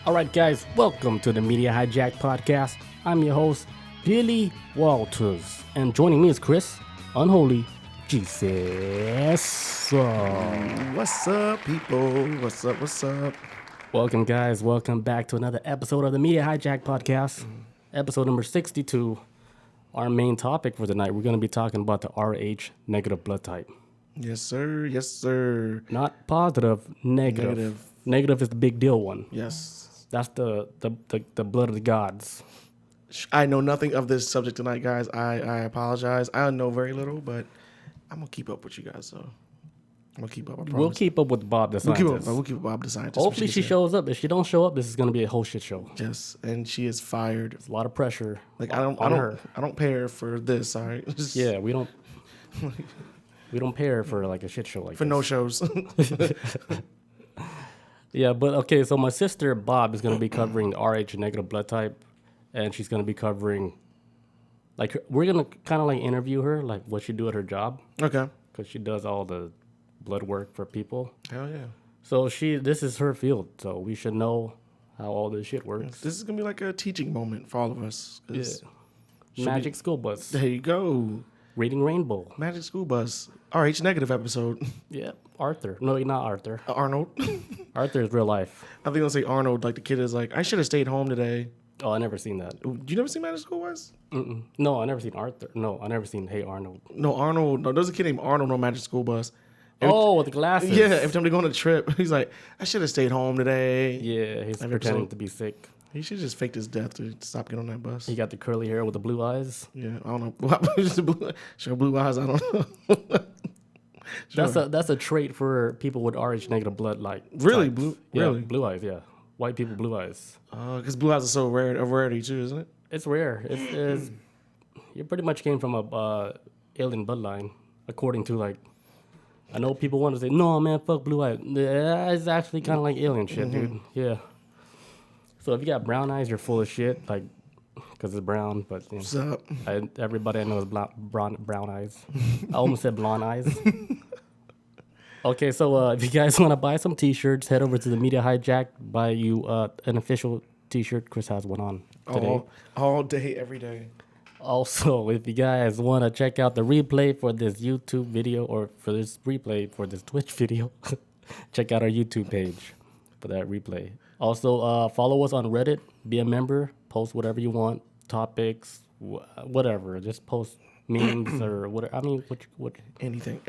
All right, guys, welcome to the Media Hijack podcast. I'm your host, Billy Walters, and joining me is Chris, Unholy Jesus. What's up, people? What's up? Welcome, guys. Welcome back to another episode of the Media Hijack podcast, episode number 62. Our main topic for tonight, we're going to be talking about the Rh negative blood type. Yes, sir. Yes, sir. Not positive, negative. Negative is the big deal one. Yes. That's the blood of the gods. I know nothing of this subject tonight, guys. I apologize. I know very little, but I'm going to keep up with you guys, so. I'm going to keep up, I promise. We'll keep up with Bob the scientist. We'll keep up with Bob the scientist. Hopefully she shows up. If she don't show up, this is going to be a whole shit show. Yes, and she is fired. There's a lot of pressure Like, on her. I don't pay her for this, all right? Yeah, we don't pay her for like a shit show like for this. no shows. Yeah, but okay, so my sister Bob is going to be covering the Rh negative blood type, and she's going to be covering, like, we're going to kind of like interview her, like what she do at her job, Okay. because she does all the blood work for people. Hell yeah. So this is her field, so we should know how all this shit works. This is going to be like a teaching moment for all of us. Yeah. Magic School Bus. There you go. Reading Rainbow. Magic School Bus. Rh negative episode. Yeah, Arthur. No, not Arthur. Arnold. Arthur is real life. I think they'll say Arnold, like the kid is like, I should have stayed home today. Oh, I never seen that. You never seen Magic School Bus? Mm-mm. No, I never seen Arthur. No, I never seen Hey Arnold. No, Arnold. No, there's a kid named Arnold on Magic School Bus. With the glasses. Yeah, every time they go on a trip, he's like, I should have stayed home today. Yeah, he's Every pretending episode. to be sick. He should just faked his death to stop getting on that bus. He got the curly hair with the blue eyes. Yeah, I don't know. Sure, blue eyes, I don't know. Sure. That's a trait for people with Rh negative blood, like Really? types. Blue eyes. Yeah, white people blue eyes. Because blue eyes are so rare, a rarity too, isn't it? It's rare. It's you pretty much came from a alien bloodline, according to like. I know people want to say, no, man, fuck blue eyes. Yeah, it's actually kind of like alien shit, dude. Yeah. So if you got brown eyes, you're full of shit, like, because it's brown. But you know, What's up? everybody I know is brown eyes. I almost said blonde eyes. Okay, so if you guys want to buy some T-shirts, head over to the Media Hijack. Buy you an official T-shirt. Chris has one on today. All day, every day. Also, if you guys want to check out the replay for this YouTube video or for this replay for this Twitch video, check out our YouTube page for that replay. Also, follow us on Reddit. Be a member. Post whatever you want. Topics, whatever. Just post memes or whatever. I mean, what? Anything.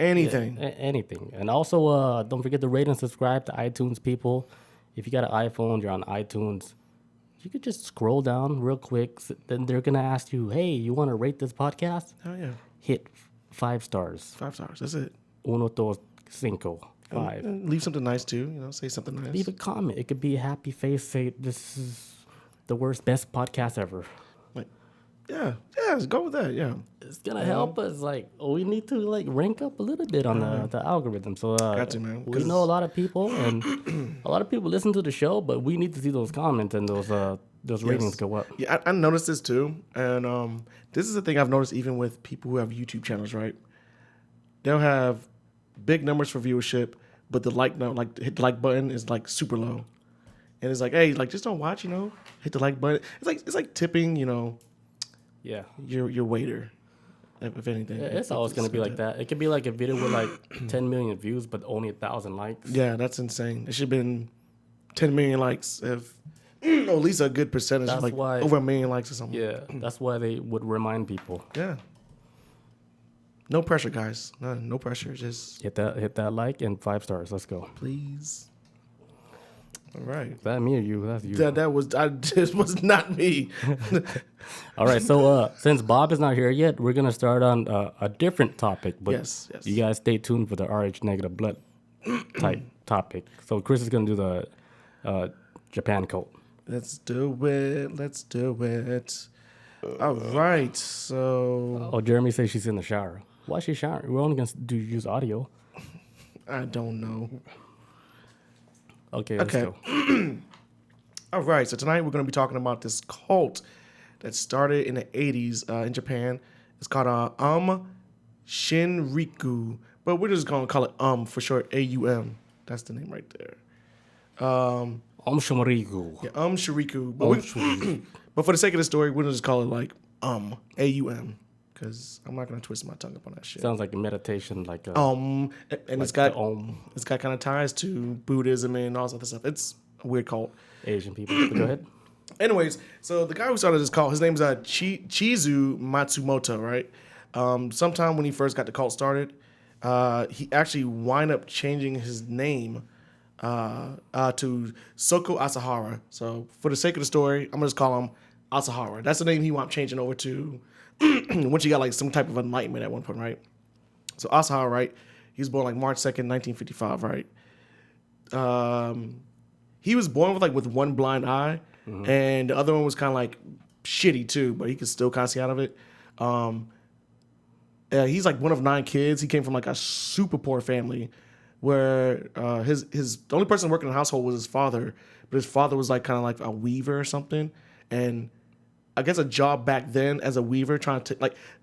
Yeah, anything. And also, don't forget to rate and subscribe to iTunes, people. If you got an iPhone, you're on iTunes. You could just scroll down real quick. Then they're gonna ask you, "Hey, you want to rate this podcast?" Oh yeah. Hit 5 stars. 5 stars. That's it. Uno, dos, cinco. 5. And leave something nice too. Say something nice. Leave a comment. It could be a happy face. Say this is the best podcast ever. Like, yeah, go with that. Yeah. It's gonna help us. Like, we need to like rank up a little bit on the algorithm. So Got to, man, we know a lot of people, and a lot of people listen to the show, but we need to see those comments and those ratings go up. Yeah, I noticed this too, and this is the thing I've noticed even with people who have YouTube channels. Right, they'll have big numbers for viewership, but the hit the like button is like super low, and it's like, hey, like just don't watch, hit the like button. It's like tipping, Yeah. your waiter. If anything, It's always going to be like that. It could be like a video with like 10 million views, but only 1,000 likes. Yeah, that's insane. It should have been 10 million likes, if or at least a good percentage, That's like why- over 1 million likes or something. Yeah, that's why they would remind people. Yeah. No pressure, guys. No pressure. Just Hit that like and 5 stars. Let's go. please. All right. Is that me or you? That's you. This was not me. All right. So since Bob is not here yet, we're gonna start on a different topic. But Yes. you guys stay tuned for the Rh negative blood type topic. So Chris is gonna do the Japan cult. Let's do it. All right. So Oh, Jeremy says she's in the shower. Why is she showering? We're only gonna use audio. I don't know. Okay. Let's Okay. go. All right. So tonight we're going to be talking about this cult that started in the 80s in Japan. It's called Shinrikyo, but we're just going to call it for short, AUM. That's the name right there. Shinrikyo. Yeah, Shinrikyo. But, but for the sake of the story, we're gonna just call it like AUM, because I'm not gonna twist my tongue up on that shit. Sounds like a meditation, like a And like it's got Om. it's got kind of ties to Buddhism and all this other stuff. It's a weird cult. Asian people. Go ahead. Anyways, so the guy who started this cult, his name's Chizu Matsumoto, right? Sometime when he first got the cult started, he actually wind up changing his name to Soko Asahara. So for the sake of the story, I'm gonna just call him Asahara. That's the name he wound up changing over to once he got like some type of enlightenment at one point, right? So Asahara, right? He was born like March 2nd, 1955, right? He was born with one blind eye, and the other one was kind of like shitty too, but he could still kind of see out of it. He's like one of 9 kids. He came from like a super poor family, where his the only person working in the household was his father, but his father was like kind of like a weaver or something, and I guess a job back then as a weaver,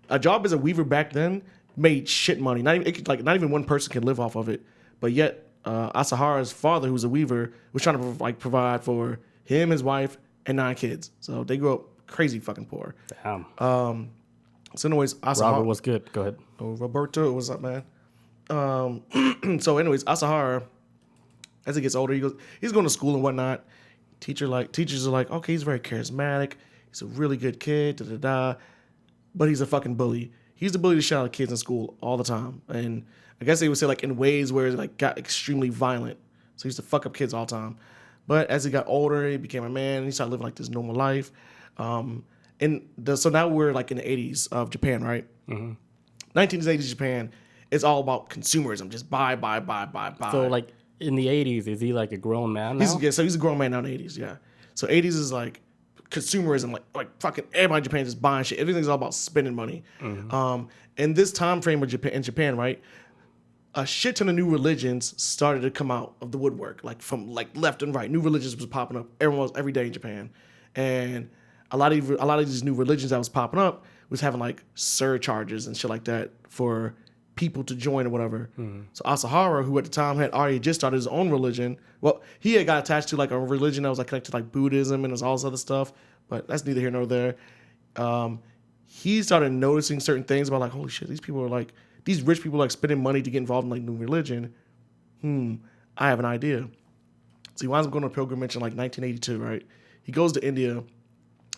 a job as a weaver back then made shit money. Not even one person can live off of it, but yet. Asahara's father, who's a weaver, was trying to provide for him, his wife, and 9 kids. So they grew up crazy fucking poor. Damn. So anyways, Asahara. Robert, what's good? Go ahead. Oh, Roberto, what's up, man? So anyways, Asahara, as he gets older, he's going to school and whatnot. Teachers are like, okay, he's very charismatic. He's a really good kid, but he's a fucking bully. He's the bully to shit out of kids in school all the time, and I guess they would say like in ways where it like got extremely violent. So he used to fuck up kids all the time. But as he got older, he became a man. And he started living like this normal life. So now we're like in the 80s of Japan, right? 1980s Japan. It's all about consumerism. Just buy. So like in the 80s, is he like a grown man now? So he's a grown man now in the 80s, yeah. So 80s is like consumerism, like fucking everybody in Japan just buying shit. Everything's all about spending money. In this time frame of Japan, right? A shit ton of new religions started to come out of the woodwork, like from like left and right. New religions was popping up every day in Japan, and a lot of these new religions that was popping up was having like surcharges and shit like that for people to join or whatever. So Asahara, who at the time had already just started his own religion, well, he had got attached to like a religion that was like connected to like Buddhism and there's all this other stuff, but that's neither here nor there. He started noticing certain things about like, holy shit, these rich people are like spending money to get involved in like new religion. I have an idea. So he winds up going on a pilgrimage in like 1982, right? He goes to India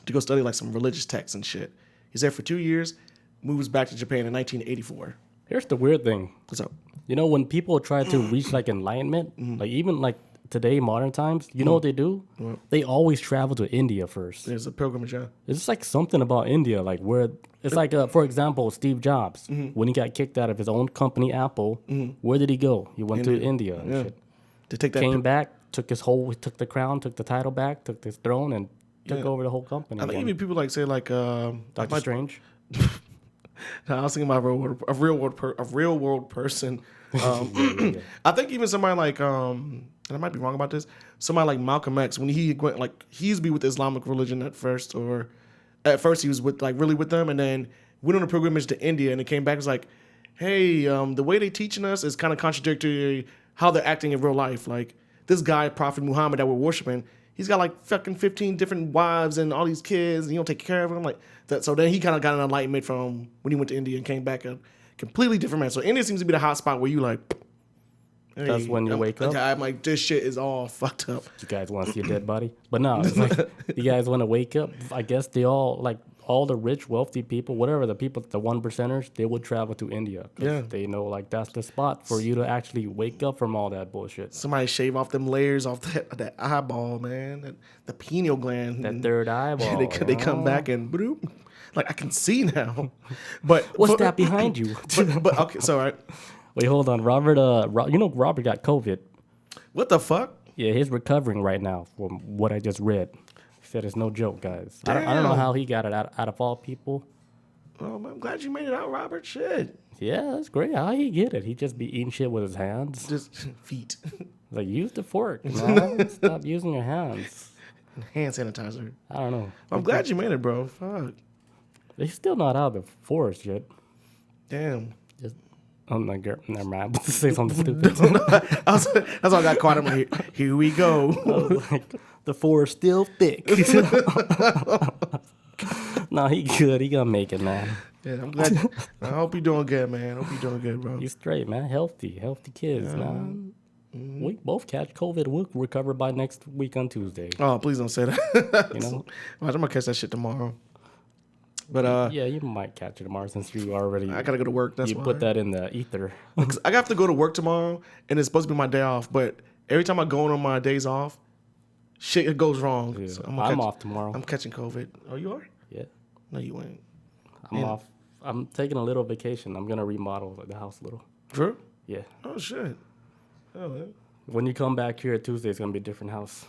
to go study like some religious texts and shit. He's there for 2 years, moves back to Japan in 1984. Here's the weird thing. What's up? You know, when people try to reach like enlightenment, like even like today, modern times, you know what they do? They always travel to India first. There's a pilgrimage, yeah. It's like something about India, like where it's like, for example, Steve Jobs, when he got kicked out of his own company, Apple, where did he go? He went to India and shit. To take that Came back, took the crown, took the title back, took his throne, and took over the whole company. I think even people like say like Doctor Strange. I was thinking about a real world person. I think even somebody like and I might be wrong about this. Somebody like Malcolm X, when he went he used to be with the Islamic religion at first, or at first he was with really with them, and then went on a pilgrimage to India, and it came back and was like, hey, the way they teaching us is kind of contradictory how they're acting in real life. Like this guy, Prophet Muhammad that we're worshiping, he's got like fucking 15 different wives and all these kids, and you don't take care of them. Like that. So then he kind of got an enlightenment from when he went to India and came back a completely different man. So India seems to be the hot spot where you like. Hey, That's when you wake up. I'm like, this shit is all fucked up. You guys want to see a dead body? But no, it's like, you guys want to wake up. I guess they all, like all the rich, wealthy people, whatever, the 1%ers, they would travel to India. Yeah. They know like that's the spot for you to actually wake up from all that bullshit. Somebody shave off them layers off that eyeball, man. The pineal gland. That third eyeball. they come back and bloop. Like I can see now. But what's that behind you? but okay, so all right. Wait, hold on. Robert, Robert got COVID. What the fuck? Yeah, he's recovering right now from what I just read. He said it's no joke, guys. I don't know how he got it out of all people. Well, I'm glad you made it out, Robert. Shit. Yeah, that's great. How he get it? He just be eating shit with his hands. Just feet. Like, use the fork, man. Stop using your hands. Hand sanitizer. I don't know. I'm glad you made it, bro. Fuck. He's still not out of the forest yet. Damn. Oh, never mind. To say something stupid. That's why I got quiet. I'm like, Here we go. I was like, the forest still thick. No, he good. He gonna make it, man. Yeah, I'm glad. I hope you're doing good, man. Hope you're doing good, bro. He's straight, man. Healthy kids, man. We both catch COVID. We'll recover by next week on Tuesday. Oh, please don't say that. You know? I'm gonna catch that shit tomorrow. But Yeah, you might catch it tomorrow since you already. I gotta go to work. That's you why. put that in the ether. 'Cause I have to go to work tomorrow, and it's supposed to be my day off. But every time I go on my days off, shit goes wrong. Yeah. So I'm off tomorrow. I'm catching COVID. Oh, you are? Yeah, No, you ain't. I'm off. I'm taking a little vacation. I'm gonna remodel the house a little. For real? Yeah. Oh shit. Oh, man. When you come back here Tuesday, it's gonna be a different house.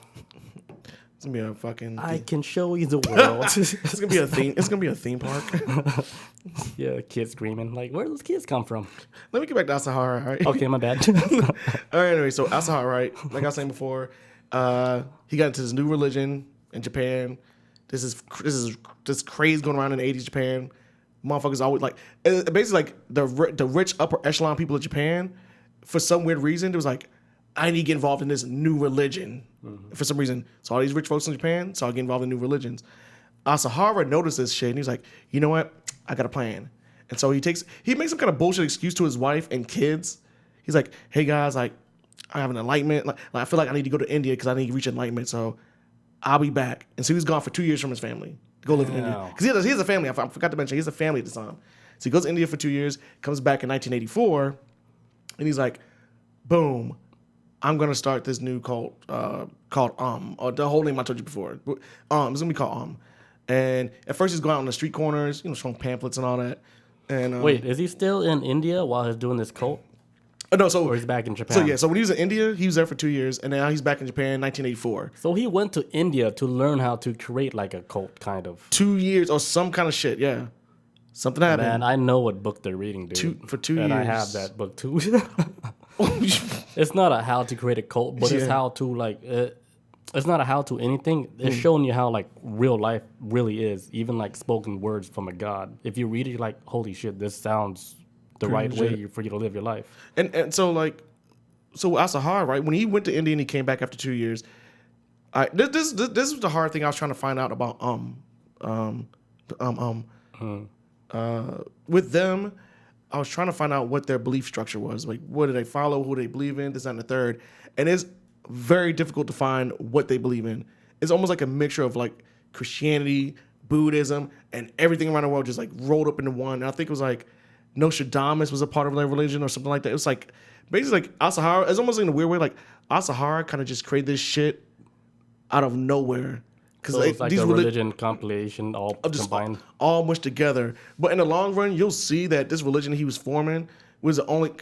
It's gonna be a fucking. I can show you the world. It's gonna be a theme. It's gonna be a theme park. Yeah, kids screaming like, "Where do those kids come from?" Let me get back to Asahara, all right? Okay, my bad. All right, anyway, so Asahara, right? Like I was saying before, he got into this new religion in Japan. This craze going around in the 80s Japan. Motherfuckers always like basically like the rich upper echelon people of Japan. For some weird reason, it was like, I need to get involved in this new religion for some reason. So all these rich folks in Japan started getting involved in new religions. Asahara noticed this shit and he's like, you know what? I got a plan. And so he makes some kind of bullshit excuse to his wife and kids. He's like, hey guys, like I have an enlightenment. Like I feel like I need to go to India because I need to reach enlightenment. So I'll be back. And so he was gone for 2 years from his family to go live in India. Because he has a family. I forgot to mention, he has a family at the time. So he goes to India for 2 years, comes back in 1984, and he's like, boom, I'm going to start this new cult called or the whole name I told you before. It's going to be called And at first he's going out on the street corners, showing pamphlets and all that. And Wait, is he still in India while he's doing this cult? No, so Or he's back in Japan? So when he was in India, he was there for 2 years, and now he's back in Japan, 1984. So he went to India to learn how to create like a cult, kind of. 2 years or some kind of shit, yeah. Something happened. Man, I know what book they're reading, dude. For 2 years. And I have that book too. It's not a how to create a cult, but it's how to like. It's not a how to anything. It's showing you how like real life really is, even like spoken words from a god. If you read it, you're like, holy shit, this sounds the right way for you to live your life. And so Asahara, right? When he went to India and he came back after 2 years, this was the hard thing I was trying to find out about with them. I was trying to find out what their belief structure was. Like, what do they follow? Who they believe in? This, that, and the third. And it's very difficult to find what they believe in. It's almost like a mixture of like Christianity, Buddhism, and everything around the world just like rolled up into one. And I think it was like Nostradamus was a part of their religion or something like that. It was like basically like Asahara. It's almost like in a weird way like Asahara kind of just created this shit out of nowhere. So it's like a religion compilation all combined. All mushed together. But in the long run, you'll see that this religion he was forming was only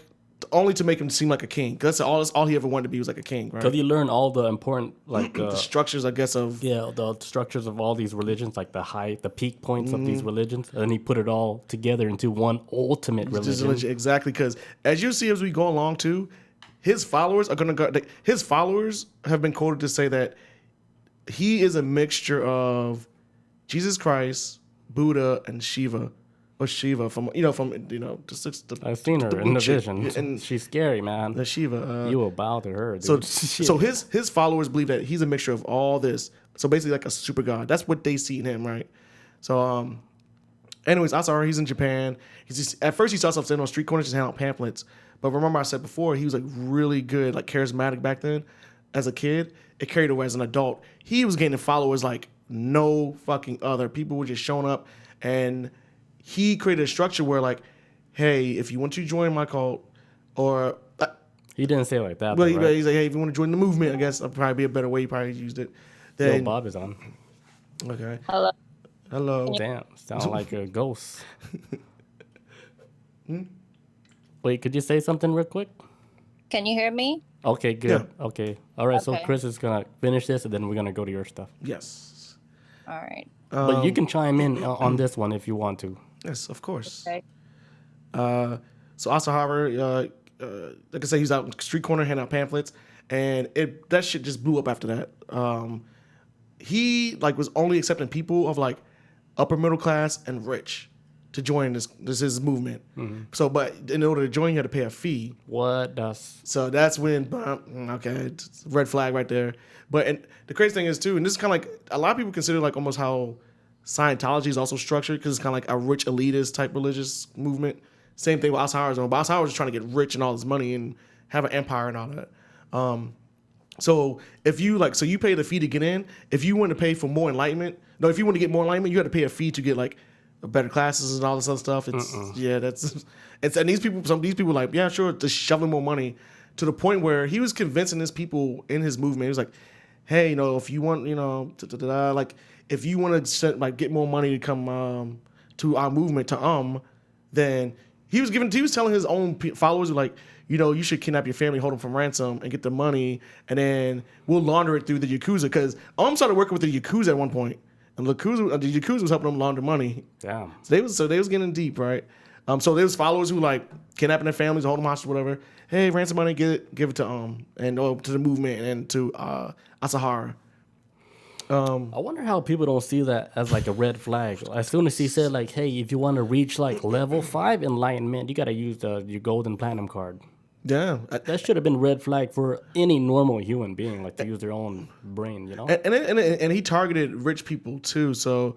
to make him seem like a king. That's all he ever wanted to be was like a king, right? Because you learn all the important like the structures, I guess, of the structures of all these religions, like the peak points of these religions, and he put it all together into one ultimate religion. Exactly, because as you see as we go along too, his followers are gonna go. His followers have been quoted to say that he is a mixture of Jesus Christ, Buddha, and Shiva. Or Shiva from I've seen her in the vision, and she's scary, man. The Shiva, you will bow to her, dude. So his followers believe that he's a mixture of all this. So basically, like a super god. That's what they see in him, right? So, anyways, Asahara, he's in Japan. At first he starts off sitting on street corners just handing out pamphlets. But remember, I said before he was like really good, like charismatic back then. As a kid, it carried away as an adult. He was gaining followers like no fucking other. People were just showing up and he created a structure where, like, hey, if you want to join my cult, or he didn't say it like that. But he's like, hey, if you want to join the movement, I guess that'd probably be a better way. He probably used it. Then, yo, Bob is on. Okay. Hello. Damn, sound like a ghost. Wait, could you say something real quick? Can you hear me? Okay, good. Yeah. Okay. All right, so Okay. Chris is going to finish this, and then we're going to go to your stuff. Yes. All right. But you can chime in on this one if you want to. Yes, of course. Okay. So Asahara, like I said, he was out in the street corner handing out pamphlets, and that shit just blew up after that. He like was only accepting people of like upper middle class and rich. to join this his movement. So, but in order to join, you had to pay a fee. What does? So that's when, okay, it's a red flag right there. But and the crazy thing is too, and this is kind of like a lot of people consider like almost how Scientology is also structured because it's kind of like a rich elitist type religious movement. Same thing with Alzheimer's. Alzheimer's is trying to get rich and all this money and have an empire and all that. So if you so you pay the fee to get in. If you want to pay for more enlightenment, if you want to get more enlightenment, you had to pay a fee to get like better classes and all this other stuff. And these people like, yeah, sure, just shoveling more money to the point where he was convincing his people in his movement. He was like, hey, if you want, like if you want to get more money to come to our movement then he was telling his own followers like, you should kidnap your family, hold them from ransom, and get the money, and then we'll launder it through the Yakuza. Because started working with the Yakuza at one point, and the Yakuza was helping them launder money. Damn. So they was getting deep, right? So there was followers who like kidnapping their families, hold them hostage, whatever. Hey, ransom money, give it to and to the movement and to Asahara. I wonder how people don't see that as like a red flag. As soon as he said like, hey, if you want to reach like level 5 enlightenment, you got to use your golden platinum card. Yeah, that should have been red flag for any normal human being, like to use their own brain, And he targeted rich people too. So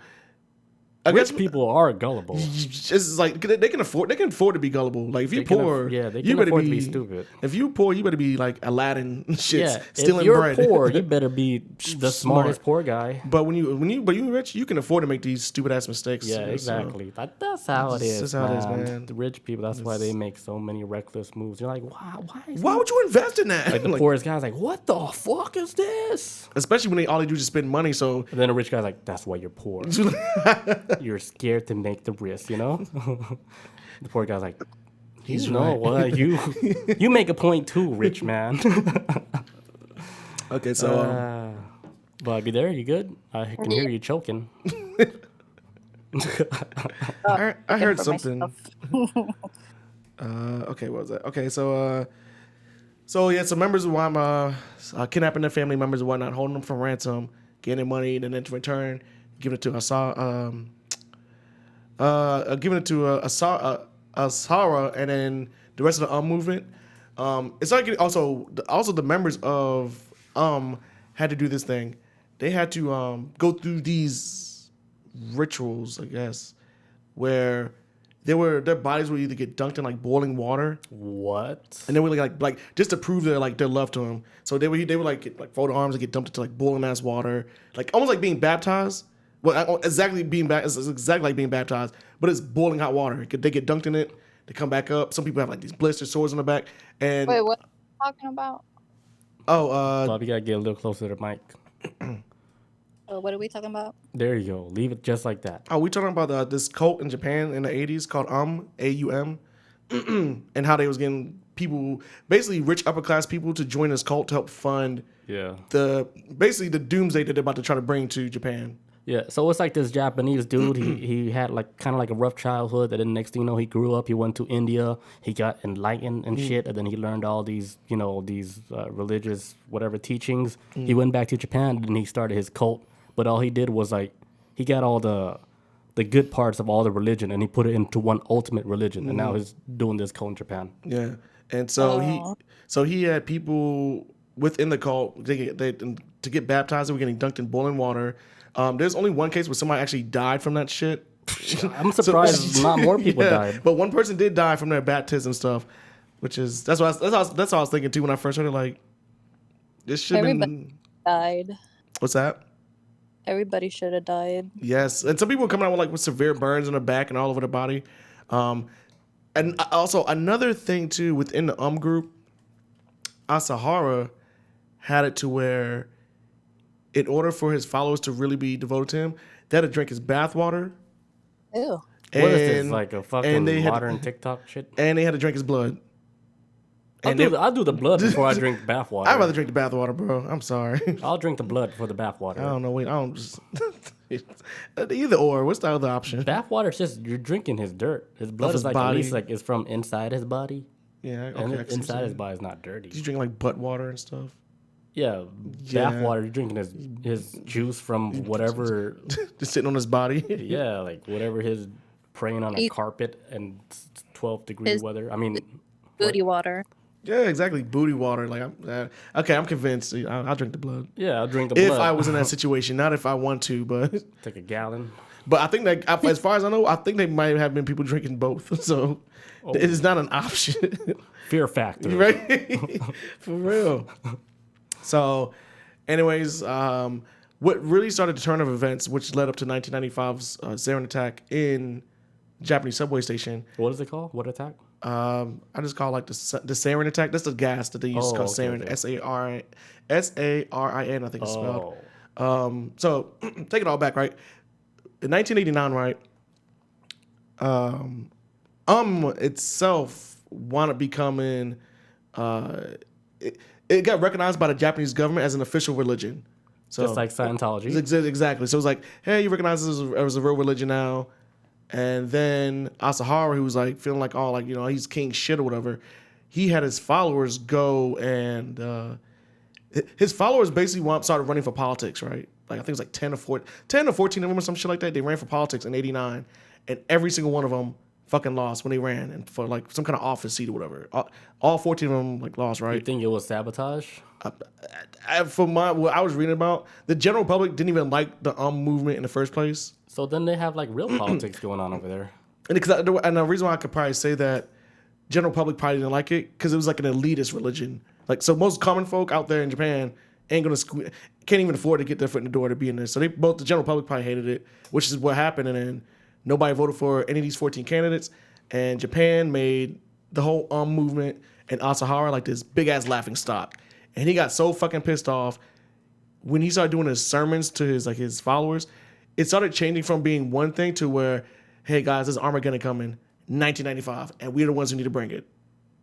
I rich guess people are gullible. It's like they can afford to be gullible. Like if you're poor, they you can better afford to be stupid. If you're poor, you better be like Aladdin shit, stealing if you're bread. poor, you better be the smartest poor guy. But when you're rich, you can afford to make these stupid ass mistakes. Yeah, exactly. That's how it is. That's how it is, man. The rich people, that's why they make so many reckless moves. You're like, wow, why would you invest in that? Like the poorest guy's like, what the fuck is this? Especially when all they do is spend money. So and then a rich guy's like, that's why you're poor. You're scared to make the risk, The poor guy's like, he's right. What you make a point too, rich man. Okay, so Bobby, there, you good? I can hear you choking. I heard something. Okay, what was that? Okay, so members of why kidnapping their family members and whatnot, holding them for ransom, getting their money, and then in return, giving it to Asara, and then the rest of the movement. It's like also the members of had to do this thing. They had to go through these rituals, I guess, where their bodies would either get dunked in like boiling water. What? And they would like just to prove their love to him. So they would like fold arms and get dumped into like boiling ass water, like almost like being baptized. Well, exactly it's exactly like being baptized, but it's boiling hot water. They get dunked in it. They come back up. Some people have like these blisters, sores on the back. And wait, what are you talking about? Bob, you gotta get a little closer to the mic. What are we talking about? There you go. Leave it just like that. Oh, we talking about this cult in Japan in the 80s called AUM, and how they was getting people, basically rich upper class people, to join this cult to help fund the Doomsday that they're about to try to bring to Japan. Yeah, so it's like this Japanese dude. He had like kind of like a rough childhood, and then next thing you know, he grew up. He went to India. He got enlightened and shit, and then he learned all these religious whatever teachings. He went back to Japan, and he started his cult. But all he did was like he got all the good parts of all the religion, and he put it into one ultimate religion, and now he's doing this cult in Japan. Yeah, and so he had people within the cult to get baptized. They were getting dunked in boiling water. There's only one case where somebody actually died from that shit. I'm surprised not more people died. But one person did die from their baptism stuff, which is that's what I was thinking too when I first heard it. Like, this should have been died. What's that? Everybody should have died. Yes, and some people are coming out with severe burns in their back and all over their body. And also another thing too within the group, Asahara had it to where, in order for his followers to really be devoted to him, they had to drink his bathwater. Ew. What is this, like a fucking modern TikTok shit? And they had to drink his blood. I'll do the blood before I drink bathwater. I'd rather drink the bathwater, bro. I'm sorry. I'll drink the blood for the bathwater. I don't know. Wait, I don't just... Either or. What's the other option? Bathwater is just, you're drinking his dirt. His blood is like body. At least like it's from inside his body. Yeah, okay. And inside his body is not dirty. Did you drink like butt water and stuff? Yeah, bathwater. You're drinking his juice from whatever. Just sitting on his body? Yeah, like whatever his praying on a Eat carpet in 12-degree his weather. I mean, booty water. Yeah, exactly. Booty water. Like, okay, I'm convinced. I'll drink the blood yeah, I'll drink the if blood. I was in that situation. Not if I want to, but Take a gallon. I think that as far as I know, I think they might have been people drinking both. So it is not an option, Fear factor. right? For real. So, anyways, what really started the turn of events, which led up to 1995's sarin attack in Japanese subway station. What is it called? What attack? I just call it like the sarin attack. That's the gas that they use called sarin. Okay. Sarin, I think it's spelled. Oh. So take it all back, right? In 1989, right? Itself wound up becoming, it got recognized by the Japanese government as an official religion. So Just like Scientology. exactly. So it was like, hey, you recognize this as a real religion now. And then Asahara, who was like feeling like, oh, like, you know, he's king shit or whatever, he had his followers go and his followers basically started running for politics, right? Like I think it was like 10 or 14 of them or some shit like that. They ran for politics in 89, and every single one of them fucking lost when they ran and for like some kind of office seat or whatever. All 14 of them like lost, You right? think it was sabotage? From what I was reading about, the general public didn't even like the movement in the first place. So then they have like real politics going on over there. And the reason why I could probably say that general public probably didn't like it because it was like an elitist religion. Like, so most common folk out there in Japan can't even afford to get their foot in the door to be in there. So the general public probably hated it, which is what happened. And then nobody voted for any of these 14 candidates. And Japan made the whole movement and Asahara like this big ass laughing stock. And he got so fucking pissed off when he started doing his sermons to his followers. It started changing from being one thing to where, hey guys, there's Armageddon coming, 1995, and we're the ones who need to bring it.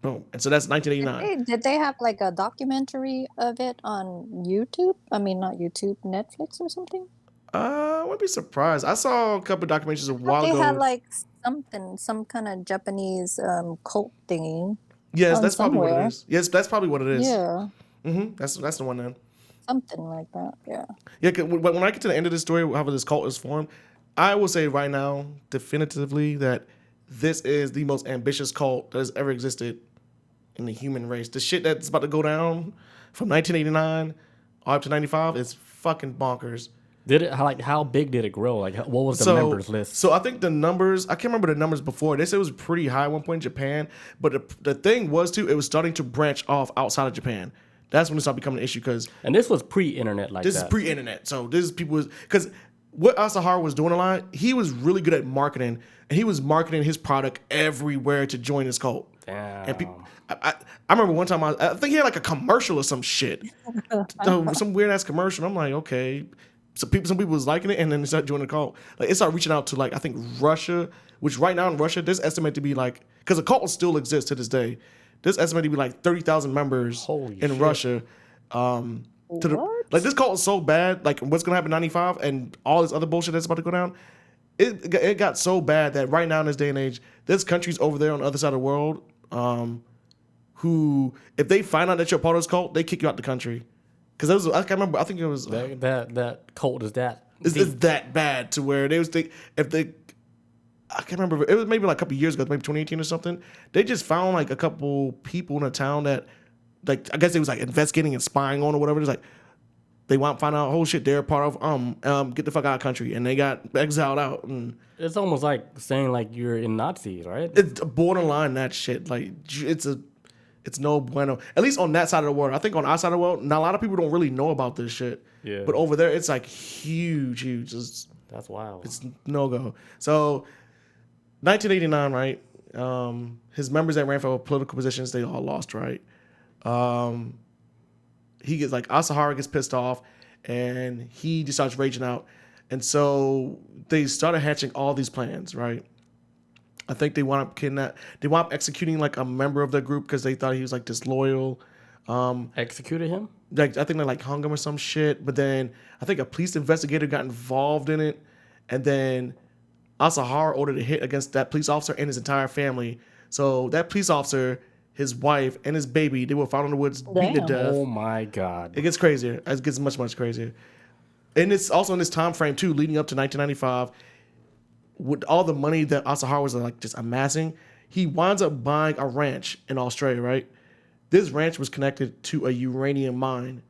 Boom. And so that's 1989. Did they have like a documentary of it on YouTube? I mean, not YouTube, Netflix or something? I wouldn't be surprised. I saw a couple of documentaries a while They ago. had like some kind of Japanese cult thingy. Yes, on that's probably what somewhere. it is. Yes, that's probably what it is. Yeah, That's the one then. something like that. Yeah. Yeah, 'cause when I get to the end of this story, how this cult is formed, I will say right now, definitively, that this is the most ambitious cult that has ever existed in the human race. The shit that's about to go down from 1989 all up to 95 is fucking bonkers. Did it like how big did it grow? Like what was the members list? So I think the numbers, I can't remember the numbers before. They said it was pretty high at one point in Japan, but the thing was too, it was starting to branch off outside of Japan. That's when it started becoming an issue because And this was pre-internet like this that. is pre-internet. So this is people because what Asahara was doing a lot, he was really good at marketing, and he was marketing his product everywhere to join his cult. Damn. And people, I remember one time I think he had like a commercial or some shit, some weird ass commercial. I'm like, okay, some people was liking it, and then they started joining the cult. Like it started reaching out to like I think Russia, which right now in Russia there's estimated to be like because the cult still exists to this day. There's estimated to be like 30,000 members Holy in shit. Russia. Like this cult is so bad. Like what's gonna happen in 95 and all this other bullshit that's about to go down. It got so bad that right now in this day and age, there's countries over there on the other side of the world who, if they find out that you're a part of this cult, they kick you out the country. Because I can't remember. I think it was that cult is that. it's that bad to where I can't remember. It was maybe like a couple years ago, maybe 2018 or something. They just found like a couple people in a town that, like, I guess they was like investigating and spying on or whatever. It's like they want to find out, oh shit, they're part of get the fuck out of the country, and they got exiled out. And It's almost like saying like you're in Nazis, right? it's borderline that shit. Like it's no bueno. At least on that side of the world. I think on our side of the world, now a lot of people don't really know about this shit. Yeah. But over there, it's like huge. That's wild. It's no go. So 1989, right? His members that ran for political positions, they all lost, right? He gets like Asahara gets pissed off, and he just starts raging out, and so they started hatching all these plans, right? I think they wound up executing like a member of their group because they thought he was like disloyal. Executed him? Like I think they like hung him or some shit. But then I think a police investigator got involved in it, and then Asahara ordered a hit against that police officer and his entire family. So that police officer, his wife, and his baby, they were found in the woods, beaten to Damn. death. Oh my god. It gets crazier. It gets much, much crazier. And it's also in this time frame too, leading up to 1995. with all the money that Asahara was like just amassing, he winds up buying a ranch in Australia, right? This ranch was connected to a uranium mine.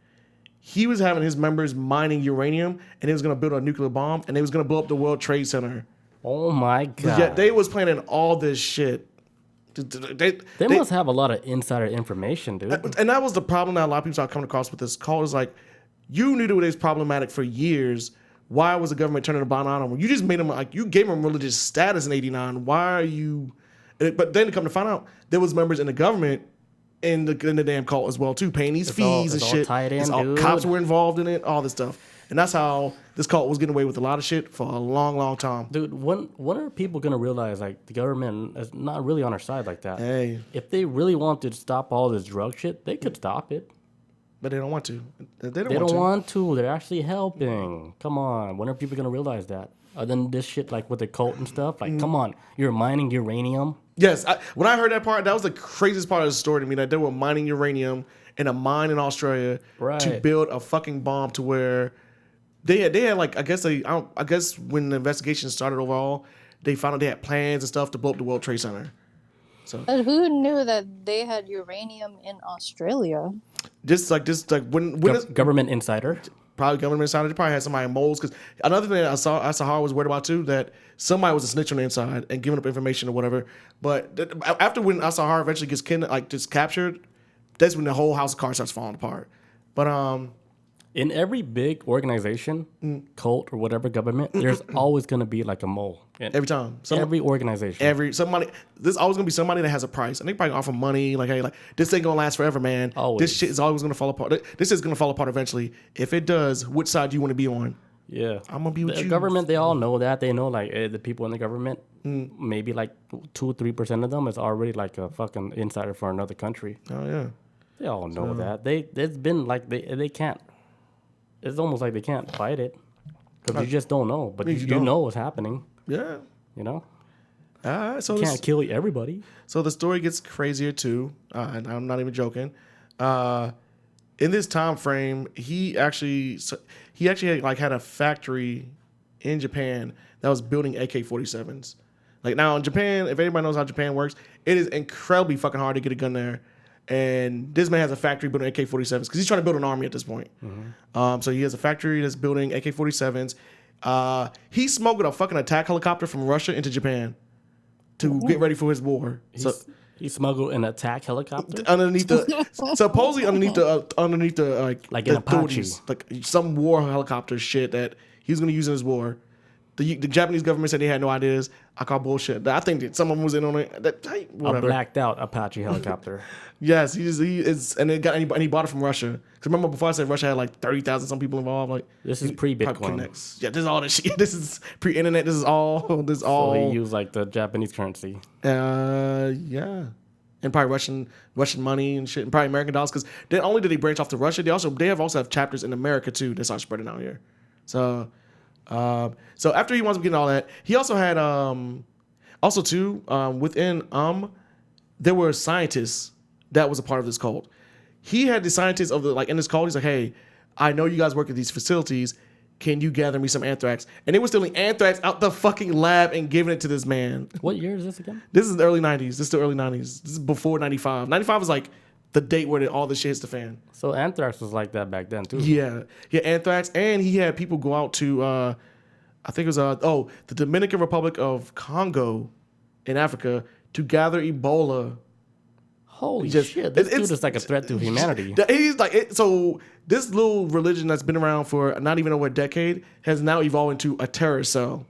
He was having his members mining uranium, and he was going to build a nuclear bomb, and they was going to blow up the World Trade Center. Oh my god! Yeah, they was planning all this shit. They must have a lot of insider information, dude. And that was the problem that a lot of people started coming across with this call. Is like, you knew that it was problematic for years. Why was the government turning a blind eye on them? You just made them like you gave them religious status in '89. Why are you? But then to come to find out, there was members in the government in the damn cult as well too, paying these fees and shit. Tied in, cops were involved in it, all this stuff, and that's how this cult was getting away with a lot of shit for a long, long time. Dude, when are people gonna realize like the government is not really on our side like that? Hey, if they really want to stop all this drug shit, they could stop it. But they don't want to. They don't want to. They're actually helping. Come on. When are people gonna realize that? Other than this shit, like with the cult and stuff, like, come on, you're mining uranium. Yes, when I heard that part, that was the craziest part of the story to me. That they were mining uranium in a mine in Australia to build a fucking bomb to where they had like I guess when the investigation started overall, they found out they had plans and stuff to blow up the World Trade Center. So, but who knew that they had uranium in Australia? Just like when government insider. Probably government insider. They probably had somebody in moles. Because another thing that Asahara was worried about too, that somebody was a snitch on the inside and giving up information or whatever. But after when Asahara eventually gets just captured, that's when the whole house of cards starts falling apart. But in every big organization, cult or whatever government, there's always gonna be like a mole. Every time, every organization, somebody. There's always gonna be somebody that has a price, and they probably offer money. Like, hey, like this ain't gonna last forever, man. Always. This shit is always gonna fall apart. This is gonna fall apart eventually. If it does, which side do you want to be on? Yeah, I'm gonna be with the you. Government, they all know that. They know like the people in the government, maybe like 2-3% of them is already like a fucking insider for another country. Oh yeah, they all know that. It's been like they can't. It's almost like they can't fight it because you just don't know. But you know what's happening. Yeah. You know? All right. So you can't kill everybody. So the story gets crazier too. And I'm not even joking. In this time frame, he actually had a factory in Japan that was building AK-47s. Like now in Japan, if anybody knows how Japan works, it is incredibly fucking hard to get a gun there. And this man has a factory building AK-47s because he's trying to build an army at this point. So he has a factory that's building AK-47s. He smuggled a fucking attack helicopter from Russia into Japan to get ready for his war. He smuggled an attack helicopter supposedly underneath the like the an Apache, like some war helicopter shit that he was going to use in his war. The Japanese government said they had no ideas. I call bullshit. I think that someone was in on it. A blacked out Apache helicopter. Yes, he is, and he bought it from Russia. Because remember before I said Russia had like 30,000 some people involved. Like this is pre-Bitcoin. Yeah, this is all this shit. This is pre-internet. This is all. So he used like the Japanese currency. Yeah. And probably Russian money and shit, and probably American dollars. Because not only did they branch off to Russia, they also have chapters in America too that start spreading out here. So after he winds up getting all that, he also had within there were scientists that was a part of this cult. He had the scientists in this cult. He's like, hey, I know you guys work at these facilities. Can you gather me some anthrax? And they were stealing anthrax out the fucking lab and giving it to this man. What year is this again? This is the early 90s. This is the early 90s. This is before 95. 95 was like the date where all this shit hits the fan. So anthrax was like that back then too. Yeah, anthrax, and he had people go out to I think it was the Dominican Republic of Congo in Africa to gather Ebola. Holy shit! This dude is like a threat to humanity. He's like so. This little religion that's been around for not even over a decade has now evolved into a terrorist cell.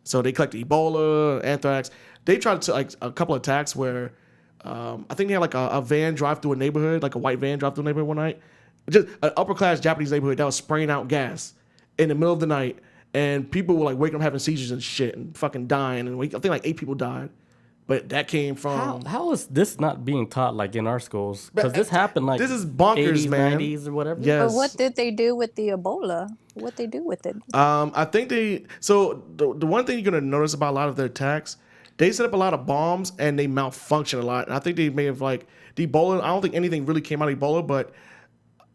So they collect Ebola, anthrax. They tried to like a couple of attacks where I think they had like a van drive through a neighborhood, like a white van drive through a neighborhood one night. Just an upper class Japanese neighborhood that was spraying out gas in the middle of the night, and people were like waking up having seizures and shit and fucking dying. And I think like 8 people died. But that came from how is this not being taught like in our schools? Because this happened like this is bonkers, 80s, man. 90s or whatever. Yes. But what did they do with the Ebola? What they do with it? I think the one thing you're gonna notice about a lot of their attacks, they set up a lot of bombs and they malfunction a lot. And I think they may have like the Ebola. I don't think anything really came out of Ebola, but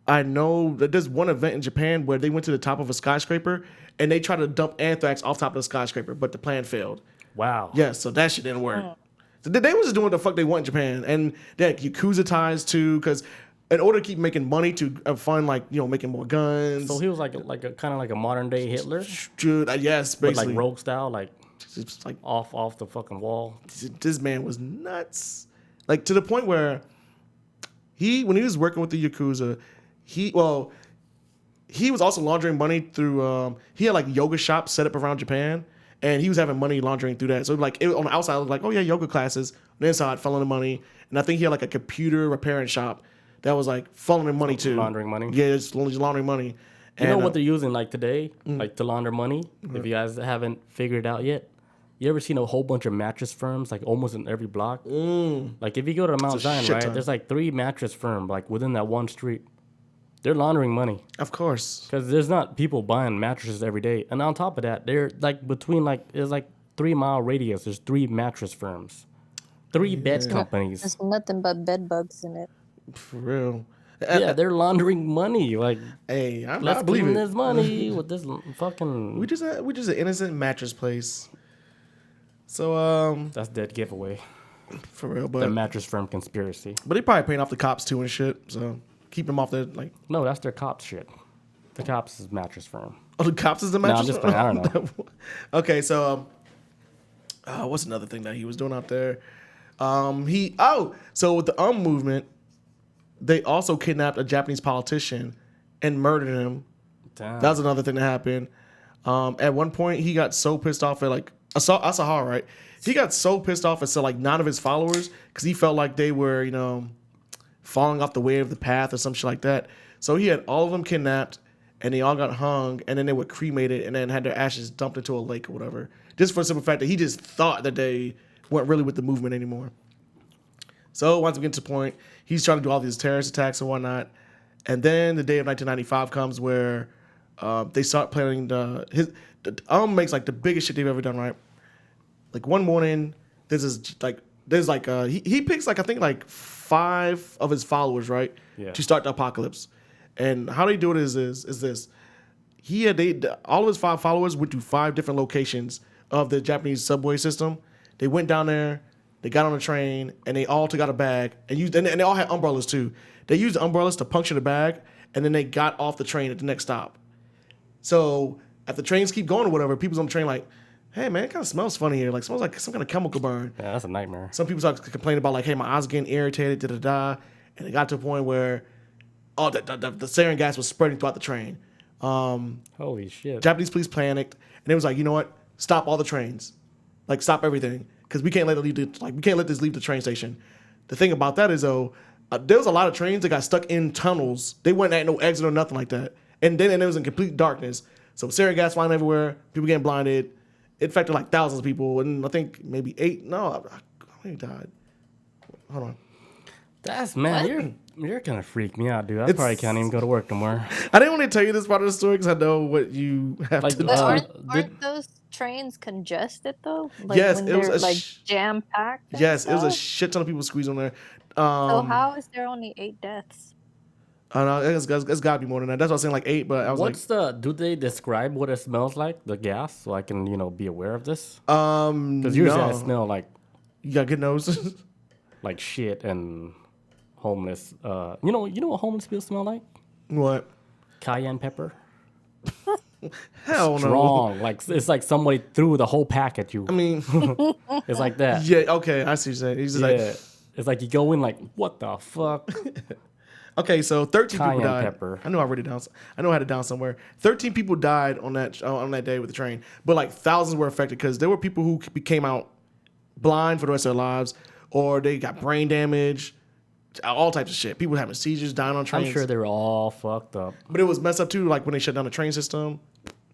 I know that there's one event in Japan where they went to the top of a skyscraper and they tried to dump anthrax off top of the skyscraper, but the plan failed. Wow. Yeah, so that shit didn't work. So they was just doing what the fuck they want in Japan, and they had Yakuza ties too, because in order to keep making money to fund making more guns. So he was like a kind of like a modern day Hitler, Dude, yes, but basically. like rogue style, like It's like off the fucking wall. this man was nuts, like to the point where when he was working with the Yakuza, he was also laundering money through. He had like yoga shops set up around Japan, and he was having money laundering through that. So like on the outside, it looked like, oh yeah, yoga classes. On the inside, funneling money, and I think he had like a computer repairing shop that was like funneling money too. Laundering money. Yeah, just laundering money. You know what they're using like today, like to launder money. If you guys haven't figured it out yet, you ever seen a whole bunch of mattress firms like almost in every block? Like if you go to Mount Zion, right, there's like 3 mattress firms like within that one street. They're laundering money. Of course. Because there's not people buying mattresses every day. And on top of that, they're like between there's like 3-mile radius. There's 3 mattress firms. 3 bed companies. There's nothing but bed bugs in it. For real. Yeah, they're laundering money. Like, hey, I let's believe clean it. this money with this fucking... We just an innocent mattress place. So That's dead giveaway. For real, The mattress firm conspiracy. but they probably paying off the cops too and shit. So keep them off there. Like, No, that's their cops shit. The cops is mattress firm. oh, the cops is the No, mattress. I'm just playing. I don't know. Okay, so what's another thing that he was doing out there? So with the movement, they also kidnapped a Japanese politician and murdered him. Damn. That was another thing that happened. At one point, he got so pissed off at like Asahara, right? He got so pissed off at like 9 of his followers because he felt like they were, falling off the way of the path or some shit like that. So he had all of them kidnapped, and they all got hung, and then they were cremated, and then had their ashes dumped into a lake or whatever. Just for the simple fact that he just thought that they weren't really with the movement anymore. So once we get to the point, he's trying to do all these terrorist attacks and whatnot. And then the day of 1995 comes where they start planning makes like the biggest shit they've ever done, right? Like one morning, he picks like I think like 5 of his followers, right? Yeah. To start the apocalypse. And how they do it is this. All of his 5 followers went to 5 different locations of the Japanese subway system. They went down there, they got on a train, and they all took out a bag and they all had umbrellas too. They used the umbrellas to puncture the bag, and then they got off the train at the next stop. So if the trains keep going or whatever, people's on the train like, hey man, it kind of smells funny here. Like smells like some kind of chemical burn. Yeah, that's a nightmare. Some people start complaining about like, hey, my eyes are getting irritated, da-da-da. And it got to a point where the sarin gas was spreading throughout the train. Holy shit. Japanese police panicked, and it was like, you know what? Stop all the trains. Like, stop everything. Because we can't let this leave the train station. The thing about that is, though, there was a lot of trains that got stuck in tunnels. They weren't at no exit or nothing like that. And it was in complete darkness. So sarin gas flying everywhere, people getting blinded. It affected like thousands of people, and I think maybe 8. No, how many died? Hold on. That's, man, you're gonna freak me out, dude. I probably can't even go to work tomorrow. I didn't want to tell you this part of the story because I know what you have to do. But aren't those trains congested though? Like yes, when it was they're jam packed. Yes, it was a shit ton of people squeezed on there. So how is there only 8 deaths? I don't know, it's got to be more than that. That's what I was saying, like 8. But I was do they describe what it smells like, the gas, so I can be aware of this? Because usually I smell like you got good nose, like shit and homeless. You know what homeless people smell like? What? Cayenne pepper. Hell Strong. No. Like it's like somebody threw the whole pack at you. I mean, it's like that. Yeah. Okay, I see what you're saying. He's just like, it's like you go in like, what the fuck? Okay, so 13 Cayenne people died. Pepper. I know I wrote it down. I know I had it down somewhere. 13 people died on that day with the train, but like thousands were affected because there were people who came out blind for the rest of their lives, or they got brain damage, all types of shit. People having seizures, dying on trains. I'm sure they were all fucked up. But it was messed up too. Like when they shut down the train system,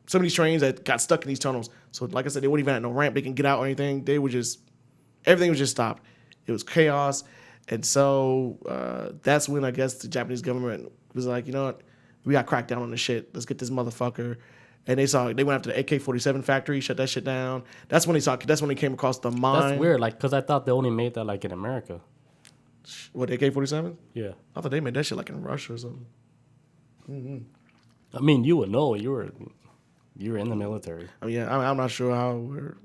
some of these trains that got stuck in these tunnels. So like I said, they wouldn't even have no ramp they can get out or anything. They were just everything was just stopped. It was chaos. And so that's when I guess the Japanese government was like, you know what, we got to crack down on this shit. Let's get this motherfucker. And they went after the AK-47 factory, shut that shit down. That's when they came across the mine. That's weird, like, because I thought they only made that like in America. What, AK-47? Yeah. I thought they made that shit like in Russia or something. I mean, you would know. You were in the military. I mean, yeah, I'm not sure how we're.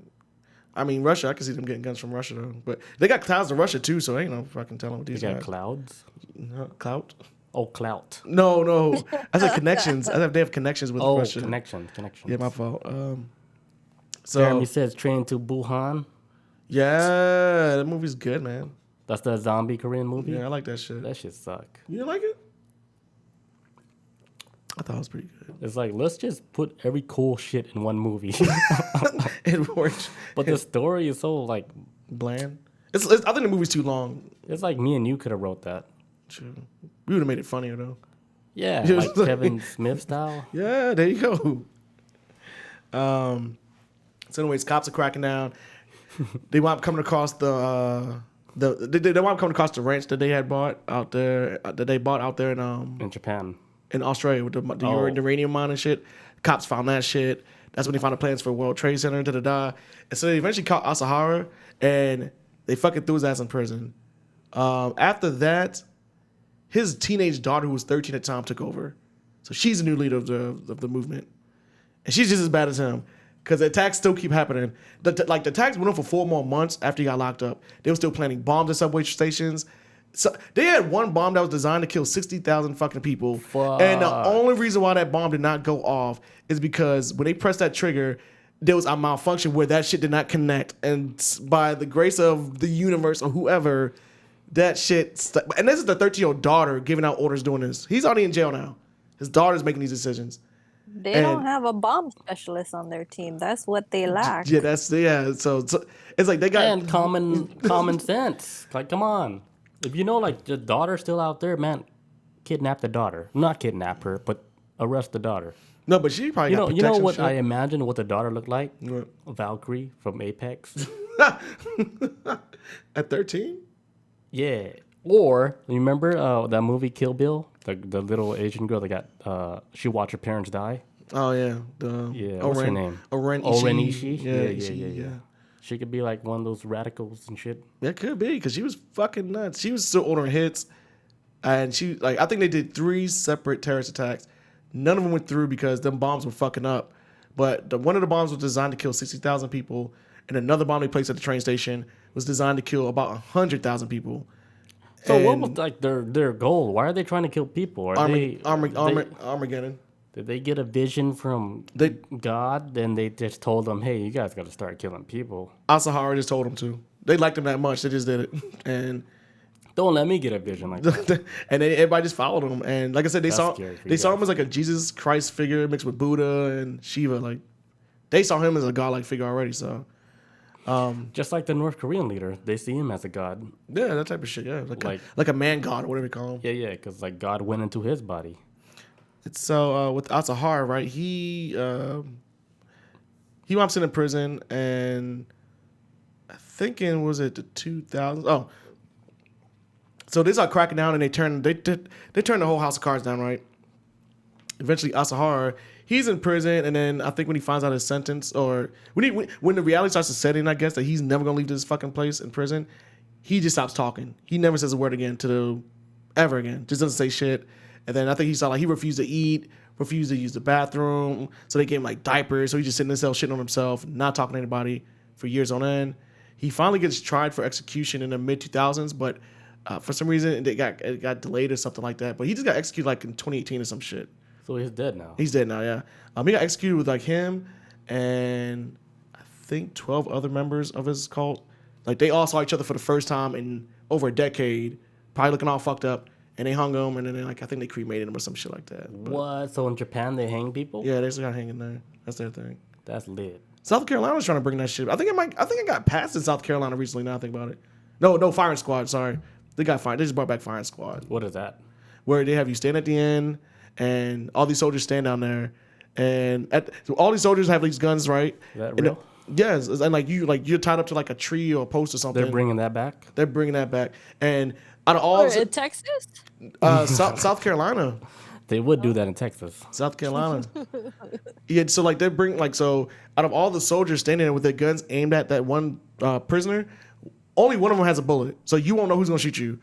I mean, Russia, I can see them getting guns from Russia, though. But they got clouds in Russia, too, so ain't no fucking telling what these They got guys. clouds. No, clout? Oh, clout. No. I said connections. I said they have connections with Oh, Russia. connections. Yeah, my fault. So, Jeremy says Train to Busan. yeah, that movie's good, man. That's the zombie Korean movie. Yeah, I like that shit. That shit suck. You didn't like it? I thought it was pretty good. It's like, let's just put every cool shit in one movie. It worked. But the story is so like Bland. It's I think the movie's too long. it's like me and you could have wrote that. True. We would have made it funnier, though. Yeah, It like was Kevin Smith style. Yeah, there you go. So anyways, cops are cracking down. They wound up coming across they wound up coming across the ranch that they had bought out there In Japan. in Australia with the uranium mine and shit. Cops found that shit. That's when they found the plans for World Trade Center. And so they eventually caught Asahara and they fucking threw his ass in prison. After that, his teenage daughter, who was 13 at the time, took over. So she's the new leader of the movement, and she's just as bad as him. Because the attacks still keep happening. The attacks went on for 4 more months after he got locked up. They were still planting bombs at subway stations. So they had one bomb that was designed to kill 60,000 fucking people. Fuck. And the only reason why that bomb did not go off is because when they pressed that trigger, there was a malfunction where that shit did not connect. And by the grace of the universe or whoever, that shit. And this is the 13-year-old daughter giving out orders doing this. He's already in jail now. His daughter's making these decisions. They don't have a bomb specialist on their team. That's what they lack. Yeah, So it's like they got And common sense. Like, come on. If you know, like, the daughter's still out there, man, kidnap the daughter. Not kidnap her, but arrest the daughter. no, but she probably got You know protection what shit. I imagine what the daughter looked like? What? Valkyrie from Apex. At 13? Yeah. Or you remember that movie Kill Bill? The little Asian girl that got she watched her parents die. Oh yeah, What's her name? Oren Ishii. Ishii. Yeah. She could be like one of those radicals and shit. That could be because she was fucking nuts. She was still ordering hits, and she I think they did 3 separate terrorist attacks. None of them went through because them bombs were fucking up. But one of the bombs was designed to kill 60,000 people, and another bomb they placed at the train station was designed to kill about 100,000 people. So what was like their goal? Why are they trying to kill people? Armageddon. Did they get a vision from God? Then they just told them, "Hey, you guys got to start killing people." Asahara just told them to. They liked him that much. They just did it, and Don't let me get a vision like that. and everybody just followed him. And like I said, they saw scary for they you saw him guys. as like a Jesus Christ figure mixed with Buddha and Shiva. Like they saw him as a godlike figure already. So Just like the North Korean leader, they see him as a god. yeah, that type of shit. Yeah, Like- like a man god or whatever you call him. Yeah, because like God went into his body. So with Asahara, right? He wound up sitting in prison, and I think was it the 2000s? Oh, so they start cracking down, and they turn the whole house of cards down, right? Eventually, Asahara, he's in prison, and then I think when he finds out his sentence, or when the reality starts to set in, I guess that he's never gonna leave this fucking place in prison, he just stops talking. He never says a word again ever again. Just doesn't say shit. And then I think he saw like he refused to eat, refused to use the bathroom. So they gave him like diapers. So he just sitting in his cell shitting on himself, not talking to anybody for years on end. He finally gets tried for execution in the mid 2000s, but for some reason it got delayed or something like that. But he just got executed like in 2018 or some shit. So he's dead now. He's dead now, yeah. He got executed with like him and I think 12 other members of his cult. Like they all saw each other for the first time in over a decade, probably looking all fucked up. And they hung him, and then like I think they cremated him or some shit like that. But, What? So in Japan they hang people? yeah, they just got hanging there. That's their thing. That's lit. South Carolina's trying to bring that shit. I think it got passed in South Carolina recently. Now I think about it. No, Firing Squad. Sorry, they got fired. They just brought back Firing Squad, What is that? where they have you stand at the end, and all these soldiers stand down there, and so all these soldiers have these guns, right? Is that And real? yes, and you're tied up to like a tree or a post or something. They're bringing that back? They're bringing that back, and out of all Or in Texas? South Carolina. They would do that in Texas. South Carolina. Yeah, so like they bring like so out of all the soldiers standing there with their guns aimed at that one prisoner, only one of them has a bullet. So you won't know who's gonna shoot you.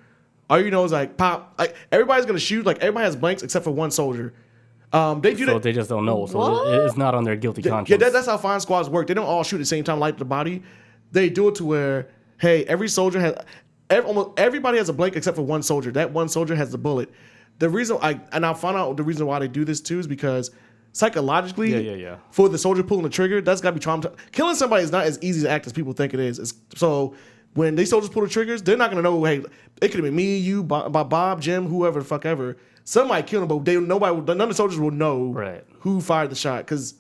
All you know is like pop. Like everybody's gonna shoot. Like everybody has blanks except for one soldier. They do So that. they just don't know. So What? it's not on their guilty Yeah, conscience. that's how fine squads work. They don't all shoot at the same time, light the body. They do it to where, hey, every soldier has, almost everybody has a blank except for one soldier. That one soldier has the bullet. The reason I found out the reason why they do this too is because psychologically, Yeah. for the soldier pulling the trigger, that's gotta be traumatizing. Killing somebody is not as easy to act as people think it is. So when these soldiers pull the triggers, they're not gonna know. Hey, it could have been me, you, Bob, Jim, whoever the fuck ever. Somebody killed him, but none of the soldiers will know Right. who fired the shot. Because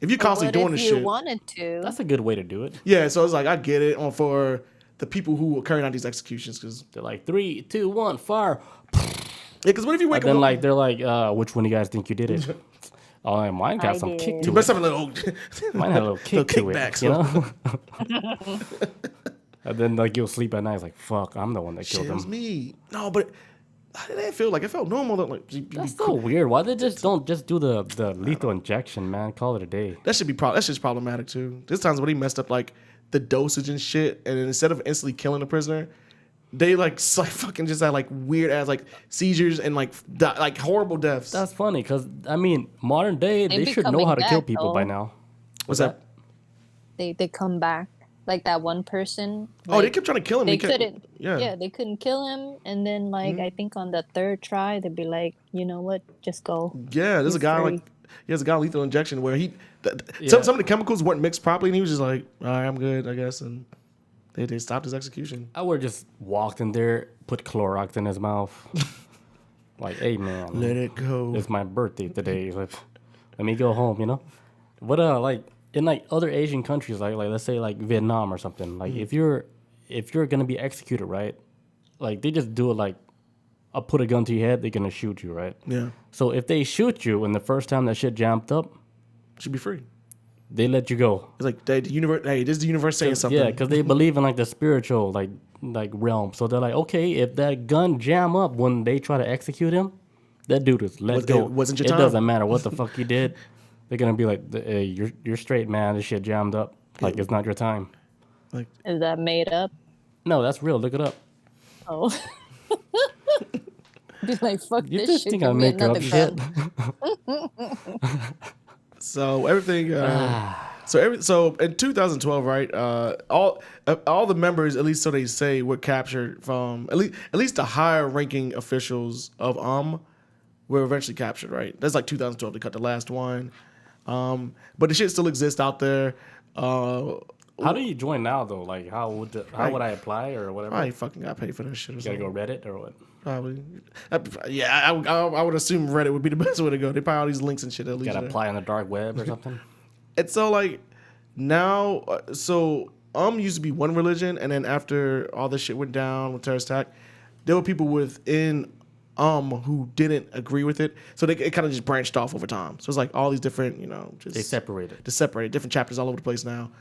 if you're constantly doing What this if you shit, wanted to? That's a good way to do it. yeah. So it's like I get it for the people who are carrying out these executions. Because They're like 3, 2, 1, fire. what if you wake And then up? like they're like, which one do you guys think you did it? Oh, mine got I some kick did. to You must it. have a little. Mine had a little kick to kickbacks. it. You know. And then like you'll sleep at night. It's like fuck, I'm the one that killed Shit, it was him. me. No, but I didn't feel like it felt normal. Like That's so weird. Why they just don't just do the lethal injection, man? Call it a day. that should be that's just problematic too. There's times when he messed up like the dosage and shit, and then instead of instantly killing the prisoner, they like fucking just had like weird ass like seizures and like horrible deaths. That's funny because I mean, modern day They they should be know how to coming kill back, people by though. now. What's that? They come back. Like that one person. Oh, they like, kept trying to kill him. They He kept- couldn't. Yeah. Yeah, they couldn't kill him, and then like I think on the third try, they'd be like, you know what, just go. Yeah, there's a He's guy free. like there's a guy lethal injection where Yeah. some of the chemicals weren't mixed properly, and he was just like, all right, I'm good, I guess, and they stopped his execution. I would just walked in there, put Clorox in his mouth. Like, hey man, Let it go. it's my birthday today. Like, let me go home, you know? But like in like other Asian countries, like let's say like Vietnam or something, like if you're gonna be executed, right? Like they just do it like I'll put a gun to your head, they're gonna shoot you, right? Yeah, So if they shoot you and the first time that shit jammed up, should be free. they let you go. It's like the universe. Hey, this is the universe saying something. Yeah, because they believe in like the spiritual like realm. So they're like, okay, if that gun jam up when they try to execute him, that dude is let go. It wasn't your It time. doesn't matter what the fuck you did. They're gonna be like, hey, you're straight, man. This shit jammed up. Like it's not your time. Like Is that made up? No, that's real. Look it up. Oh. Be like, fuck You this just shit. think Give I me make another up shit? gun. so everything. So in 2012, right? All the members, at least so they say, were captured from at least the higher ranking officials of were eventually captured. Right? That's like 2012. They cut the last one. But the shit still exists out there. How do you join now though? Like how would I apply or whatever? I ain't fucking got paid for that shit. Or You gotta something. go Reddit or what? Probably. Yeah, I would assume Reddit would be the best way to go. They probably all these links and shit at least. Gotta there. apply on the dark web or something? And so like now, so used to be one religion, and then after all this shit went down with terrorist attack, there were people within who didn't agree with it. So it kind of just branched off over time. So it's like all these different, just They separated. different chapters all over the place now.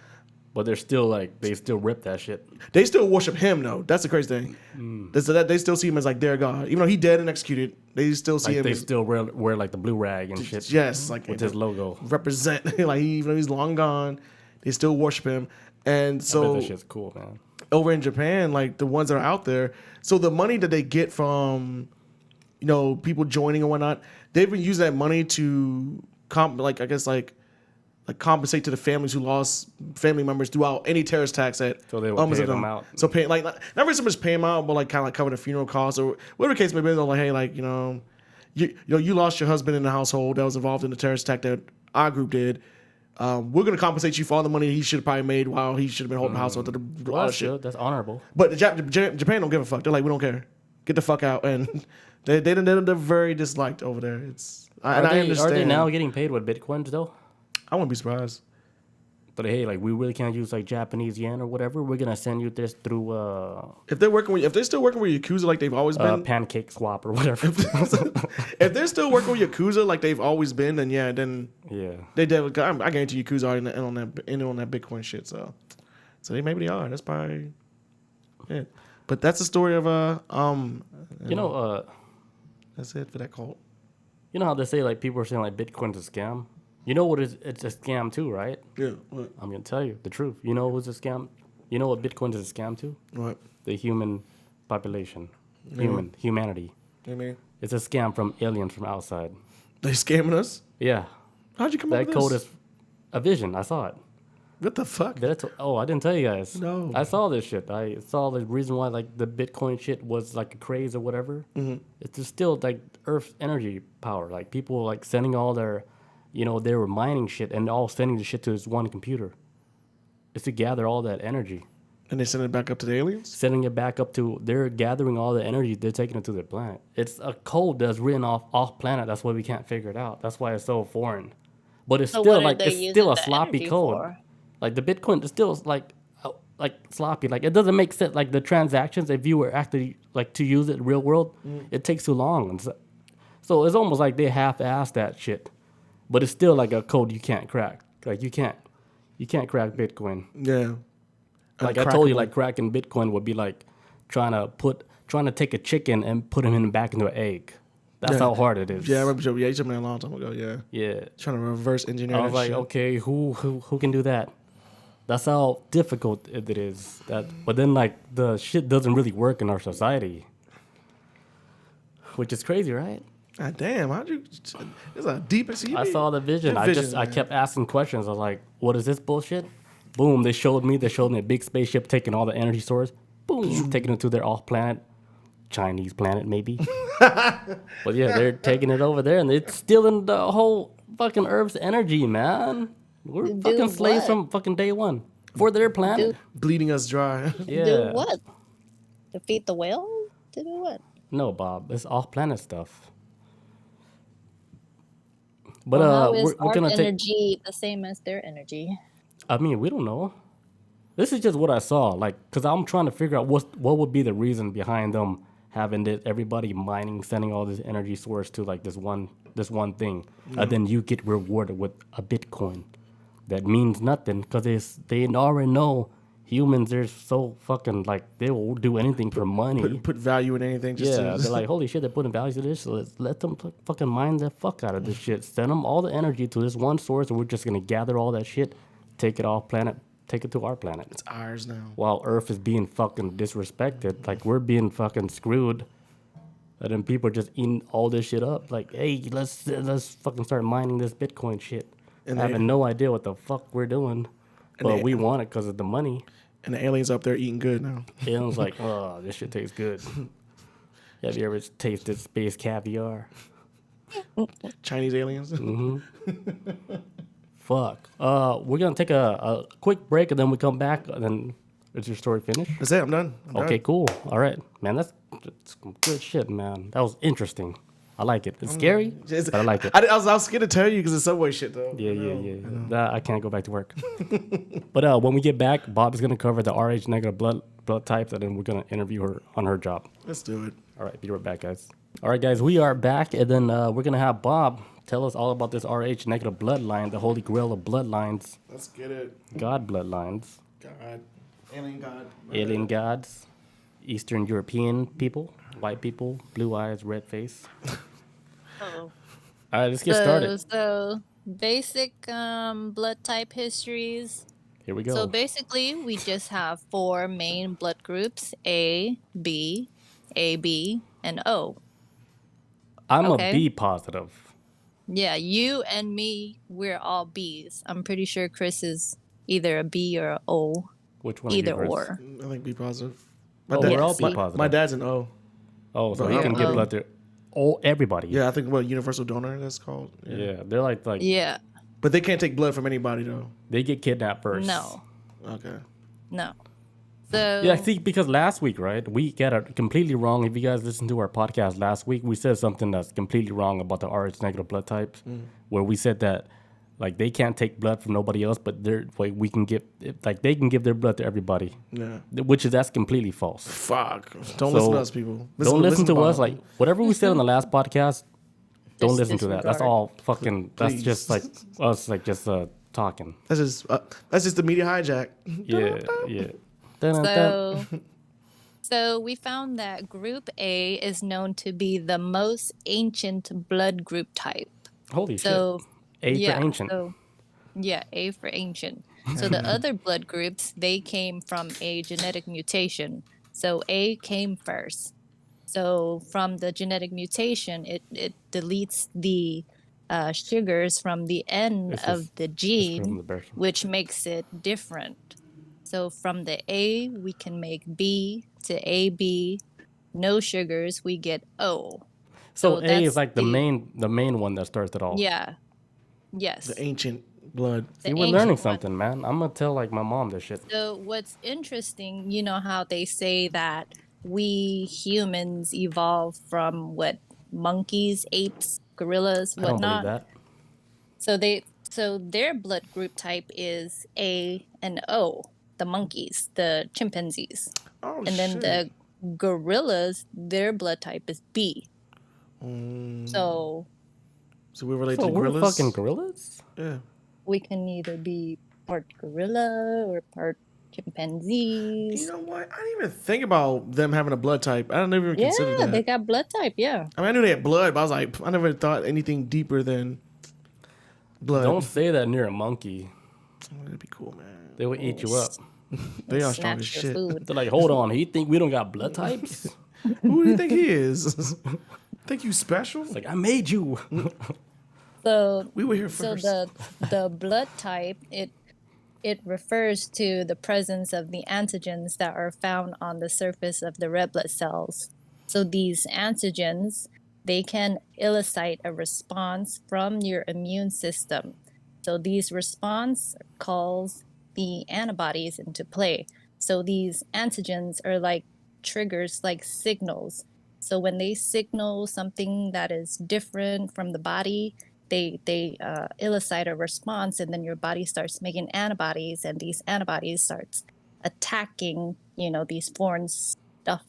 But they're still like they still rip that shit. They still worship him though. That's the crazy thing. They still see him as like their god, even though he dead and executed. They still see Like him. they as, still wear like the blue rag and shit. yes, like With his logo. represent like even though he's long gone, they still worship him. And I bet so that shit's cool, man. over in Japan, like the ones that are out there, so the money that they get from, people joining and whatnot, they've been using that money to compensate to the families who lost family members throughout any terrorist attacks that. So they will pay of them out. So pay like not really so much pay them out, but like kind of like cover the funeral costs or whatever the case may be. They're like, hey, like you lost your husband in the household that was involved in the terrorist attack that our group did. We're gonna compensate you for all the money he should have probably made while he should have been holding the household. Well, that's good. That's honorable. But Japan don't give a fuck. They're like, we don't care. Get the fuck out. And they're very disliked over there. I understand. Are they now getting paid with Bitcoins though? I wouldn't be surprised. But hey, like we really can't use like Japanese yen or whatever. We're gonna send you this through If they're still working with Yakuza like they've always been, Pancake Swap or whatever. if they're still working with Yakuza like they've always been, then yeah, then Yeah. they definitely. I guarantee Yakuza are in on that Bitcoin shit. So maybe they are. That's probably it. But that's the story of that's it for that cult. You know how they say like people are saying like Bitcoin's a scam? You know what it's a scam too, right? Yeah. What? I'm gonna tell you the truth. You know who's a scam? You know what Bitcoin is a scam to? What? The human population. Humanity. You mean? It's a scam from aliens from outside. They scamming us? Yeah, How'd you come up that with code this? is a vision. I saw it. What the fuck? I didn't tell you guys. No. I saw this shit. I saw the reason why like the Bitcoin shit was like a craze or whatever. Mm-hmm. It's just still like Earth's energy power. Like people like sending all their, they were mining shit and all sending the shit to this one computer. It's to gather all that energy. And they send it back up to the aliens? Sending it back up to, they're gathering all the energy, they're taking it to their planet. It's a code that's written off planet. That's why we can't figure it out. That's why it's so foreign. But it's So still what are like, they it's using still a the sloppy energy code. for? Like the Bitcoin is still like sloppy. Like it doesn't make sense. Like the transactions, if you were actually like to use it in real world, it takes too long. And so it's almost like they half-assed that shit. But it's still like a code you can't crack. Like you can't crack Bitcoin. Yeah. Like I told you, like cracking Bitcoin would be like trying to take a chicken and put him back into an egg. That's how hard it is. Yeah, I remember. Yeah, you told me that a long time ago. Yeah. Yeah. Trying to reverse engineer. I was that like, shit. okay, who can do that? That's how difficult it is. But then like the shit doesn't really work in our society, which is crazy, right? God damn, how'd you? It's a deep. I saw the vision. Your I kept asking questions. I was like, what is this bullshit? Boom, they showed me a big spaceship taking all the energy source. Boom, taking it to their off planet. Chinese planet, maybe. But yeah, they're taking it over there and it's stealing the whole fucking Earth's energy, man. We're Do fucking slaves what? from fucking day one for their planet. bleeding us dry. Yeah. Do what? Defeat the whale? To do what? No, Bob, it's off planet stuff. But Well, how is we're our gonna take. energy the same as their energy? I mean, we don't know. This is just what I saw, like, cause I'm trying to figure out what would be the reason behind them having this, everybody mining, sending all this energy source to like this one thing, and then you get rewarded with a Bitcoin. That means nothing, cause they already know humans are so fucking like they will do anything for money. Put value in anything. Just Yeah, they're like, holy shit, they're putting value to this. So let's let them fucking mine the fuck out of this shit. Send them all the energy to this one source, and we're just gonna gather all that shit, take it off planet, take it to our planet. it's ours now. While Earth is being fucking disrespected, like we're being fucking screwed, and then people are just eating all this shit up. Like, hey, let's fucking start mining this Bitcoin shit, And having no idea what the fuck we're doing, but they- we want it because of the money. And the aliens up there eating good now. Alien's like, oh, this shit tastes good. Have you ever tasted space caviar? Chinese aliens. Fuck. We're gonna take a quick break and then we come back and then is your story finished? That's it. I'm done. I'm Okay, done. cool. All right, man. That's some good shit, man. That was interesting. I like it. It's scary, but I like it. I was scared to tell you because it's Subway shit though. Yeah. I can't go back to work. But when we get back, Bob is gonna cover the Rh negative blood types, and then we're gonna interview her on her job. Let's do it. All right, be right back, guys. All right, guys, we are back, and then we're gonna have Bob tell us all about this Rh negative bloodline, the holy grail of bloodlines, Let's get it. God bloodlines, God. Alien God. alien gods, Eastern European people, white people, blue eyes, red face. Oh. All right, let's get started. So basic blood type histories. Here we go. So basically, we just have 4 main blood groups: A, B, AB, and O. I'm okay. a B positive. Yeah, you and me, we're all Bs. I'm pretty sure Chris is either a B or a O. Which one? Either are you, Chris? or. I think B positive. Oh, we're all B Yes. positive. My dad's an O. Oh, so But he I can don't give know. blood to everybody. Yeah, I think what universal donor that's called. Yeah, they're like Yeah. But they can't take blood from anybody though. they get kidnapped first. No. Okay. No. So Yeah, see, because last week, right, we got it completely wrong. If you guys listened to our podcast last week, we said something that's completely wrong about the Rh negative blood types, where we said that like they can't take blood from nobody else, but they're like we can give like they can give their blood to everybody, Yeah. that's completely false. Fuck. Don't listen to us, people. Don't listen to us. Bob. Like whatever we said on the last podcast, don't Just listen to that. That's disregard. all fucking. That's Please. just like us, like just talking. That's just the media hijack. Yeah. Dun-dun-dun. So we found that group A is known to be the most ancient blood group type. Holy So shit. A yeah, for ancient. So, yeah, A for ancient. So the other blood groups, they came from a genetic mutation. So A came first. So from the genetic mutation, it deletes the sugars from the end It's of just- the from gene, the birth. which makes it different. So from the A, we can make B to AB. No sugars, we get O. So A that's is like the main one that starts it all. Yeah. Yes. The ancient blood. The See, we're ancient learning one. something, man. I'm gonna tell like my mom this shit. So what's interesting, you know how they say that we humans evolved from what, monkeys, apes, gorillas, I don't believe whatnot. that. So their blood group type is A and O, the monkeys, the chimpanzees. Oh And then shit. the gorillas, their blood type is B. So So we relate So to we're gorillas. fucking gorillas. Yeah. we can either be part gorilla or part chimpanzees. You know what? I didn't even think about them having a blood type. I never even considered Yeah, that. they got blood type, yeah. I mean, I knew they had blood, but I was like, I never thought anything deeper than blood. Don't say that near a monkey. Oh, that'd be cool, man. They will eat you up. They are strong as Snatch your shit. food. They're like, hold on, you think we don't got blood types? Who do you think he is? Think you special? It's like, I made you. So We were here so first. the blood type, it refers to the presence of the antigens that are found on the surface of the red blood cells. So these antigens, they can elicit a response from your immune system. So these response calls the antibodies into play. So these antigens are like triggers, like signals. So when they signal something that is different from the body, they elicit a response, and then your body starts making antibodies, and these antibodies starts attacking, these foreign stuff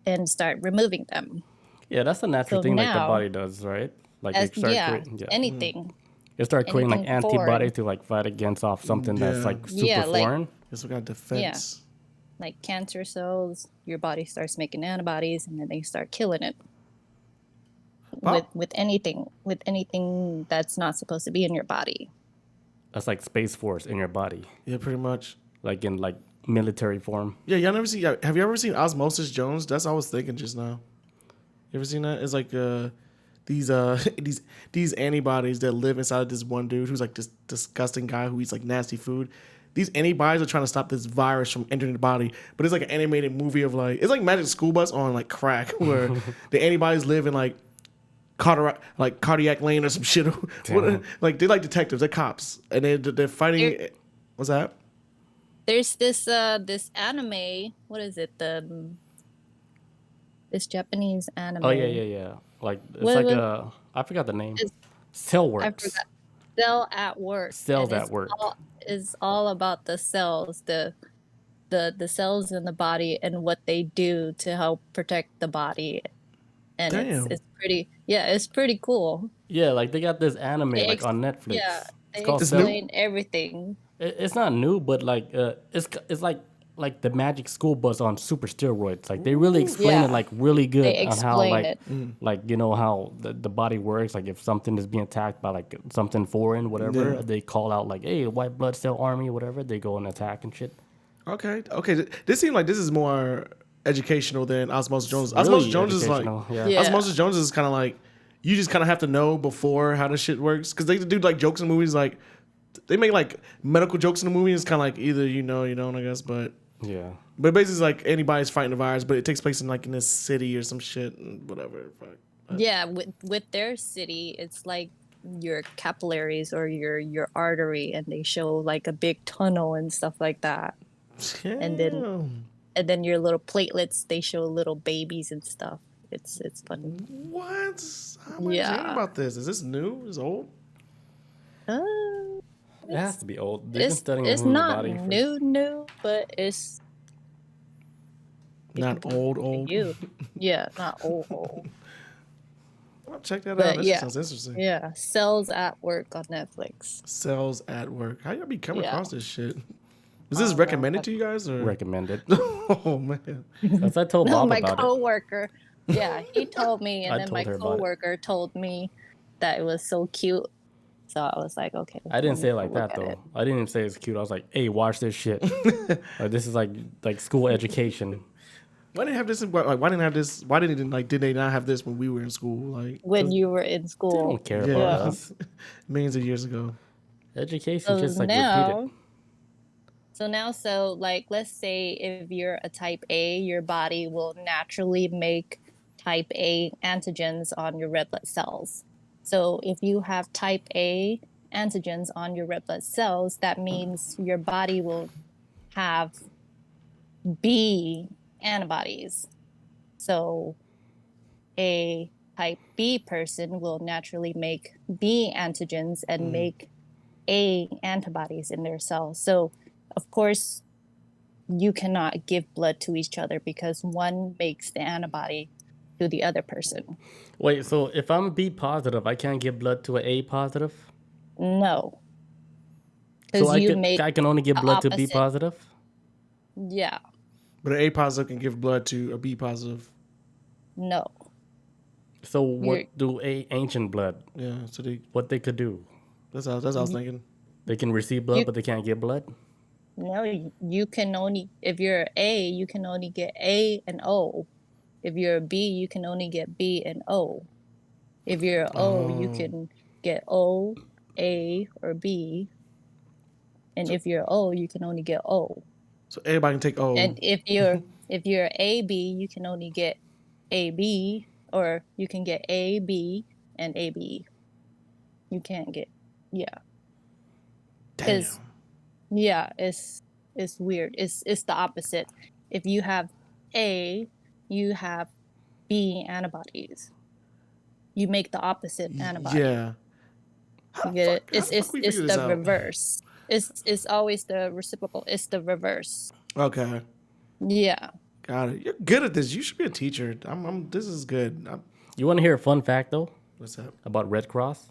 and start removing them. Yeah, that's a natural So thing like the now- body does, right? Like As, they start yeah, creating, anything. they start creating like anything antibodies foreign. to like fight against off something that's Yeah. like super Yeah, like- foreign. It's some kind of defense. Like cancer cells, your body starts making antibodies, and then they start killing it. Wow. With anything that's not supposed to be in your body. That's like Space Force in your body, Yeah, pretty much. like in like military form. Yeah, y'all never seen. Have you ever seen Osmosis Jones? That's what I was thinking just now. You ever seen that? It's like these these antibodies that live inside of this one dude who's like this disgusting guy who eats like nasty food. These antibodies are trying to stop this virus from entering the body, but it's like an animated movie of like it's like Magic School Bus on like crack, where the antibodies live in like cardiac lane or some shit. Like they're like detectives, they're cops, and they're fighting. They're- What's that? There's this anime. What is it? This Japanese anime. Oh yeah. Like it's What- like what- I forgot the name. It's- Cell I Works. forgot. Cell at Work. Cells And at it's Work. Is all about the cells, the cells in the body and what they do to help protect the body. And Damn. it's pretty. Yeah, it's pretty cool. Yeah, like they got this anime They like ex- on Netflix. Yeah, they it's called It's Cell. explain everything. It's not new, but like it's like the Magic School Bus on super steroids. Like they really explain Yeah. it like really good They on how explain like it. like how the body works. Like if something is being attacked by like something foreign, whatever, Yeah. they call out like, hey, white blood cell army, whatever. They go and attack and shit. Okay. This seems like this is more educational than Osmosis Jones. Really Osmosis Jones is like educational, yeah. Yeah. Osmosis Jones is kind of like you just kind of have to know before how the shit works because they do like jokes in movies like they make like medical jokes in the movie. It's kind of like either you know you don't I guess, but basically it's like anybody's fighting the virus, but it takes place in like in this city or some shit and whatever. Fuck. Yeah, with their city, it's like your capillaries or your artery, and they show like a big tunnel and stuff like that. And then your little platelets, they show little babies and stuff. It's funny. What? How am I Yeah. hearing about this? Is this new? Is it old? Uh, It has to be old. They've been it's studying it's the human not body for new, but it's Not old. you. Yeah, not old. I'll check that But out. That yeah. sounds interesting. Yeah, Cells at Work on Netflix. Cells at Work. How y'all be coming Yeah. across this shit? Was this recommended to you guys or? recommended. Oh man. As I told No, Bob my about it. coworker. Yeah, he told me, and I then told my her about it. coworker told me that it was so cute. So I was like, okay. I didn't say it I'll like look that at though. it. I didn't even say it's cute. I was like, "Hey, watch this shit. Like, this is like school education." Why didn't have this? Why didn't have this? Why didn't did they not have this when we were in school? Like when you were in They school. don't care yeah, about us. millions of years ago. Education So just like now, repeated. like, let's say if you're a type A, your body will naturally make type A antigens on your red blood cells. So if you have type A antigens on your red blood cells, that means your body will have B antibodies. So a type B person will naturally make B antigens and make A antibodies in their cells. So, of course, you cannot give blood to each other because one makes the antibody to the other person. Wait, so if I'm B positive, I can't give blood to an A positive? No, So because you make I can only give the blood to B opposite. positive? Yeah, But an A positive can give blood to a B positive. no. So what do A ancient blood? Yeah, so What they could do? that's what I was thinking. They can receive blood, You but they can't give blood? no, you can only if you're A, you can only get A and O. If you're a B, you can only get B and O. If you're a O, you can get O, A, or B. And if you're O, you can only get O. So everybody can take O. And if you're AB, you can only get AB, or you can get AB and AB. You can't get Damn. because it's weird. It's the opposite. If you have A, you have B antibodies. You make the opposite antibody. Yeah. You get it? How the fuck we It's figure this the out? reverse. It's always the reciprocal. It's the reverse. Okay. Yeah. Got it. You're good at this. You should be a teacher. This is good. You want to hear a fun fact, though, What's that? about Red Cross?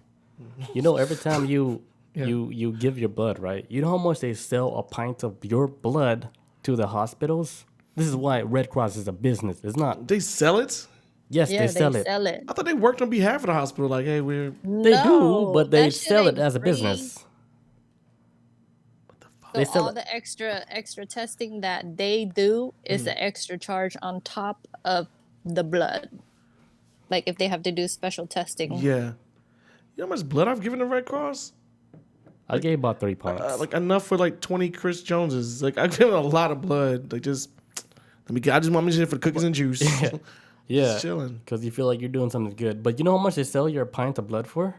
You know, every time you give your blood, right? You know how much they sell a pint of your blood to the hospitals? This is why Red Cross is a business. It's not. They sell it? Yes, Yeah, they sell it. sell it. I thought they worked on behalf of the hospital. Like, hey, we're They do, No, but they that shit sell it ain't as a free. business. So They sell all it. the extra testing that they do is an extra charge on top of the blood. Like if they have to do special testing. yeah. You know how much blood I've given the Red Cross? I gave about 3 pints. Like enough for like 20 Chris Joneses. Like I've given a lot of blood. Like just I just want me to for the cookies and juice. Yeah, Just chilling. because you feel like you're doing something good. But you know how much they sell your pint of blood for?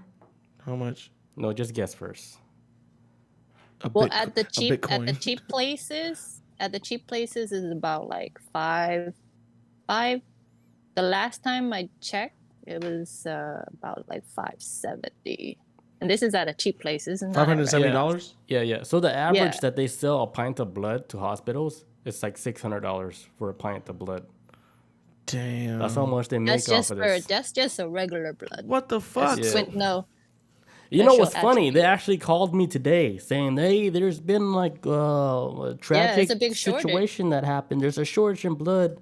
How much? No, just guess first. Well, at the cheap places is about like five. The last time I checked, it was about like 570. And this is at a cheap place, isn't that $570? Yeah. So the average Yeah. that they sell a pint of blood to hospitals is like $600 for a pint of blood. Damn. That's how much they make That's off of this. that's just a regular blood. What the fuck? Yeah. With no. You know special what's funny? They attribute. actually called me today saying, "Hey, there's been like a tragic a big shortage. situation that happened. There's a shortage in blood.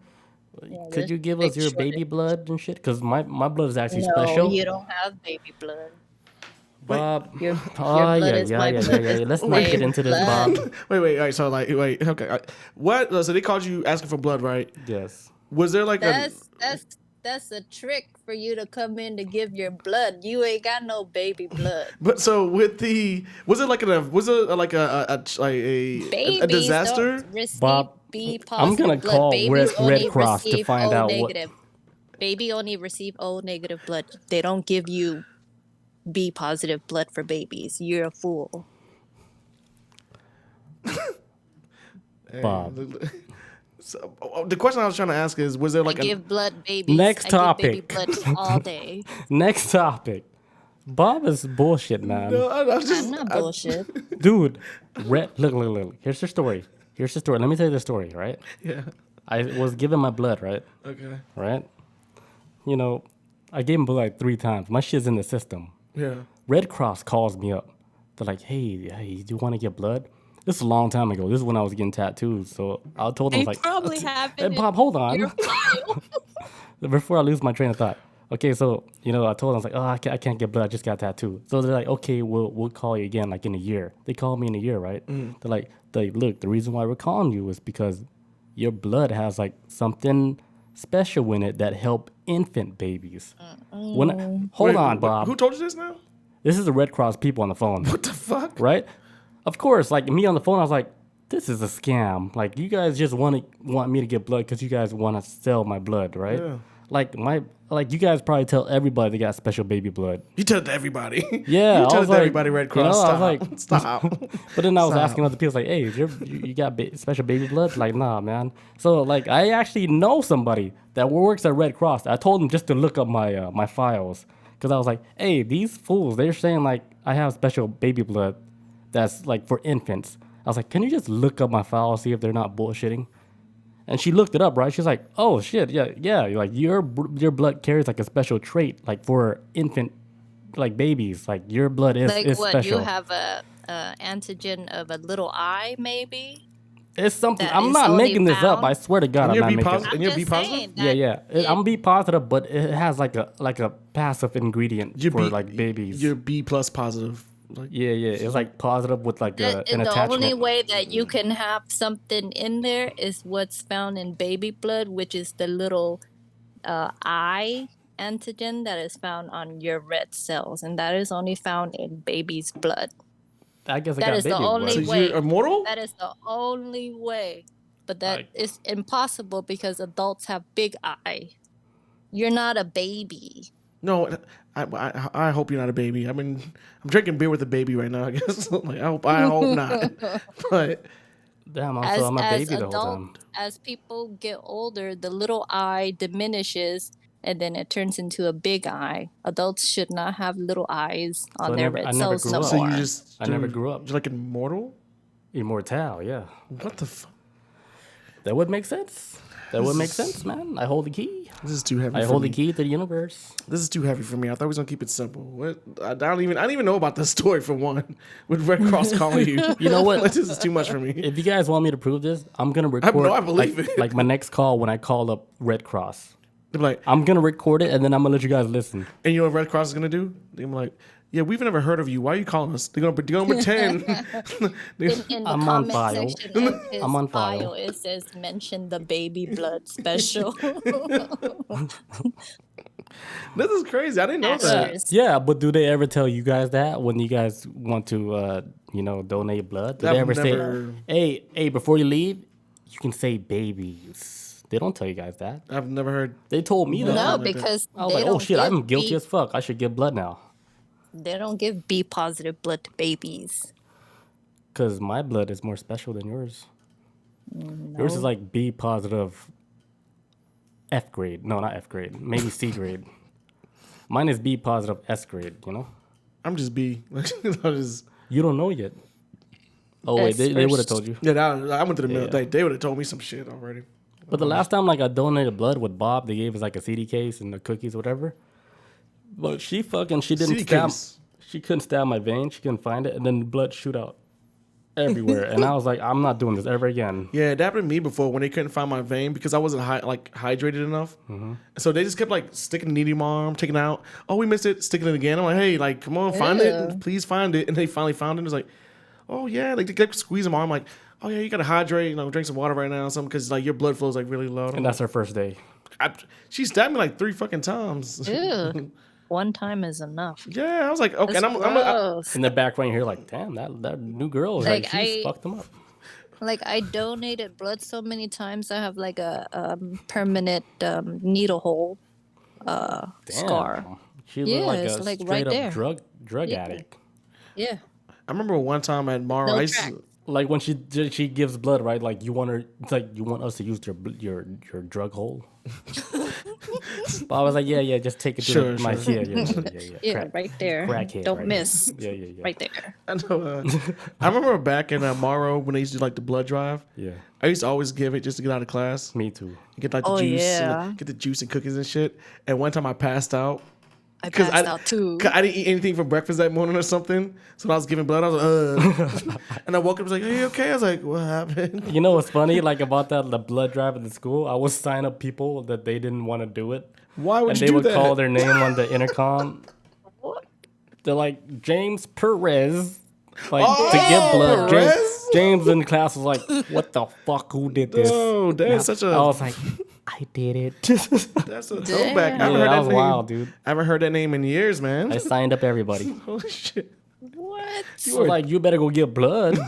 Yeah, Could you there's give big us your baby shortage. blood and shit? Because my blood is actually No, special." you don't have baby blood. Bob. Your Oh, blood yeah, is yeah, my yeah, blood. yeah, yeah. Let's not My get into this, blood. Bob. Wait. All right. So like, wait. Okay. What? So they called you asking for blood, right? Yes. Was there like That's a trick for you to come in to give your blood. You ain't got no baby blood. But so with the was it like a Babies disaster? don't receive Bob, B I'm positive gonna blood. call Babies Red only Cross to receive find O out what- negative. Baby only receive O negative blood. They don't give you B positive blood for babies. You're a fool. Bob. So, the question I was trying to ask is, was there I like give blood babies. Next I give baby topic. blood all day. Next topic. Bob is bullshit, man. No, I'm just I'm not bullshit. Dude, look. Here's the story. Let me tell you the story, right? yeah. I was given my blood, right? Okay. Right? You know, I gave him blood like 3 times. My shit's in the system. Yeah. Red Cross calls me up. They're like, hey, do you want to get blood? This is a long time ago. This is when I was getting tattoos. So I told them, They like, probably have hey, it in Bob, hold on. your file. Before I lose my train of thought. Okay, so, I told them, I was like, oh, I can't get blood. I just got tattooed. So they're like, okay, we'll call you again, like in a year. They called me in a year, right? They're like, look, the reason why we're calling you is because your blood has like something special in it that help infant babies. Hold on, Bob. Who told you this now? This is the Red Cross people on the phone. What the fuck? Right? Of course, like me on the phone, I was like, this is a scam. Like, you guys just want me to get blood because you guys want to sell my blood, right? Yeah. Like you guys probably tell everybody they got special baby blood. You tell it to everybody. Yeah, You I tell was it to like, everybody, Red Cross. you know, I Stop. was like- Stop. But then I was Stop. asking other people, like, hey, you got special baby blood? Like, nah, man. So, like, I actually know somebody that works at Red Cross. I told him just to look up my my files. Because I was like, hey, these fools, they're saying, like, I have special baby blood that's, like, for infants. I was like, can you just look up my files, see if they're not bullshitting? And she looked it up, right? She's like, oh, shit, yeah. Like, your blood carries, like, a special trait, like, for infant, like, babies. Like, your blood is Like what? special. You have a antigen of a little eye, maybe? It's something. that I'm is not only making this up. found- I swear to God, And I'm you're not B making positive. it. And you're I'm B just positive. saying Yeah. that I'm B positive, but it has like a passive ingredient You're for B, like babies. You're B plus positive. Like, Yeah. It's like positive with like an the attachment. only way that you can have something in there is what's found in baby blood, which is the little eye antigen that is found on your red cells, and that is only found in baby's blood. I guess I that got is the baby only blood. so way. you're immortal? That is the only way. But that Like- is impossible because adults have big eye. You're not a baby. No, I hope you're not a baby. I mean, I'm drinking beer with a baby right now. I guess. Like, I hope not. But Damn, so I'm a baby the whole time. As people get older, the little eye diminishes and then it turns into a big eye. Adults should not have little eyes on I their never- I red never cells grew no up. so more. you just I never grew up. You're like immortal. Immortal, yeah. What the fuck? That would make sense. That would make sense, man. I hold the key. This is too heavy. I for hold me. the key to the universe. This is too heavy for me. I thought we was gonna keep it simple. What? I don't even know about this story for one. With Red Cross calling you. You know what? Like, this is too much for me. If you guys want me to prove this, I'm gonna record. I believe like, it. Like my next call when I call up Red Cross. They're like, I'm gonna record it and then I'm gonna let you guys listen. and you know what Red Cross is gonna do? They're like, yeah, we've never heard of you. Why are you calling us? They're gonna pretend. In the I'm on comment file. section of his I'm on bio, file. it says mention the baby blood special. This is crazy. I didn't know that. Extras. Yeah, but do they ever tell you guys that when you guys want to, donate blood? Do they I've ever never- say, hey, before you leave, you can say babies? They don't tell you guys that. I've never heard. They told me that. No, like that. because I was they like, don't oh shit, give I'm guilty B, as fuck. I should give blood now. they don't give B positive blood to babies. Because my blood is more special than yours. Yours is like B positive F grade. No, not F grade. Maybe C grade. Mine is B positive S grade, you know? I'm just B. I'm just, You don't know yet. Oh, wait, S they would have first. told you. yeah, I went to the middle. Yeah. Like, they would have told me some shit already. But the last time, like, I donated blood with Bob, they gave us, like, a CD case and the cookies or whatever. But she didn't CD stab. case? She couldn't stab my vein. She couldn't find it. And then the blood shoot out everywhere. And I was like, I'm not doing this ever again. Yeah, it happened to me before when they couldn't find my vein because I wasn't hydrated enough. So they just kept like sticking the needle in my arm, taking it out. Oh, we missed it. Sticking it again. I'm like, hey, like, come on, find Ew. it. Please find it. And they finally found it. It was like, oh yeah, like they kept squeezing my arm. Like, oh yeah, you gotta hydrate. Drink some water right now or something because like your blood flow is like really low. And that's our first day. She stabbed me like 3 fucking times. Ew. One time is enough. Yeah, I was like, okay, That's and gross. In the background, you hear like, damn, that new girl is like, Like, she's fucked them up. Like I donated blood so many times. I have like a permanent needle hole Damn. scar. She Yeah, looked like it's a like straight right up there. drug Yeah. addict. Yeah. I remember one time at Mara, No I used track. to, Like when she gives blood, right? Like you want her, it's like you want us to use your drug hole. But I was like, yeah, just take it to Sure, my sure. yeah. Yeah, Crack- right there. crackhead Don't right miss. there. Yeah. Right there. I know. I remember back in Morrow when they used to do like the blood drive. Yeah, I used to always give it just to get out of class, me too. get like the Oh, juice, yeah. and get the juice and cookies and shit. And one time I passed out. I 'Cause passed out too. 'Cause I didn't eat anything for breakfast that morning or something. So when I was giving blood, I was like, and I woke up and was like, are you okay? I was like, what happened? You know what's funny? Like about the blood drive at the school, I would sign up people that they didn't want to do it, Why would and you they do would that? call their name on the intercom. They're like James Perez, like to give blood. Perez? James in class was like, "What the fuck? Who did this?" No, that's such a. I was like, "I did it." That's a throwback. I Damn. haven't heard that that was name. wild, dude. I haven't heard that name in years, man. I signed up everybody. Holy shit. What? You were like, "You better go get blood,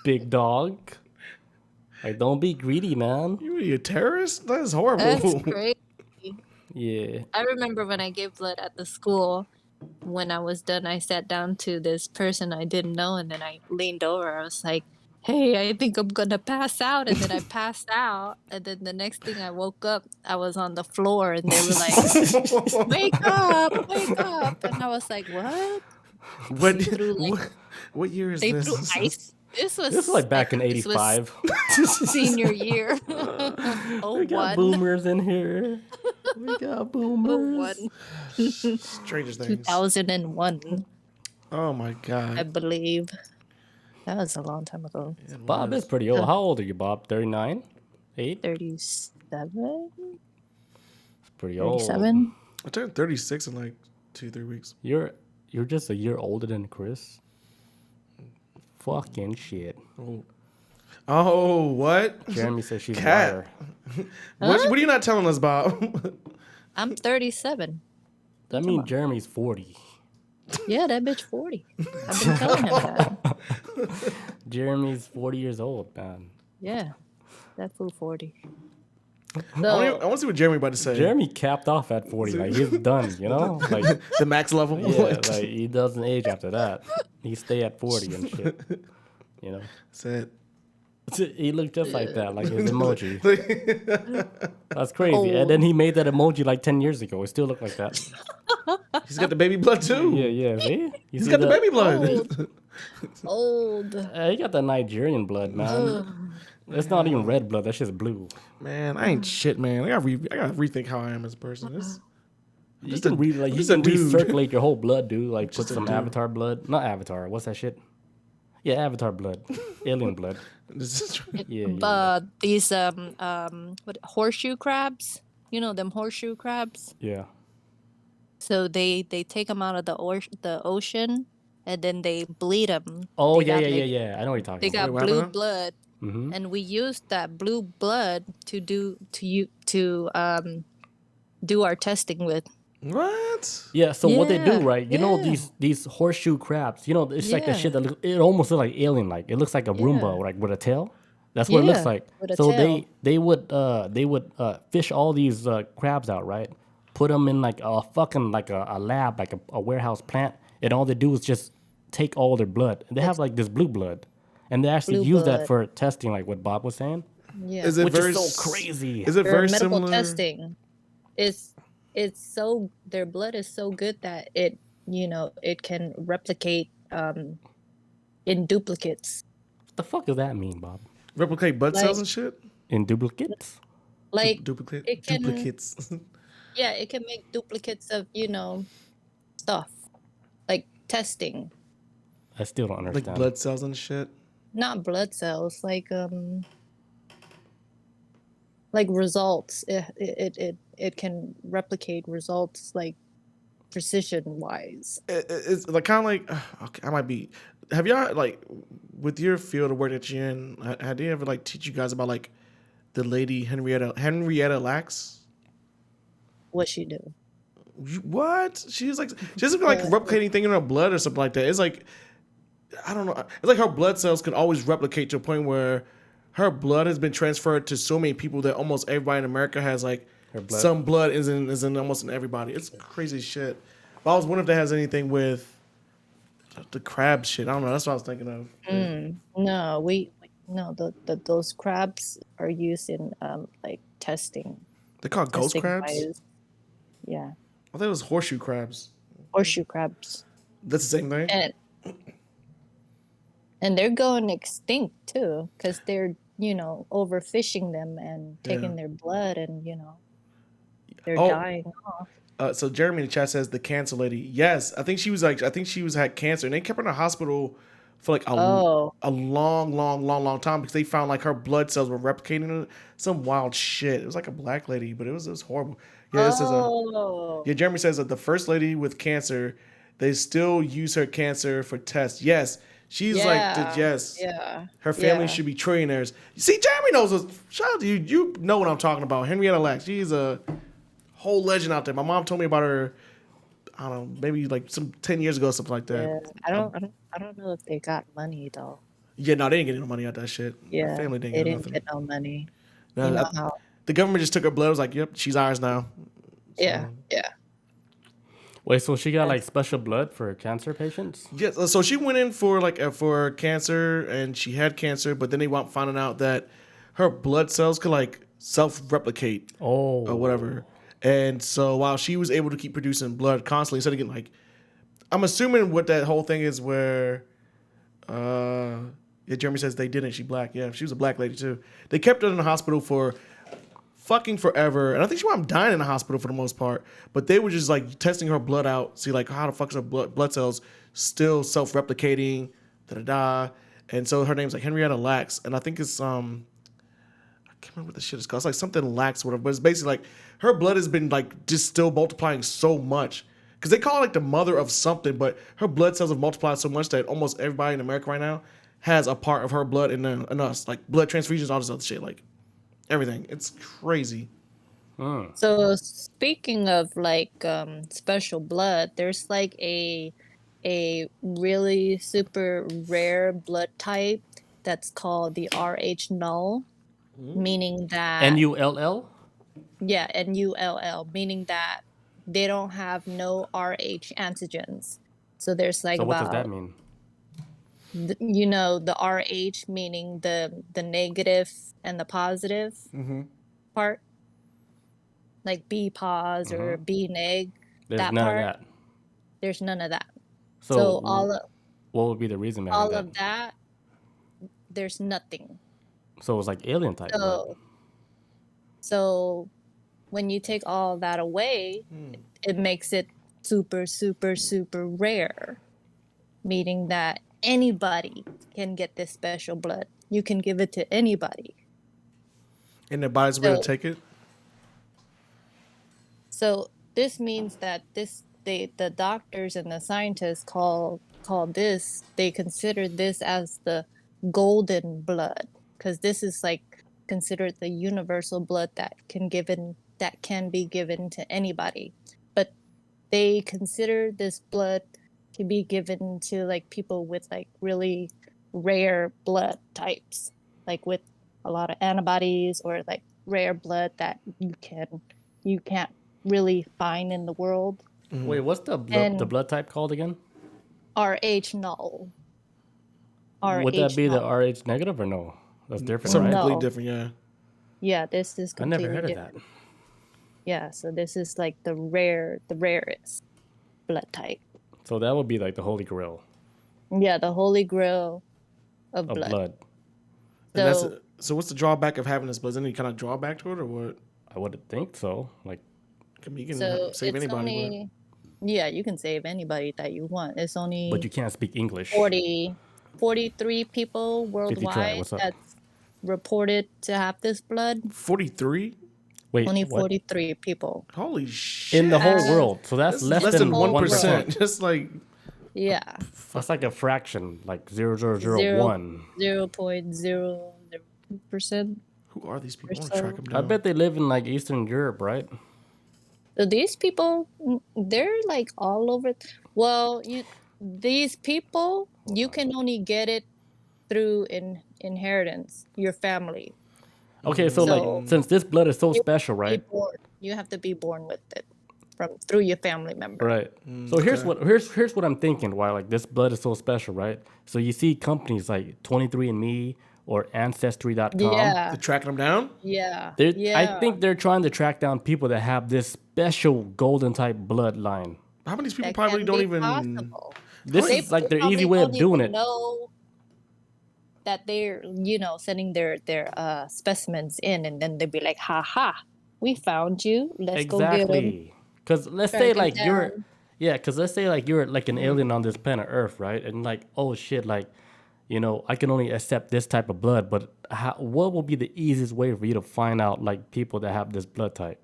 big dog." Like, don't be greedy, man. You a terrorist? That is horrible. That's crazy. Yeah. I remember when I gave blood at the school. When I was done, I sat down to this person I didn't know, and then I leaned over. I was like, "Hey, I think I'm gonna pass out," and then I passed out. And then the next thing I woke up, I was on the floor, and they were like, "Wake up, wake up!" And I was like, "What?" What, They threw, like- what year is They this? threw ice. This was like back in this was '85. senior year. We got boomers in here. We got boomers. 01. Strangest things. 2001, Oh my I god. believe. That was a long time ago. Bob is pretty old. How old are you, Bob? 39? 8? 37? Pretty old. 37? I turned 36 in like 2-3 weeks. You're just a year older than Chris. Fucking shit. Oh, what? Jeremy says she's a Cat. liar. What are you not telling us, Bob? I'm 37. That means Jeremy's 40. Yeah, that bitch 40. I've been telling him that. Jeremy's 40 years old, man. Yeah, that fool 40. I So, want to see what Jeremy about to say. Jeremy capped off at 40. Like, he's done, you know? Like, The max level. yeah, like, he doesn't age after that. He stay at 40 and shit. You know? Said. He looked just like that, like his emoji. That's crazy. And then Oh. he made that emoji like 10 years ago. It still looked like that. He's got the baby blood too. Yeah. See? He's got the baby blood. old. He got that Nigerian blood, man. It's not even red blood. That's just blue. Man, I ain't shit, man. I gotta rethink how I am as a person. You can, you just a can dude. recirculate your whole blood, dude. Like, put Just a some dude. Avatar blood. Not Avatar. What's that shit? Yeah, Avatar blood. Alien blood. Yeah. These what horseshoe crabs? You know them horseshoe crabs? Yeah. So they take them out of the ocean, and then they bleed them. Oh, They yeah. got, like, I know what you're talking They about. got what blue happened? blood, Mm-hmm. and we used that blue blood to do our testing with. What? Yeah, so what they do, Yeah, right? You know yeah. these horseshoe crabs. You know, it's like the Yeah. shit that it almost looks like alien like. It looks like a Roomba, Yeah. like with a tail. That's what it looks Yeah, like. with a So tail. they would fish all these crabs out, right? Put them in like a fucking like a lab, like a warehouse plant, and all they do is just take all their blood. And they have like this blue blood, and they actually Blue use that blood. for testing, like what Bob was saying, Yeah. Is it which very is so crazy. Is it For very medical similar? testing, it's so their blood is so good that it can replicate in duplicates. What the fuck does that mean, Bob? Replicate blood cells Like- and shit. In duplicates? Like Duplicate. it can- Duplicates. yeah, it can make duplicates of stuff like testing, I still don't like understand. blood cells and shit. not blood cells, like results. It can replicate results like precision wise. It's like kind of like okay, I might be. Have y'all like with your field of work that you're in? Had they ever like teach you guys about like the lady Henrietta Lacks? What she do? What? She's like she doesn't feel like replicating thing in her blood or something like that. It's like I don't know. It's like her blood cells can always replicate to a point where her blood has been transferred to so many people that almost everybody in America has like blood. some blood is in almost in everybody. It's crazy shit. But I was wondering if that has anything with the crab shit. I don't know. That's what I was thinking of. No, those crabs are used in like testing. They're called ghost testing crabs. wise. Yeah, I thought it was horseshoe crabs. horseshoe crabs, That's the same thing. and they're going extinct too because they're overfishing them and taking Yeah. their blood, and they're Oh. dying off. So Jeremy in the chat says the cancer lady. Yes, I think she was had cancer, and they kept her in the hospital for like a long time because they found like her blood cells were replicating some wild shit. It was like a black lady, but it was horrible. Yeah, this is yeah. Jeremy says that the first lady with cancer, they still use her cancer for tests. Yes, She's like, yes. Yeah. Her family Yeah. should be trillionaires. See, Jeremy knows us. Shout out to you. You know what I'm talking about. Henrietta Lacks. She's a whole legend out there. My mom told me about her, I don't know, maybe like 10 years ago, something like that. Yeah. I don't know if they got money though. Yeah, no, they didn't get no money out that shit. Her Yeah. family didn't They get didn't nothing. get no money. No, You know how? the government just took her blood. It was like, yep, she's ours now. Yeah. Yeah. Wait, so she got like special blood for cancer patients? Yes, so she went in for for cancer, and she had cancer, but then they wound finding out that her blood cells could like self-replicate Oh. or whatever. And so while she was able to keep producing blood constantly, instead of getting like, I'm assuming what that whole thing is where, yeah, Jeremy says they didn't. She black. Yeah, she was a black lady too. They kept her in the hospital for fucking forever, and I think she wound up dying in the hospital for the most part. But they were just like testing her blood out, see like how the fuck is her blood cells still self-replicating, da da da. And so her name's like Henrietta Lacks, and I think it's I can't remember what the shit is called. It's like something Lacks, whatever. But it's basically like her blood has been like just still multiplying so much. Because they call her like the mother of something, but her blood cells have multiplied so much that almost everybody in America right now has a part of her blood in us. Like blood transfusions, all this other shit. Like everything. It's crazy. So speaking of like special blood, there's like a really super rare blood type that's called the Rh Null, meaning that NULL? yeah, NULL, meaning that they don't have no Rh antigens. So there's like So what does that about mean? you know the Rh meaning the negative and the positive part, like B pos or B neg. There's that none part, of that. There's none of that. So, So all what would be the reason behind that? of that, there's nothing. So it's like alien type blood. So when you take all that away, it makes it super, super, super rare, meaning that anybody can get this special blood. You can give it to anybody. And their bodies were to take it. So this means that the doctors and the scientists they consider this as the golden blood, because this is like considered the universal blood that can be given to anybody. But they consider this blood to be given to like people with like really rare blood types, like with a lot of antibodies or like rare blood that you can't really find in the world. Wait, what's the blood type called again? Rh null. Would that be the null. Rh negative or no? That's different, Something right? completely No. different, yeah. Yeah, this is I completely never heard of different. that. Yeah, so this is like the rarest blood type. So that would be like the holy grail Yeah, the holy grail of of blood. blood. And So so what's the drawback of having this blood? Is there any kind of drawback to it, or what? I would think so. Like, I mean, you can so save it's anybody. only yeah, you can save anybody that you want. It's only but you can't speak English. 43 people 50 worldwide try, what's up? that's reported to have this blood. 43? Wait, Only what? 43 people. Holy shit. In the whole And- world. So that's That's less than 1%. 1%. Just like, Yeah, That's like a fraction, like 0.001. 0.002%. who are these people? I want so. to track them I down. bet they live in like Eastern Europe, right? So these people, they're like all over. Well, these people, you can only get it through inheritance, your family. Okay, so So- like since this blood is so special, right? You have to be born with it through your family member. Right. So here's what I'm thinking. Why like this blood is so special, right? So you see companies like 23andMe or Ancestry.com. Yeah, They're tracking them down? yeah, I yeah. think they're trying to track down people that have this special golden type bloodline. How many of these people That probably can don't be even... possible. This They is like their probably easy way of don't doing even it. know that they're sending their specimens in, and then they'd be like, "Ha ha, we found you. Let's go get them." Exactly. Because let's Track say it like you're, down. yeah. Because let's say like you're like an alien on this planet Earth, right? And like, oh shit, like, I can only accept this type of blood. But what will be the easiest way for you to find out like people that have this blood type?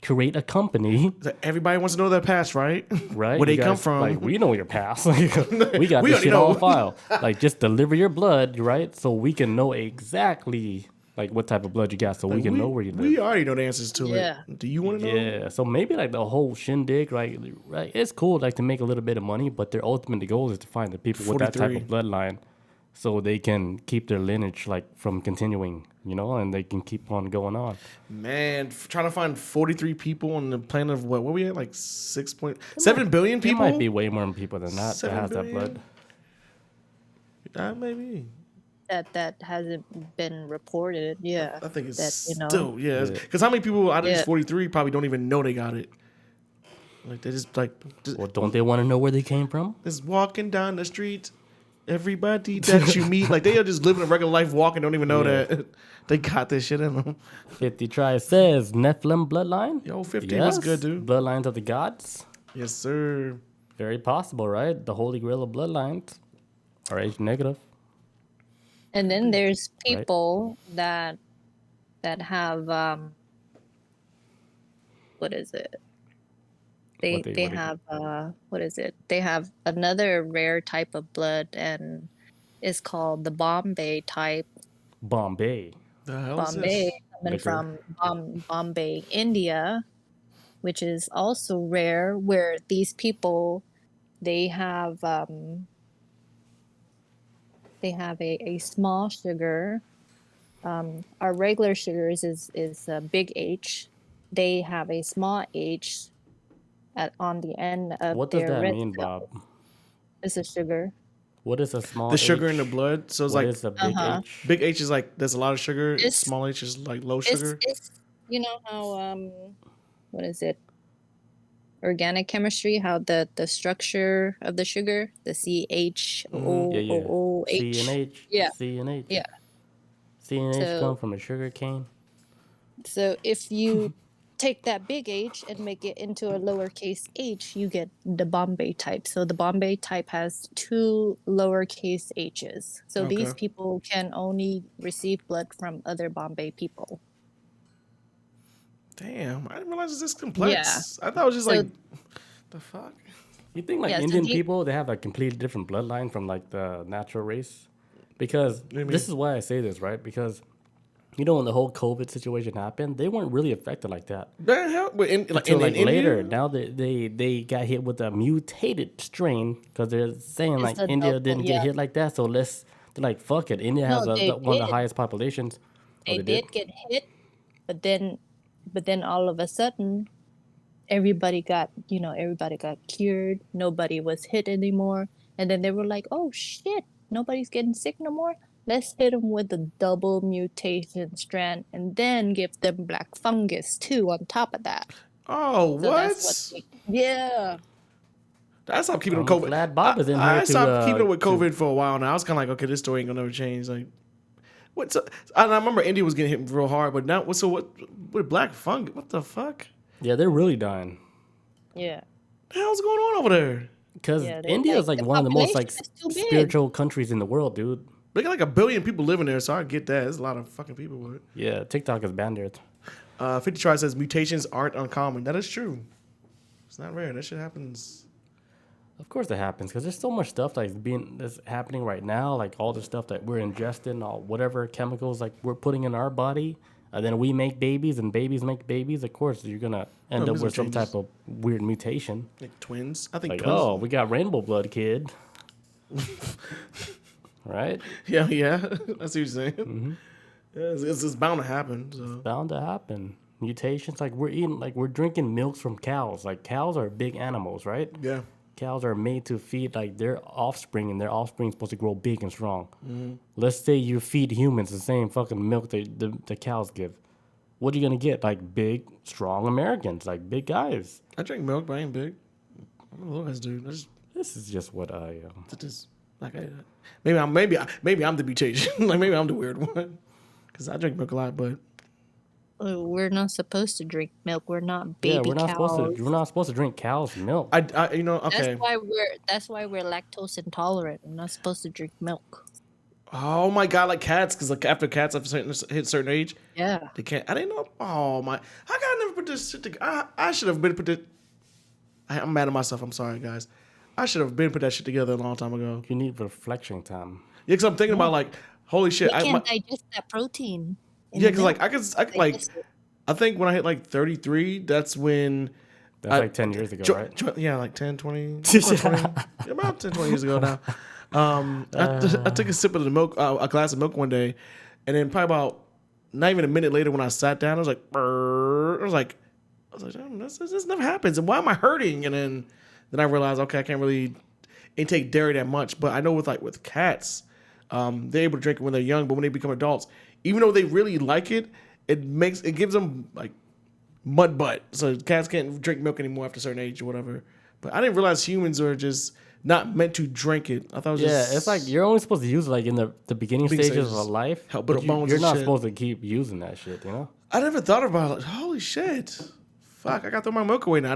create a company, Everybody wants to know their past, right? right? Where You they come guys, from. Like, we know your past. Like, we got We this already shit all know. file. Like, just deliver your blood, right? So we can know exactly like what type of blood you got, so we can know where you live. We already know the answers to Yeah. it. Do you want to know? Yeah, so maybe like the whole shindig, right? Right, it's cool like to make a little bit of money, but their ultimate goal is to find the people with that type of 43. bloodline, so they can keep their lineage like from continuing, you know, and they can keep on going on. Man, trying to find 43 people on the planet of what we at? Like 6.7 billion There people? might be way more people than that 7 has that billion? blood. Maybe. That hasn't been reported. Yeah. I think it's that, you know. still, yeah. Because how many people out of these Yeah. 43 probably don't even know they got it? Like, they just, Well, don't they want to know where they came from? just walking down the street. Everybody that you meet, like, they are just living a regular life walking, don't even know Yeah. that they got this shit in them. 50 Try says Nephilim bloodline. Yo, 50, what's good, dude? Bloodlines of the gods. Yes, sir. Very possible, right? The Holy Grail of bloodlines. Rh negative. And then there's Right. people that have what is it? They What they do you- have what is it? They have another rare type of blood, and it's called the Bombay type. Bombay. The hell is Bombay this? coming Liquor. from Bombay, India, which is also rare. Where these people, they have a small sugar. Our regular sugars is a big H. They have a small H on the end of What does their that red mean, cell. Bob? It's a sugar. What is a small The sugar H? in the blood. So it's What like, is a big Uh-huh. H? big H is like, there's a lot of sugar. It's- Small H is like low sugar. It's you know how what is it? Organic chemistry, how the structure of the sugar, the CHOOH. Yeah, yeah. C and H. Yeah. C and H. Yeah. C and H So- come from a sugar cane. So if you take that big H and make it into a lowercase h, you get the Bombay type. So the Bombay type has 2 lowercase h's. So these Okay. people can only receive blood from other Bombay people. Damn, I didn't realize it's this complex. I thought it was just So- like, the fuck? You think like Yeah, so Indian do you- people, they have a completely different bloodline from like the natural race? Because do you mean? this is why I say this, right? Because you know when the whole COVID situation happened, they weren't really affected like that. The hell? But Until like India? later, now they got hit with a mutated strain because they're saying like a India double- didn't yeah. get hit like that, so they're like fuck it. India has No, they one of the did. highest populations. They did get hit, but then all of a sudden everybody got cured. Nobody was hit anymore. And then they were like, oh shit, nobody's getting sick no more. Let's hit them with a double mutation strand and then give them black fungus too on top of that. Oh, So what? that's what I stopped keeping up I'm with COVID. glad Bob is in I here to, stopped keeping up with to- COVID for a while now. I was kind of like, okay, this story ain't gonna never change. Like, what's? I remember India was getting hit real hard, but now what? So what? With black fungus? What the fuck? Yeah, they're really dying. Yeah. The hell's going on over there? Because Yeah, they're India is like the one of the most like population is too big. spiritual countries in the world, dude. They got like 1 billion people living there, so I get that. There's a lot of fucking people. But Yeah, TikTok is banned there. 50 Try says mutations aren't uncommon. That is true. It's not rare. That shit happens. Of course it happens because there's so much stuff that's happening right now, like all the stuff that we're ingesting, all whatever chemicals like we're putting in our body, and then we make babies and babies make babies. Of course, you're gonna end Oh, up there's with some changes. type of weird mutation. Like twins. I think Like, twins. oh, we got rainbow blood, kid. Right? Yeah. That's what you're saying. Yeah, it's bound to happen. So. Bound to happen. Mutations, like we're drinking milks from cows. Like cows are big animals, right? Yeah. Cows are made to feed like their offspring, and their offspring is supposed to grow big and strong. Let's say you feed humans the same fucking milk the cows give. What are you gonna get? Like big, strong Americans, like big guys. I drink milk, but I ain't big. I'm a little ass dude. This is just what I. Just like maybe I'm the mutation. Like maybe I'm the weird one. Because I drink milk a lot, but We're not supposed to drink milk. We're not baby we're not cows. supposed to. We're not supposed to drink cow's milk. I okay. That's why we're lactose intolerant. We're not supposed to drink milk. Oh my god, like cats, because like after cats hit a certain age, Yeah. they can't. I didn't know. Oh my! How come I never put this shit together? I should have been put it. I'm mad at myself. I'm sorry, guys. I should have been put that shit together a long time ago. You need reflection time. Yeah, because I'm thinking about like, holy shit. We can't digest that protein. Yeah, because like I could like, I think when I hit like 33, that's when. That's like 10 years ago, right? Yeah, like 10, 20, 20 about 10, 20 years ago now. I took a sip of the milk, a glass of milk one day, and then probably about not even a minute later when I sat down, I was like, brrr. I was like, this never happens, and why am I hurting? And then I realized, okay, I can't really intake dairy that much, but I know with cats, they're able to drink it when they're young, but when they become adults, even though they really like it, it gives them like mud butt, so cats can't drink milk anymore after a certain age or whatever. But I didn't realize humans are just not meant to drink it. I thought it was just... Yeah, it's like you're only supposed to use it like in the beginning stages of life. Help but with bones you're and not shit. supposed to keep using that shit, you know? I never thought about it. Like, holy shit. Fuck, I got to throw my milk away now.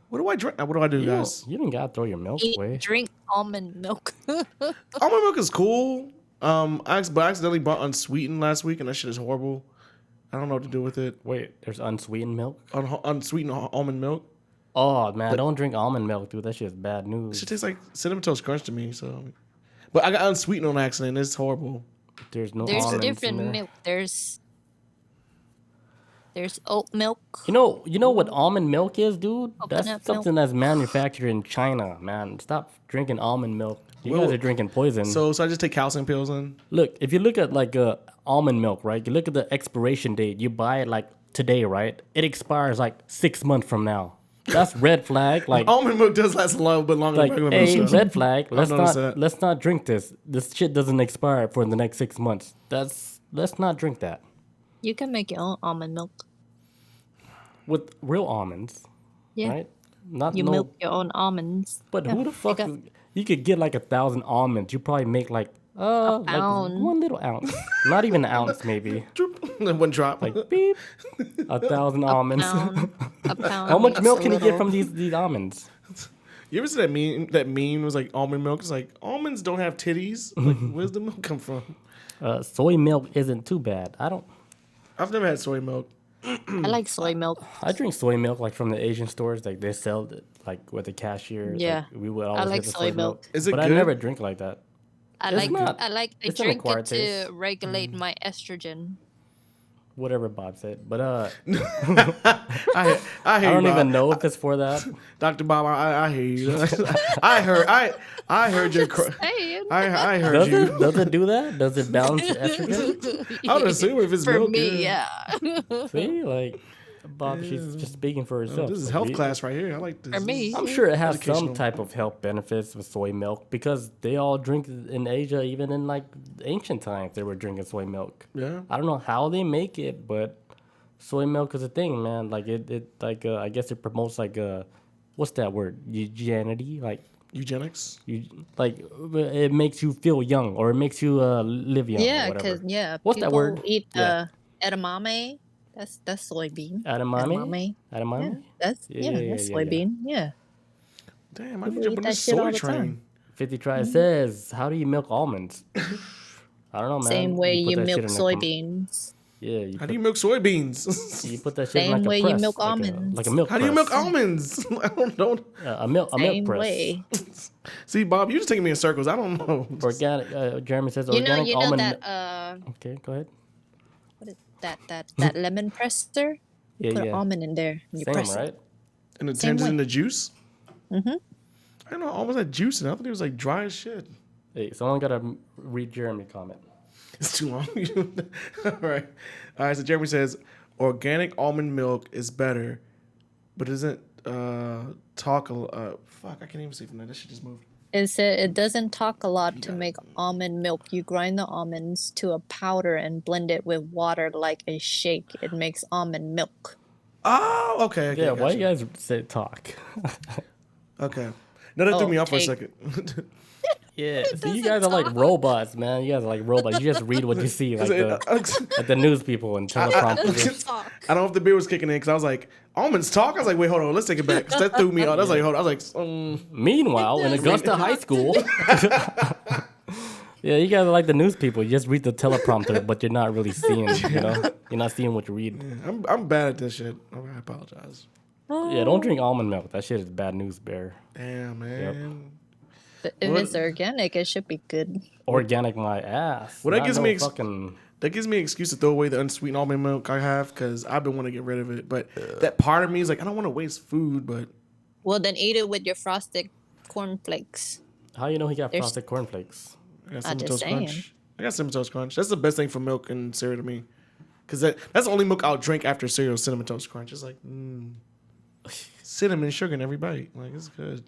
What do I drink? What do I do, guys? You don't gotta throw your milk away. Drink almond milk. Almond milk is cool. I accidentally bought unsweetened last week, and that shit is horrible. I don't know what to do with it. Wait, there's unsweetened milk? Unsweetened almond milk. Oh, man, don't drink almond milk, dude. That shit's bad news. It tastes like Cinnamon Toast Crunch to me. So, but I got unsweetened on accident. It's horrible. There's no There's almonds different in there. milk. There's oat milk. You know what almond milk is, dude? Coconut That's something that's manufactured in China, man. Stop drinking almond milk. You guys are drinking poison. So I just take calcium pills and... Look, if you look at like almond milk, right? You look at the expiration date. You buy it like today, right? It expires like 6 months from now. That's red flag. Like almond milk does last a little bit longer like, than regular hey, milk. red flag. that. Let's not drink this. This shit doesn't expire for the next 6 months. Let's not drink that. You can make your own almond milk. With real almonds, Yeah. right? Not You no. milk your own almonds. But Yeah, who the fuck? got- You could get like 1,000 almonds. You probably make like like pound. 1 little ounce, not even an ounce, maybe. One drop. Like beep, 1,000 almonds. A pound. How much makes milk a can you get little- from these almonds? You ever see that meme? That meme was like almond milk. It's like almonds don't have titties. Like, where's the milk come from? Soy milk isn't too bad. I've never had soy milk. I like soy milk. I drink soy milk like from the Asian stores. Like they sell it like with the cashier. Yeah. Like, we would always like get the soy milk. Is it but good? I never drink like that. I It's like not- I it's an drink acquired it to taste. regulate my estrogen. Whatever Bob said, but I hear I don't you, even Bob. know if it's for that. Dr. Bob, I hear you. I heard your. Hey, I heard Does you. it? Does it do that? Does it balance your estrogen? I would assume if it's for milk. me, yeah. yeah. See, like Bob, she's just speaking for herself. This is Like, health we- class right here. I like this. For me. I'm sure it has Educational. some type of health benefits with soy milk because they all drink it in Asia, even in like ancient times, they were drinking soy milk. Yeah. I don't know how they make it, but soy milk is a thing, man. Like it like I guess it promotes like what's that word? Eugenicity, like Eugenics. you like it makes you feel young or it makes you live young. Yeah, or whatever. because What's that people word? eat Yeah. edamame. That's soybean. Edamame. Yeah, Edamame. that's Yeah, yeah, that's yeah, yeah. soybean. Yeah. Damn, I People need to jump eat on that this shit all soy the train. time. 50 Try says, how do you milk almonds? I don't know, man. Same way put you that shit milk in a soybeans. Yeah, How do you milk soybeans? you put that shit in Same like way a you press, milk like almonds. like a milk How do you press. milk almonds? I don't. A milk Same press. way. See, Bob, you're just taking me in circles. I don't know. Organic. Jeremy says You know, organic you know almond. that Okay, go ahead. what is that lemon presser? Yeah, Put yeah. an almond in there and you Same, press right? it. And it Same turns it way. into juice? Mm-hmm. I don't know. Almost had juice in it. I thought it was like dry as shit. Hey, someone gotta read Jeremy comment. It's too long. All right. All right. So Jeremy says organic almond milk is better, but doesn't talk a fuck. I can't even see from that. That shit just moved. It said it doesn't talk a lot to make almond milk. You grind the almonds to a powder and blend it with water like a shake. It makes almond milk. Oh, okay. Okay. Yeah, why gotcha. you guys say talk? Okay. No, that threw me off for a take- second. Yeah, so you guys are like robots, man. You guys are like robots. You just read what you see, like the news people and teleprompters. Talk. I don't know if the beer was kicking in because I was like, almonds talk? I was like, wait, hold on. Let's take it back. 'Cause that threw me off. I was like, hold on. I was like, Meanwhile, in Augusta High School, Yeah, you guys are like the news people. You just read the teleprompter, but you're not really seeing. You're not seeing what you read. I'm bad at this shit. I apologize. Yeah, don't drink almond milk. That shit is bad news, bear. Damn, man. But if What- it's organic, it should be good. Organic my ass. Well, that Not gives no me fucking. That gives me an excuse to throw away the unsweetened almond milk I have because I've been wanting to get rid of it. But that part of me is like, I don't want to waste food, but Well, then eat it with your frosted cornflakes. How you know he got There's- frosted cornflakes? I got I'm Cinnamon just Toast saying. Crunch. I got Cinnamon Toast Crunch. That's the best thing for milk and cereal to me. Because that's the only milk I'll drink after cereal, Cinnamon Toast Crunch. It's like, cinnamon sugar in every bite. Like, it's good.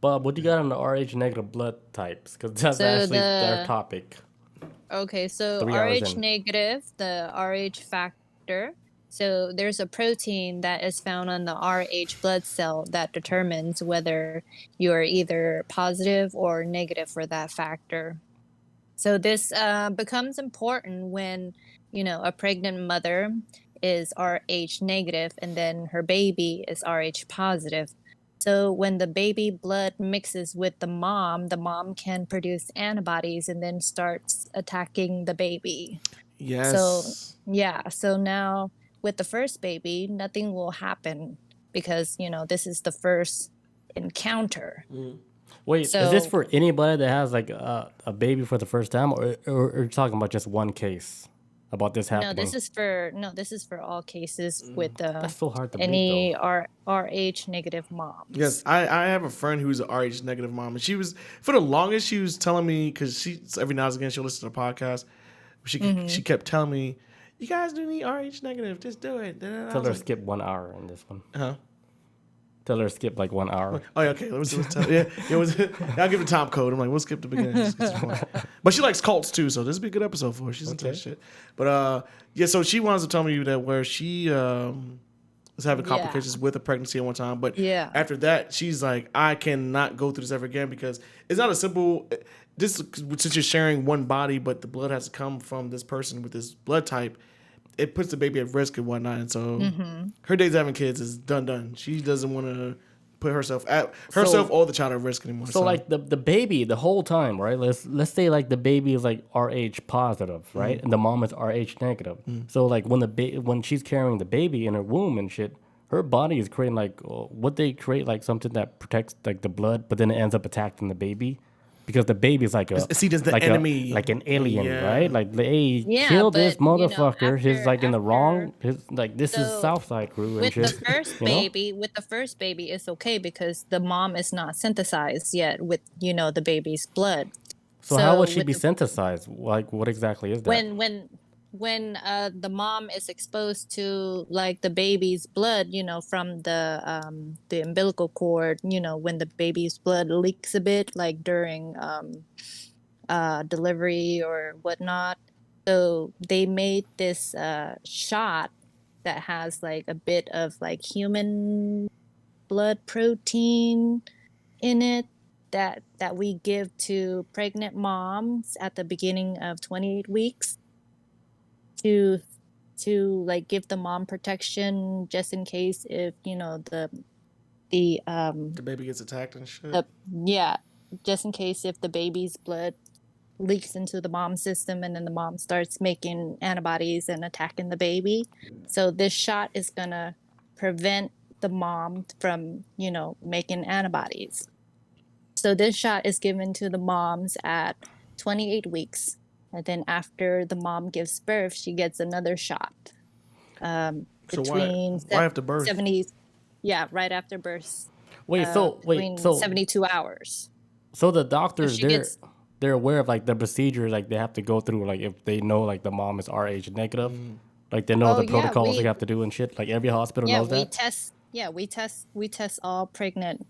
Bob, what you got on the Rh negative blood types? Because that's So actually the- our topic. Okay, so 3 hours Rh in. negative, the Rh factor. So there's a protein that is found on the Rh blood cell that determines whether you are either positive or negative for that factor. So this becomes important when, a pregnant mother is Rh negative and then her baby is Rh positive. So when the baby blood mixes with the mom can produce antibodies and then starts attacking the baby. Yes. Yeah, so now with the first baby, nothing will happen because, this is the first encounter. Wait, is this So- for anybody that has like a baby for the first time, or you're talking about just one case about this happening? This is for all cases with That's so hard to any believe, Rh negative moms. Yes, I have a friend who's an Rh negative mom, and she was for the longest she was telling me because she every now and again she'll listen to the podcast. She kept telling me, "You guys do need Rh negative, just do it." Tell her to skip 1 hour in this one. Huh? Tell her to skip like 1 hour. Oh, yeah, okay. Let's tell. Yeah, it was. I'll give the time code. I'm like, we'll skip the beginning. Just get to the point. But she likes cults too, so this would be a good episode for her. She's into that shit. But yeah. So she wants to tell me that where she was having complications with a pregnancy at one time, but Yeah. after that, she's like, I cannot go through this ever again because it's not a simple. This since you're sharing one body, but the blood has to come from this person with this blood type. It puts the baby at risk and whatnot, and so her days having kids is done. She doesn't want to put herself or the child at risk anymore. So like the baby the whole time, right? Let's say like the baby is like Rh positive, right? And the mom is Rh negative. So like when she's carrying the baby in her womb and shit, her body is creating like what they create like something that protects like the blood, but then it ends up attacking the baby. Because the baby's like See, there's the like enemy. like an alien, Yeah. right? Like, hey, Yeah, kill this but, motherfucker. He's after- like in the wrong. This is So, Southside crew and With shit. the first you know? baby, it's okay because the mom is not synthesized yet with the baby's blood. So how would she with be the- synthesized? Like, what exactly is that? when the mom is exposed to like the baby's blood, from the umbilical cord, when the baby's blood leaks a bit, like during delivery or whatnot. So they made this shot that has like a bit of like human blood protein in it that we give to pregnant moms at the beginning of 28 weeks to like give the mom protection just in case if the baby gets attacked and shit. just in case if the baby's blood leaks into the mom's system and then the mom starts making antibodies and attacking the baby. So this shot is gonna prevent the mom from making antibodies. So this shot is given to the moms at 28 weeks. And then after the mom gives birth, she gets another shot. So Between why after birth? 70, yeah, right after birth. Between Between 72 hours. So the doctors, she gets- they're aware of like the procedure like they have to go through like if they know like the mom is Rh negative, like they know Oh, the yeah, protocols they we- have to do and shit. Like every hospital Yeah, knows we that. test. Yeah, we test all pregnant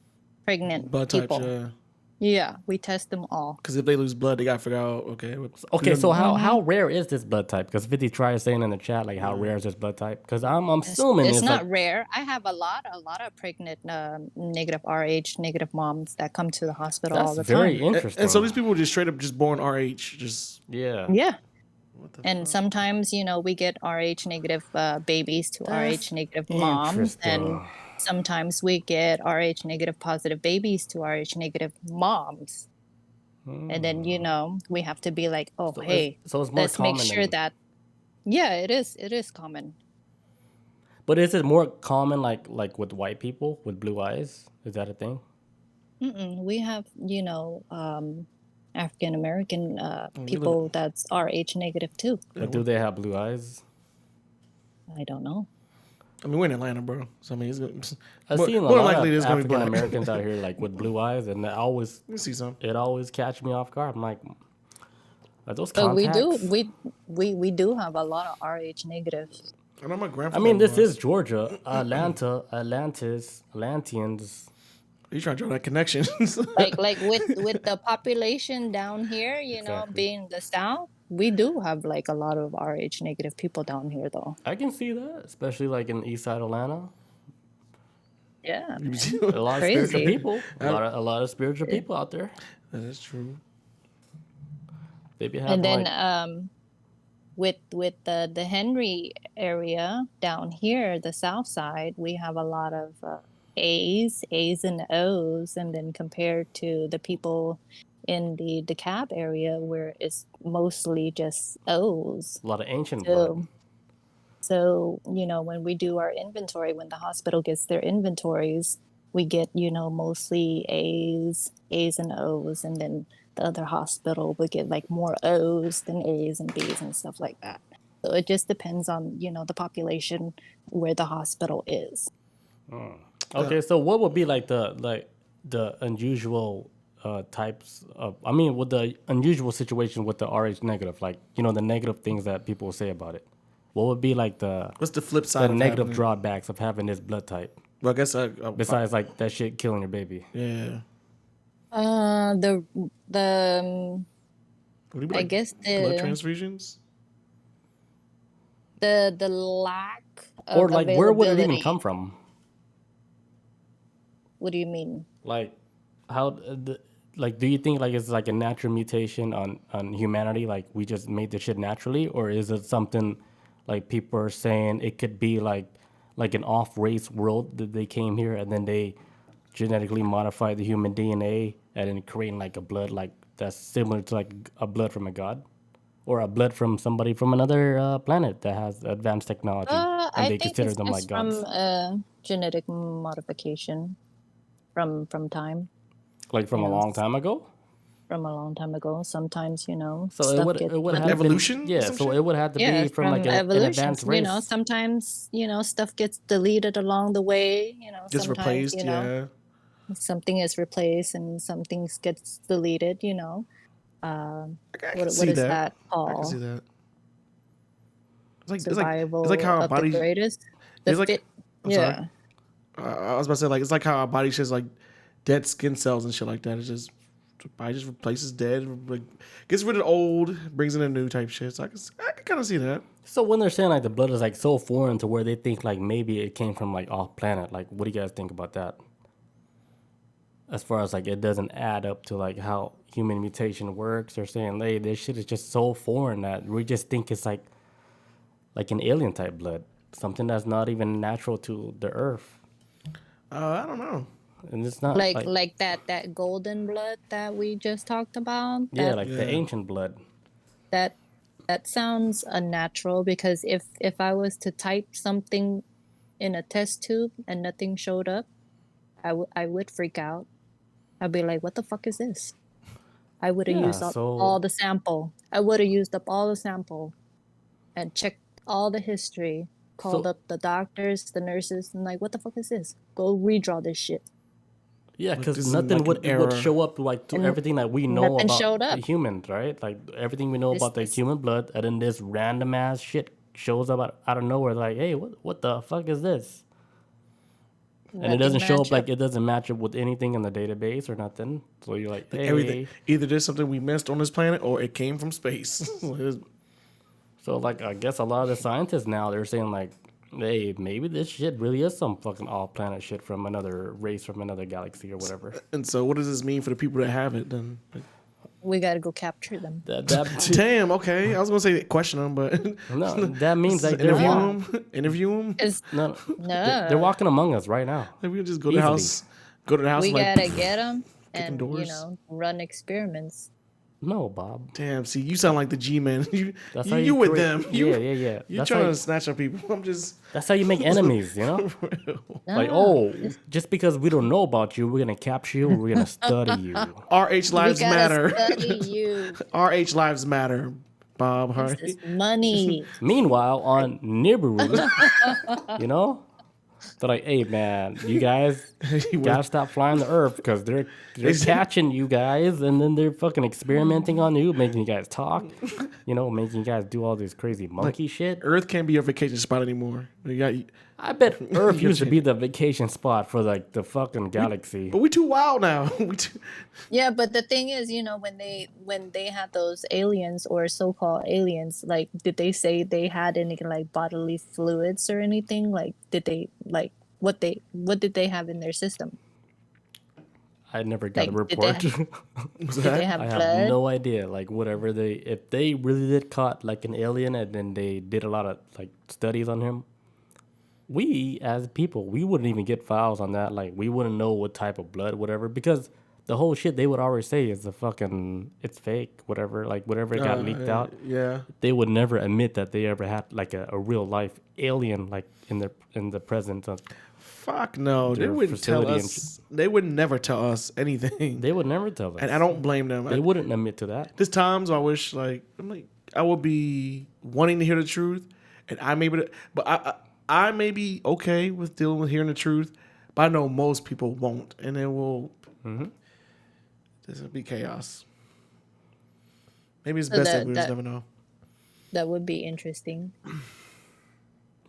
Blood types, people. yeah. Yeah, we test them all. Because if they lose blood, they gotta figure out. Okay. Okay, so Mm-hmm. how rare is this blood type? Because 50 tried saying in the chat like how rare is this blood type? Because I'm assuming It's not like, rare. I have a lot of pregnant negative Rh negative moms that come to the hospital all that's the very time. interesting. And so these people were just straight up just born Rh. Just yeah. Yeah. what the And sometimes, we get Rh negative babies to That's Rh negative moms, and interesting. sometimes we get Rh negative positive babies to Rh negative moms. And then, we have to be like, oh, So hey, it's more let's make common sure than, that, yeah, it is common. but is it more common like with white people with blue eyes? Is that a thing? We have, African American We live, people that's Rh negative too. But do they have blue eyes? I don't know. I mean, we're in Atlanta, bro. So I mean, I've more, seen a more than lot likely of there's gonna be African black. Americans out here like with blue eyes, and You see some. it always catch me off guard. I'm like, are those But contacts? we do have a lot of Rh negatives. I know my I grandfather. mean, this was. is Georgia, Atlanteans. You trying to draw that connection? Like with the population down here, Exactly. being the South, we do have like a lot of Rh negative people down here though. I can see that, especially like in East Side Atlanta. Yeah, man. A lot of spiritual Crazy. people. A lot of spiritual people out there. That is true. They be And having then like, with the Henry area down here, the South Side, we have a lot of A's and O's, and then compared to the people in the DeKalb area where it's mostly just O's. a lot of ancient blood. So, when we do our inventory, when the hospital gets their inventories, we get, mostly A's and O's, and then the other hospital would get like more O's than A's and B's and stuff like that. So it just depends on, the population where the hospital is. Okay, so what would be like the unusual types of? I mean, with the unusual situation with the Rh negative, like the negative things that people say about it. What would be like What's the flip the side of negative having it? drawbacks of having this blood type? Well, I guess Besides like that shit killing your baby. yeah. The Would it be I like guess blood the transfusions. the lack of Or like where would it even availability. come from? What do you mean? Like how like do you think like it's like a natural mutation on humanity, like we just made the shit naturally, or is it something like people are saying it could be like an off race world that they came here and then they genetically modified the human DNA and then creating like a blood like that's similar to like a blood from a god or a blood from somebody from another planet that has advanced technology and I they think consider it's them like just from gods, genetic modification from time, like from a know, long time ago. from a long time ago. Sometimes, So stuff it gets would Like have to evolution or yeah. some So shit? it would have to yeah, be from like an evolution. advanced race. Sometimes, stuff gets deleted along the way. Just Sometimes, replaced, yeah. something is replaced and some things gets deleted. I can What see is that. that I can see called? that. It's Survival like how our of the body. greatest. The It's like fit. I'm Yeah. sorry. I was about to say like it's like how our body just like dead skin cells and shit like that. It's just body just replaces dead, like gets rid of old, brings in a new type shit. So I can kind of see that. So when they're saying like the blood is like so foreign to where they think like maybe it came from like off planet, like what do you guys think about that? As far as like it doesn't add up to like how human mutation works, they're saying, hey, this shit is just so foreign that we just think it's like an alien type blood, something that's not even natural to the earth, I don't know. and it's not Like that golden blood that we just talked about. yeah, That like the Yeah. ancient blood. that that sounds unnatural because if I was to type something in a test tube and nothing showed up, I would freak out. I'd be like, what the fuck is this? I would have Yeah, used up so all the sample. I would have used up all the sample and checked all the history, called so up the doctors, the nurses, and like, what the fuck is this? Go redraw this shit. yeah, Like because this is nothing like an would error. show up like to And everything that we know nothing about showed the up. humans, right? Like everything we know This about the this human blood, and then this random ass shit shows up out of nowhere. Like, hey, what the fuck is this? And it nothing doesn't show up match like up. it doesn't match up with anything in the database or nothing. So you're like, Like everything. hey. Either there's something we missed on this planet or it came from space. So like I guess a lot of the scientists now they're saying like, hey, maybe this shit really is some fucking off planet shit from another race from another galaxy or whatever. And so what does this mean for the people that have it then? Like, We gotta go capture them. That damn, okay. I was gonna say question them, but no, that means like interview No. them. Interview them. Cause they're no, walking among us right now. Like we can just go to the Easily. house. Go to the house we and like gotta get them. Kicking and doors? run experiments. No, Bob. Damn, see, you sound like the G-man. That's you, how you you with create. them. Yeah. You That's trying how. to snatch up people. I'm just... That's how you make enemies. You know. Like, No, oh, just because we don't know about you, we're gonna capture you. We're gonna study you. RH we lives gotta matter. study you. RH lives matter, Bob This Hardy. is money. Meanwhile, on Nibiru, you know, they're like, "Hey, man, you guys gotta stop flying the Earth because they're catching you guys, and then they're fucking experimenting on you, making you guys talk, making you guys do all this crazy monkey shit." Earth can't be your vacation spot anymore. You got, I bet Earth used to be the vacation spot for like the fucking galaxy. but we too wild now. Yeah, but the thing is, when they had those aliens or so-called aliens, like, did they say they had any like bodily fluids or anything? Like, did they like what did they have in their system? I never got a Like, did they report. did they have I have blood? no idea. Like whatever if they really did caught like an alien and then they did a lot of like studies on him, we as people, we wouldn't even get files on that. Like we wouldn't know what type of blood, whatever, because the whole shit they would always say is it's fake, whatever. Like whatever got leaked out, Yeah. they would never admit that they ever had like a real life alien like in the presence of. Fuck no. They Their wouldn't tell facility and us. They would never tell us anything. They would never tell us. And I don't blame them. They wouldn't admit to that. There's times I wish, like, I would be wanting to hear the truth, and I may be, but I may be okay with dealing with hearing the truth, but I know most people won't, and it will. This will be chaos. Maybe it's So best that we just never know. That would be interesting.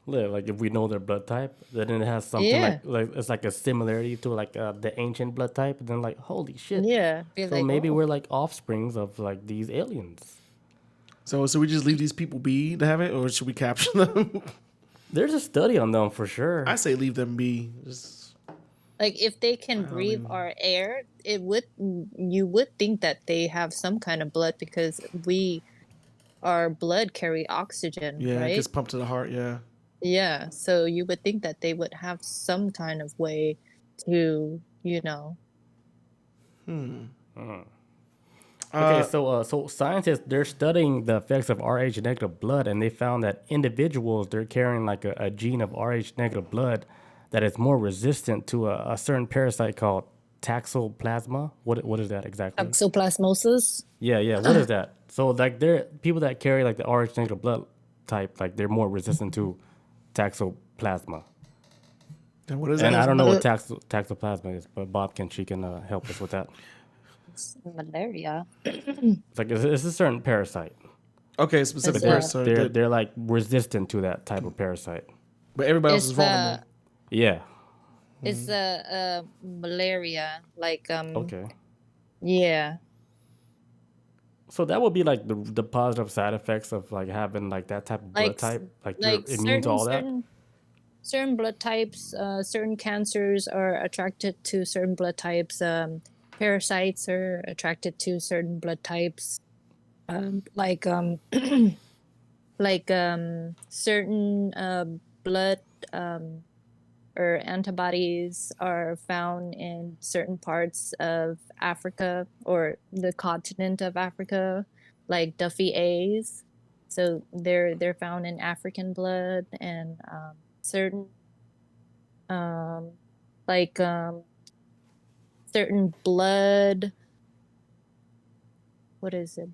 Yeah, like if we know their blood type, then it has something Yeah. like it's like a similarity to like the ancient blood type. And then like holy shit, Yeah. Be so like, maybe oh. we're like offsprings of like these aliens. So we just leave these people be to have it, or should we capture them? There's a study on them for sure. I say leave them be. Just, Like, if they can breathe our air, you would think that they have some kind of blood, because our blood carry oxygen, yeah, it right? gets pumped to the heart. Yeah. Yeah, so you would think that they would have some kind of way to, Okay, so scientists, they're studying the effects of Rh negative blood, and they found that individuals, they're carrying like a gene of Rh negative blood that is more resistant to a certain parasite called toxoplasma. What is that exactly? toxoplasmosis. Yeah. What is that? So like they're people that carry like the Rh negative blood type, like they're more resistant to toxoplasma. And what is And that? I don't know what toxoplasma is, but Bob she can help us with that. Malaria. It's like it's a certain parasite. Okay, specific It's, parasite. They're like resistant to that type of parasite. But everybody else It's is vulnerable. Yeah. It's malaria. Like, Okay. yeah. So that would be like the positive side effects of like having like that type of blood Like, type. Like like you're immune to all that. certain blood types, certain cancers are attracted to certain blood types. Parasites are attracted to certain blood types. Like certain blood or antibodies are found in certain parts of Africa or the continent of Africa, like Duffy A's. So they're found in African blood, and certain like certain blood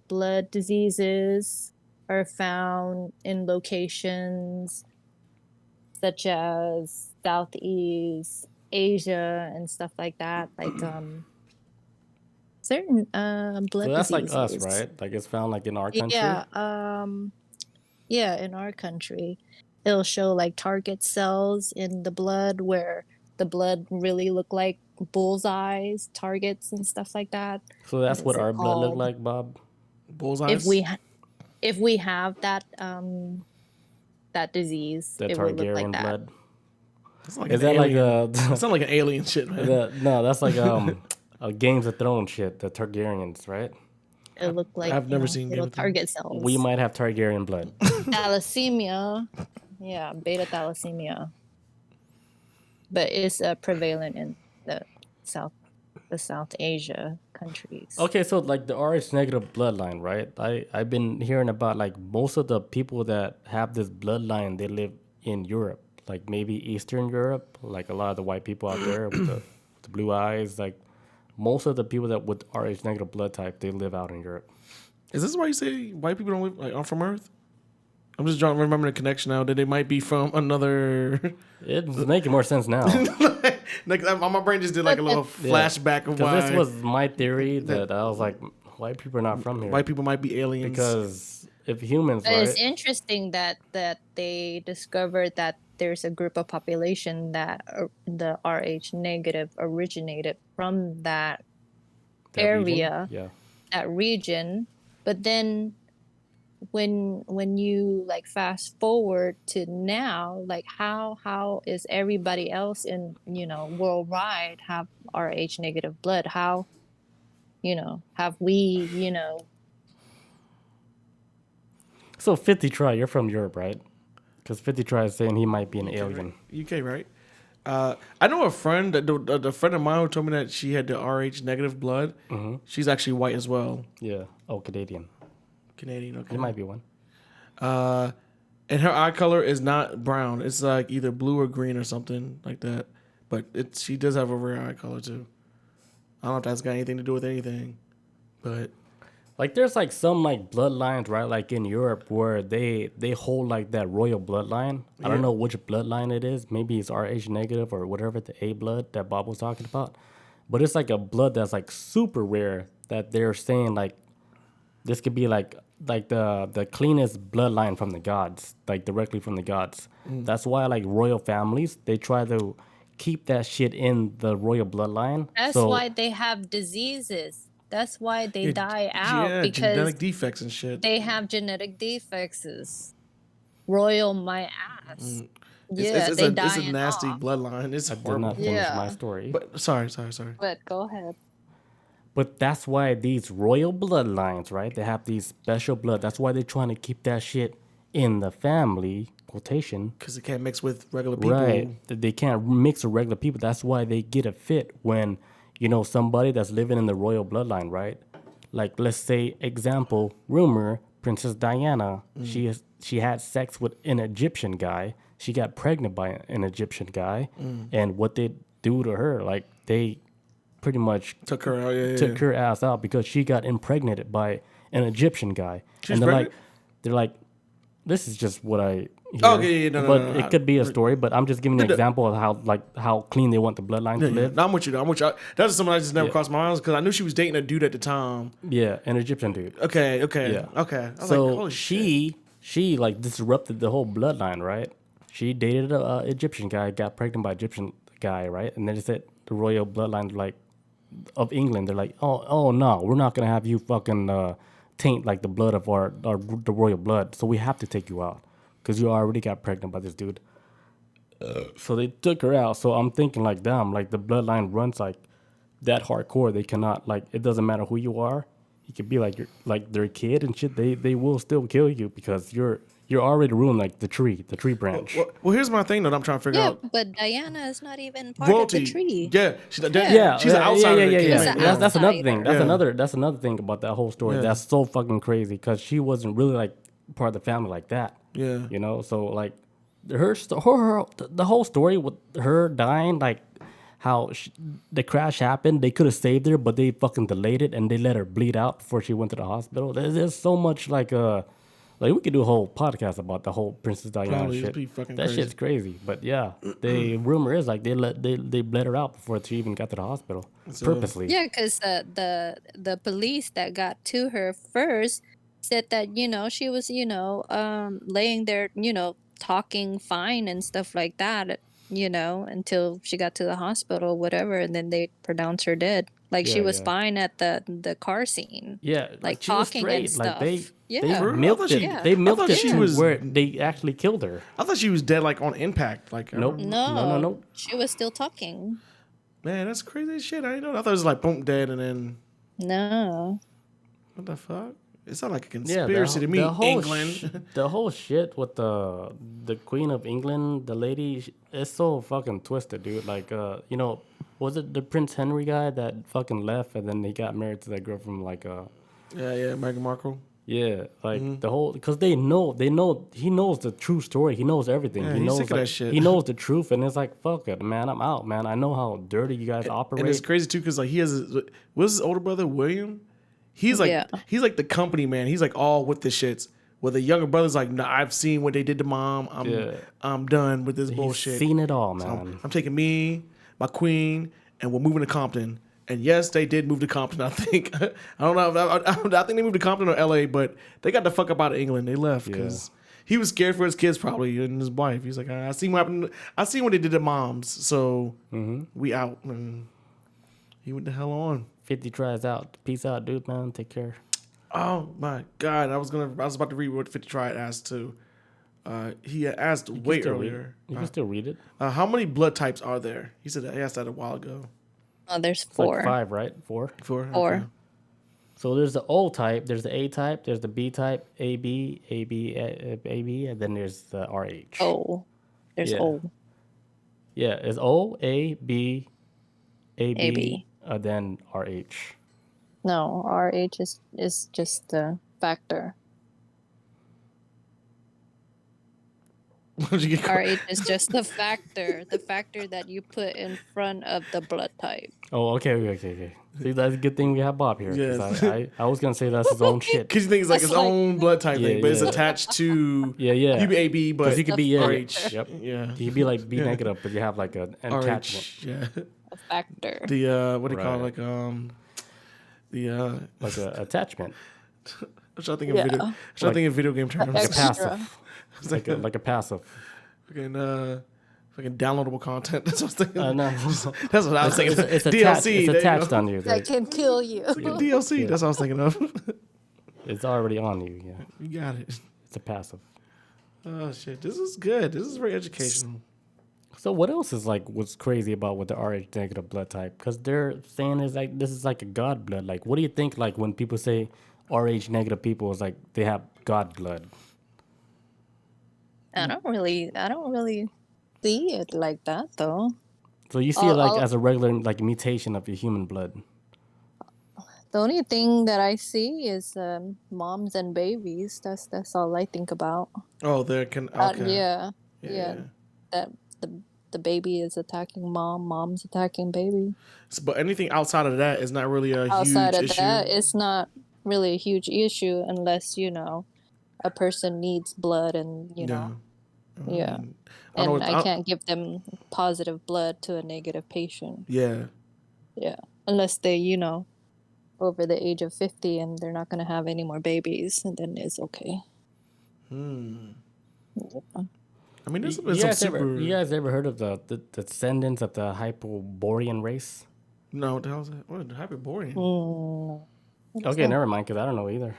blood diseases are found in locations such as Southeast Asia and stuff like that, like certain blood So that's like diseases. us, right? Like it's found like in our country. Yeah, in our country, it'll show like target cells in the blood where the blood really look like bullseyes, targets, and stuff like that. So that's what Is it our blood look called? like, Bob. Bullseyes. If we have that disease, The it would look like Targaryen that. blood. It's like Is an that like alien. It's not like an alien shit, man. no? That's like a Games of Thrones shit. The Targaryens, right? It looked like I've never seen Game little of Thrones. target cells. We might have Targaryen blood. Thalassemia, yeah, beta thalassemia, but it's prevalent in the South the South Asia countries. Okay, so like the Rh negative bloodline, right? I've been hearing about like most of the people that have this bloodline, they live in Europe, like maybe Eastern Europe, like a lot of the white people out there with the blue eyes, like most of the people that with Rh negative blood type, they live out in Europe. Is this why you say white people don't live like aren't from Earth? I'm just trying to remember the connection now that they might be from another. It's making more sense now. Like my brain just did like a little flashback of why Because this was my theory that I was like, white people are not from here. white people might be aliens. Because if humans, But it's right? interesting that they discovered that there's a group of population that the Rh negative originated from that that area, region, yeah. that region. But then when you like fast forward to now, like how is everybody else in worldwide have Rh negative blood? How have we So 50 Try, you're from Europe, right? Because 50 Try is saying he might be an alien. UK, right? I know a friend, a friend of mine who told me that she had the Rh negative blood. Mm-hmm. She's actually white as well. Yeah. Oh, Canadian. Canadian, okay. You might be one. And her eye color is not brown. It's like either blue or green or something like that. But she does have a rare eye color too. I don't know if that's got anything to do with anything, but Like there's like some like bloodlines, right? Like in Europe where they hold like that royal bloodline. I don't know which bloodline it is. Maybe it's Rh negative or whatever, the A blood that Bob was talking about. But it's like a blood that's like super rare that they're saying like this could be like the cleanest bloodline from the gods, like directly from the gods. That's why like royal families, they try to keep that shit in the royal bloodline. That's why they have diseases. That's why they die out, because genetic defects and shit. they have genetic defects. Royal my ass. Yeah, It's a nasty bloodline. It's I did horrible. not finish Yeah. my story. But sorry. But go ahead. But that's why these royal bloodlines, right? They have these special blood. That's why they're trying to keep that shit in the family, quotation. Because it can't mix with regular people. Right. They can't mix with regular people. That's why they get a fit when, somebody that's living in the royal bloodline, right? Like, let's say, example, rumor, Princess Diana, she had sex with an Egyptian guy. She got pregnant by an Egyptian guy. And what they do to her, like, they pretty much Took her out, took her ass out because she got impregnated by an Egyptian guy. She's and pregnant? they're like, this is just what I hear. Oh, okay, no, but no. it could be a story. But I'm just giving an example of how clean they want the bloodline to live. No, I'm with you. That's something that just never crossed my mind because I knew she was dating a dude at the time. Yeah, an Egyptian dude. Okay. Yeah. Okay. I was So like, holy shit. she like disrupted the whole bloodline, right? She dated a Egyptian guy, got pregnant by Egyptian guy, right? And then they said the royal bloodline, like of England, they're like, oh no, we're not gonna have you fucking taint like the blood of the royal blood, so we have to take you out because you already got pregnant by this dude. So they took her out. So I'm thinking like, damn, like the bloodline runs like that hardcore. They cannot, like, it doesn't matter who you are. You could be like their kid and shit. They will still kill you because you're already ruined like the tree branch. Well, here's my thing that I'm trying to figure Yeah, out. but Diana is not even part Royalty. of the tree. Yeah. She's an outsider. Yeah. She's an That's another outsider. thing. That's another thing about that whole story. Yeah. That's so fucking crazy because she wasn't really like part of the family like that. Yeah. So like the whole story with her dying, like how the crash happened, they could have saved her, but they fucking delayed it and they let her bleed out before she went to the hospital. There's so much like we could do a whole podcast about the whole Princess Diana Probably, shit. it'd be fucking That crazy. shit's crazy. But yeah, the rumor is like they bled her out before she even got to the hospital purposely. Yeah, because the police that got to her first said that she was laying there talking fine and stuff like that until she got to the hospital, whatever, and then they pronounced her dead. Like she was fine at the car scene. Yeah, like she was talking and straight. Like stuff. they Yeah. milked it. Yeah. They milked thought it she to was- where they actually killed her. I thought she was dead like on impact. Like Nope. No. She was still talking. Man, that's crazy as shit. I didn't know. I thought it was like boom, dead, and then No. what the fuck? It sounded like a Yeah, conspiracy to me. the whole England. the whole shit with the Queen of England, the lady, it's so fucking twisted, dude. Like, Was it the Prince Henry guy that fucking left and then he got married to that girl from like Yeah, Meghan Markle. yeah, like the whole because they know he knows the true story. He knows everything. Yeah, he he's knows sick of that shit. he knows the truth, and it's like fuck it, man. I'm out, man. I know how dirty you guys operate. And it's crazy too because like he has what's his older brother William. He's like he's like the company man. He's like all with the shits. Where the younger brother's like, nah, I've seen what they did to mom. I'm done with this bullshit. He's seen it all, So man. I'm taking me, my queen, and we're moving to Compton. And yes, they did move to Compton. I think I don't know. I think they moved to Compton or L.A., but they got the fuck up out of England. They left because he was scared for his kids probably and his wife. He's like, I seen what happened. I seen what they did to moms. So we out. And he went the hell on. 50 tries out. Peace out, dude, man. Take care. Oh my God! I was about to read what 50 Tried asked too. He had asked way earlier. You can still read it. How many blood types are there? He said he asked that a while ago. Oh, there's It's 4. like 5, right? 4. Four. Four. So there's the O type, there's the A type, there's the B type, AB, and then there's the RH. O. There's Yeah. O. Yeah, it's O, A, B, AB, AB. Then RH. No, RH is just the factor. What'd you get? RH is just the factor that you put in front of the blood type. Oh, okay. See, that's a good thing we have Bob here. 'Cause Yes. I was gonna say that's his own shit. Because you think it's like his own blood type thing, but it's yeah. attached to Yeah. you be AB, but Because he could be RH. Yep. Yeah. He could be like B negative, but you have like an attachment, RH. Yeah. A factor. The what do you call it? Right. Like the like an attachment, I'm trying to think of video. I'm trying to think of video game terms. like a Extra. passive, like a passive. Fucking downloadable content. That's what I was thinking. No. That's what I was thinking. It's DLC. attached. It's there you attached go. on you. That Like, can kill you. DLC. That's what I was thinking of. it's already on you. Yeah, You got it. it's a passive. Oh shit! This is good. This is very educational. So what else is like what's crazy about with the Rh negative blood type? Because they're saying is like this is like a god blood. Like, what do you think? Like when people say Rh negative people is like they have god blood. I don't really see it like that though. So you see it like I'll- as a regular like mutation of your human blood. The only thing that I see is moms and babies. That's all I think about. Oh, there can. Okay. Yeah. That the baby is attacking mom, mom's attacking baby. But anything outside of that is not really a Outside huge of issue. that, it's not really a huge issue unless a person needs blood and yeah. I know And it's- I can't give them positive blood to a negative patient. Yeah. Yeah. Unless they, over the age of 50 and they're not going to have any more babies, and then it's okay. I mean, there's You been some super. you guys ever heard of the descendants of the Hyperborean race? No, what the hell is that? What? Hyperborean. Okay, never mind, because I don't know either.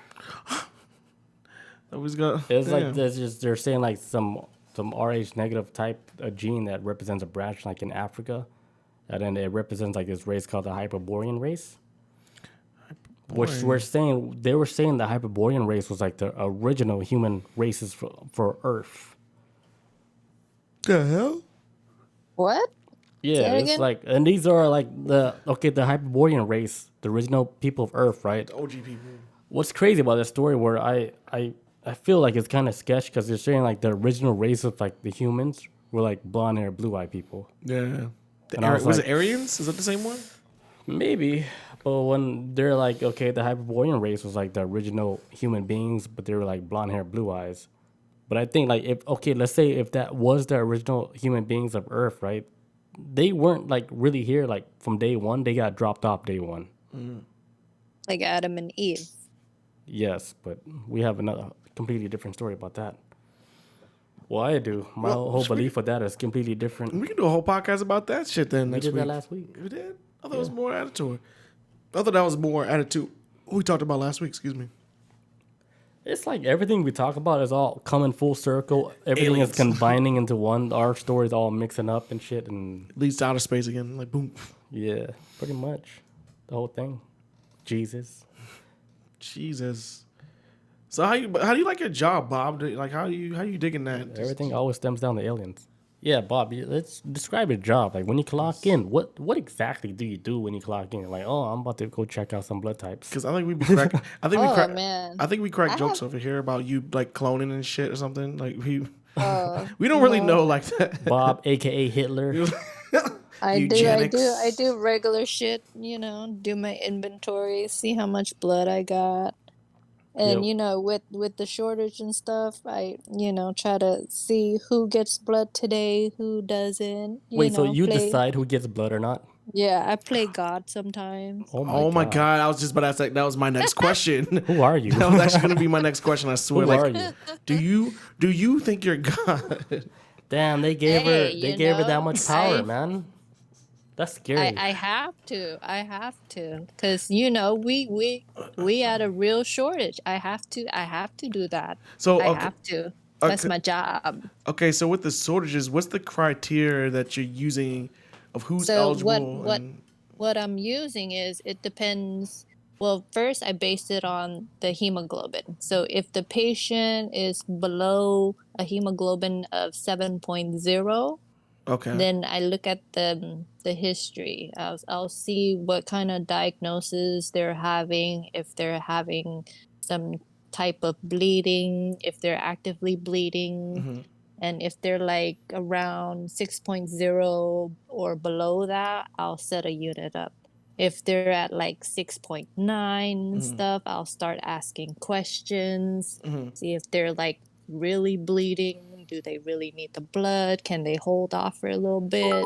Always got. It's like damn. they're saying like some Rh negative type a gene that represents a branch like in Africa, and then it represents like this race called the Hyperborean race. Which they were saying the Hyperborean race was like the original human races for Earth. The hell? What? Yeah, Say it it's again? like, and these are like the Hyperborean race, the original people of Earth, right? The OG people. What's crazy about this story where I feel like it's kind of sketch because they're saying like the original race of like the humans were like blonde hair, blue eyed people. Yeah. And I was Was like- it Aryans? Is that the same one? Maybe, but when they're like, okay, the Hyperborean race was like the original human beings, but they were like blonde hair, blue eyes. But I think like let's say if that was the original human beings of Earth, right? They weren't like really here like from day one. They got dropped off day one. Like Adam and Eve. Yes, but we have another completely different story about that. Well, I do. My whole belief of that is completely different. We can do a whole podcast about that shit then We next did week. that last week. We did? I thought it was more added to it. I thought that was more added to what we talked about last week. Excuse me. It's like everything we talk about is all coming full circle. Everything Aliens. is combining into one. Our story's all mixing up and shit. And Leads to outer space again. Like, boom. yeah, pretty much the whole thing. Jesus. Jesus. So how do you like your job, Bob? Like how you digging that? Everything always stems down to aliens. Yeah, Bob, let's describe your job. Like when you clock in, what exactly do you do when you clock in? Like, oh, I'm about to go check out some blood types. Because I think we be crack. I think we Oh crack. man, I think we crack I have. jokes over here about you like cloning and shit or something. Like Oh we don't really no, know like that. Bob, aka Hitler. I Eugenics. do regular shit. Do my inventory, see how much blood I got. Yep. And with the shortage and stuff, I try to see who gets blood today, who doesn't. Wait, so you Play. decide who gets blood or not? Yeah, I play God sometimes. Oh my Oh my god. god! I was just about to say that was my next question. Who are you? That was actually gonna be my next question. I swear. Who are Like, you? do you think you're God? Damn, Hey, they gave her that much power, man. That's scary. I have to. I have to, cause we had a real shortage. I have to do that. So I okay, have to. That's okay, my job. okay. So with the shortages, what's the criteria that you're using of who's So eligible and what I'm using is it depends. Well, first I based it on the hemoglobin. So if the patient is below a hemoglobin of 7.0, okay? then I look at the history. I'll see what kind of diagnosis they're having, if they're having some type of bleeding, if they're actively bleeding, Mm-hmm. and if they're like around 6.0 or below that, I'll set a unit up. If they're at like 6.9 and Mm-hmm. stuff, I'll start asking questions, Mm-hmm. see if they're like really bleeding. Do they really need the blood? Can they hold off for a little bit?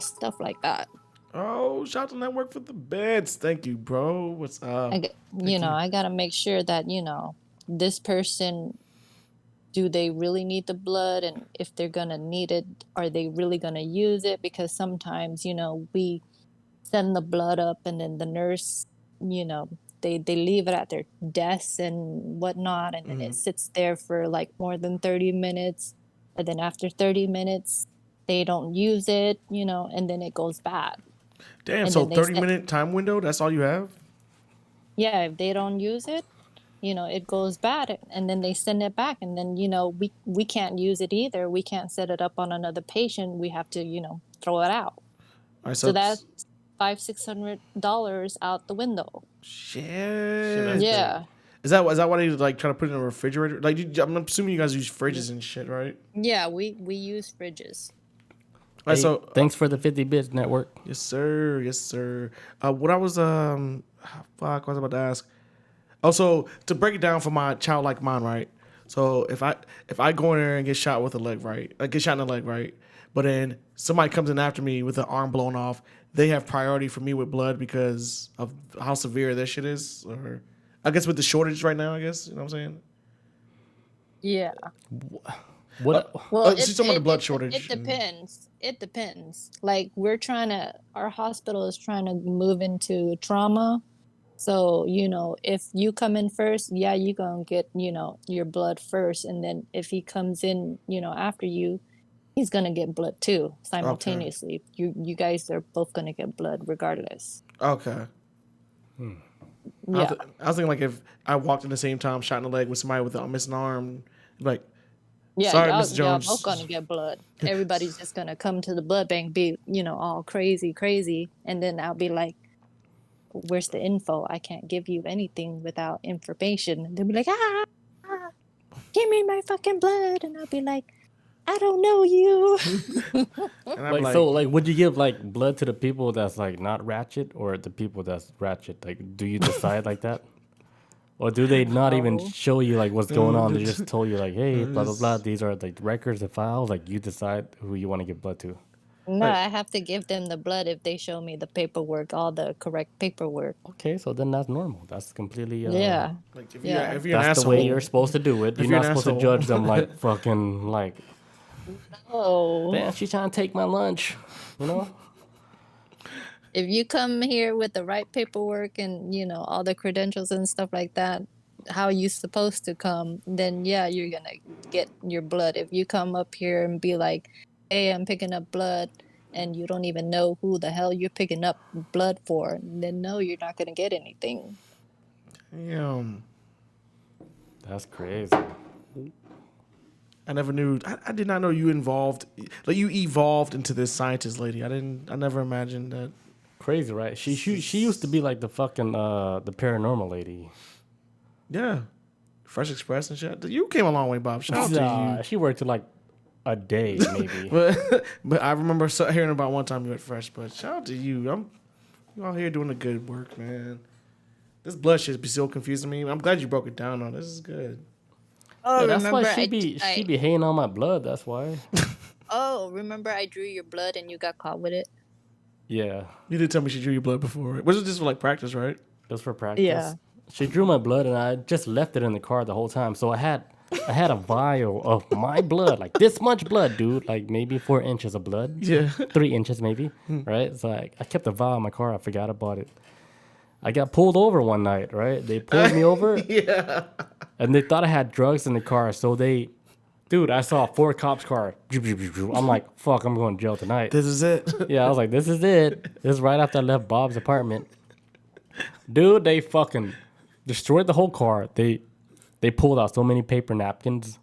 Stuff like that. Oh, shout out to Network for the beds. Thank you, bro. What's up? Thank you. I gotta make sure that, this person, do they really need the blood? And if they're gonna need it, are they really gonna use it? Because sometimes, we send the blood up and then the nurse, you know, they leave it at their desks and whatnot, and then Mm-hmm. it sits there for like more than 30 minutes. And then after 30 minutes, they don't use it, and then it goes bad. Damn. And So then they 30-minute time window. That's all you have. yeah, if they don't use it, it goes bad, and then they send it back, and then we can't use it either. We can't set it up on another patient. We have to throw it out. All right. So So that's $500-600 out the window. Shit, that's shit. crazy. Yeah, Is that why they like try to put it in a refrigerator? Like, I'm assuming you guys use fridges and shit, right? yeah, we use fridges. All right. Hey, So thanks for the 50 bits network. yes, sir. Yes, sir. What I was fuck, what was I about to ask? Also, to break it down for my childlike mind, right? So if I go in there and get shot with a leg, right? I get shot in the leg, right? But then somebody comes in after me with an arm blown off, they have priority for me with blood because of how severe that shit is, or I guess with the shortage right now, I guess you know what I'm saying. Yeah. What? Well, She's talking about the blood shortage. it depends. It depends. Like our hospital is trying to move into trauma. So, if you come in first, yeah, you're gonna get, your blood first. And then if he comes in, after you, he's gonna get blood too, Okay. simultaneously. You guys are both gonna get blood regardless. Okay. Yeah. I was thinking like if I walked in the same time, shot in the leg with somebody with a missing arm, like, Yeah, sorry, Mr. y'all both Jones. gonna get blood. Everybody's just gonna come to the blood bank, be, all crazy, crazy. And then I'll be like, where's the info? I can't give you anything without information. And they'll be like, ah, give me my fucking blood. And I'll be like, I don't know you. And I'm Like like, so, like, would you give like blood to the people that's like not ratchet, or the people that's ratchet? Like, do you decide like that, or do they not even No. show you like what's going on? They just told you like, hey, blah blah blah. this- These are like records and files. Like, you decide who you want to give blood to. No, like, I have to give them the blood if they show me the paperwork, all the correct paperwork. Okay, so then that's normal. That's completely Yeah. like Yeah. if you're an that's the asshole, way you're supposed to do it. if You're you're not an supposed to asshole, judge them like fucking like, Oh. damn, she's trying to take my lunch. You know? If you come here with the right paperwork and, all the credentials and stuff like that, how you supposed to come, then yeah, you're gonna get your blood. If you come up here and be like, hey, I'm picking up blood, and you don't even know who the hell you're picking up blood for, then no, you're not gonna get anything. damn. That's crazy. I never knew. I did not know you evolved into this scientist lady. I never imagined that. Crazy, right? She used to be like the fucking the paranormal lady. Yeah. Fresh Express and shit. You came a long way, Bob. Shout out to you. She worked to like a day, maybe. but I remember hearing about one time you were at Fresh. But shout out to you. You out here doing the good work, man. This blood shit be so confusing me. I'm glad you broke it down. This is good. Oh, Yeah, that's remember why she be hating on my blood. That's why. Oh, remember I drew your blood and you got caught with it? Yeah. You did tell me she drew your blood before. Was it just for like practice, right? It was for practice. Yeah. She drew my blood and I just left it in the car the whole time. So I had a vial of my blood, like this much blood, dude, like maybe 4 inches of blood. Yeah. 3 inches maybe, right? So I kept the vial in my car. I forgot about it. I got pulled over one night, right? They pulled me over. Yeah. And they thought I had drugs in the car. So dude, I saw 4 cops' car. I'm like, fuck, I'm going to jail tonight. This is it. Yeah, I was like, this is it. This is right after I left Bob's apartment. Dude, they fucking destroyed the whole car. They pulled out so many paper napkins.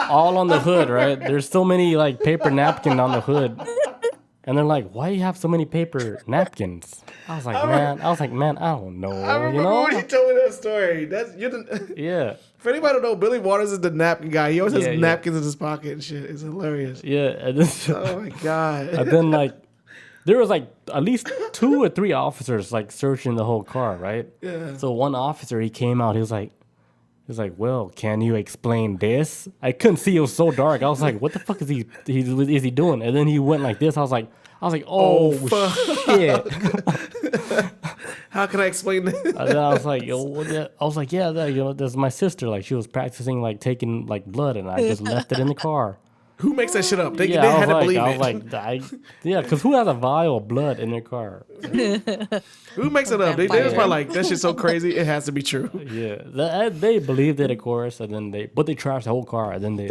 All on the hood, right? There's so many like paper napkins on the hood. And they're like, why do you have so many paper napkins? I was like, man, I don't know. I remember when you told me that story. Yeah. For anybody who don't know, Billy Waters is the napkin guy. He always has napkins in his pocket and shit. It's hilarious. Yeah. And then, Oh my god. and then like, there was like at least 2 or 3 officers like searching the whole car, right? Yeah. So one officer, he came out. He was like, well, can you explain this? I couldn't see. It was so dark. I was like, what the fuck is he doing? And then he went like this. I was like, oh shit. How can I explain this? And then I was like, yeah, that's my sister. Like she was practicing like taking like blood, and I just left it in the car. Who makes that shit up? They Yeah, had to believe I it. was like, because who has a vial of blood in their car? Who makes it up? They was probably like, that shit's so crazy, it has to be true. Yeah, they believed it, of course, and then they trashed the whole car, and then they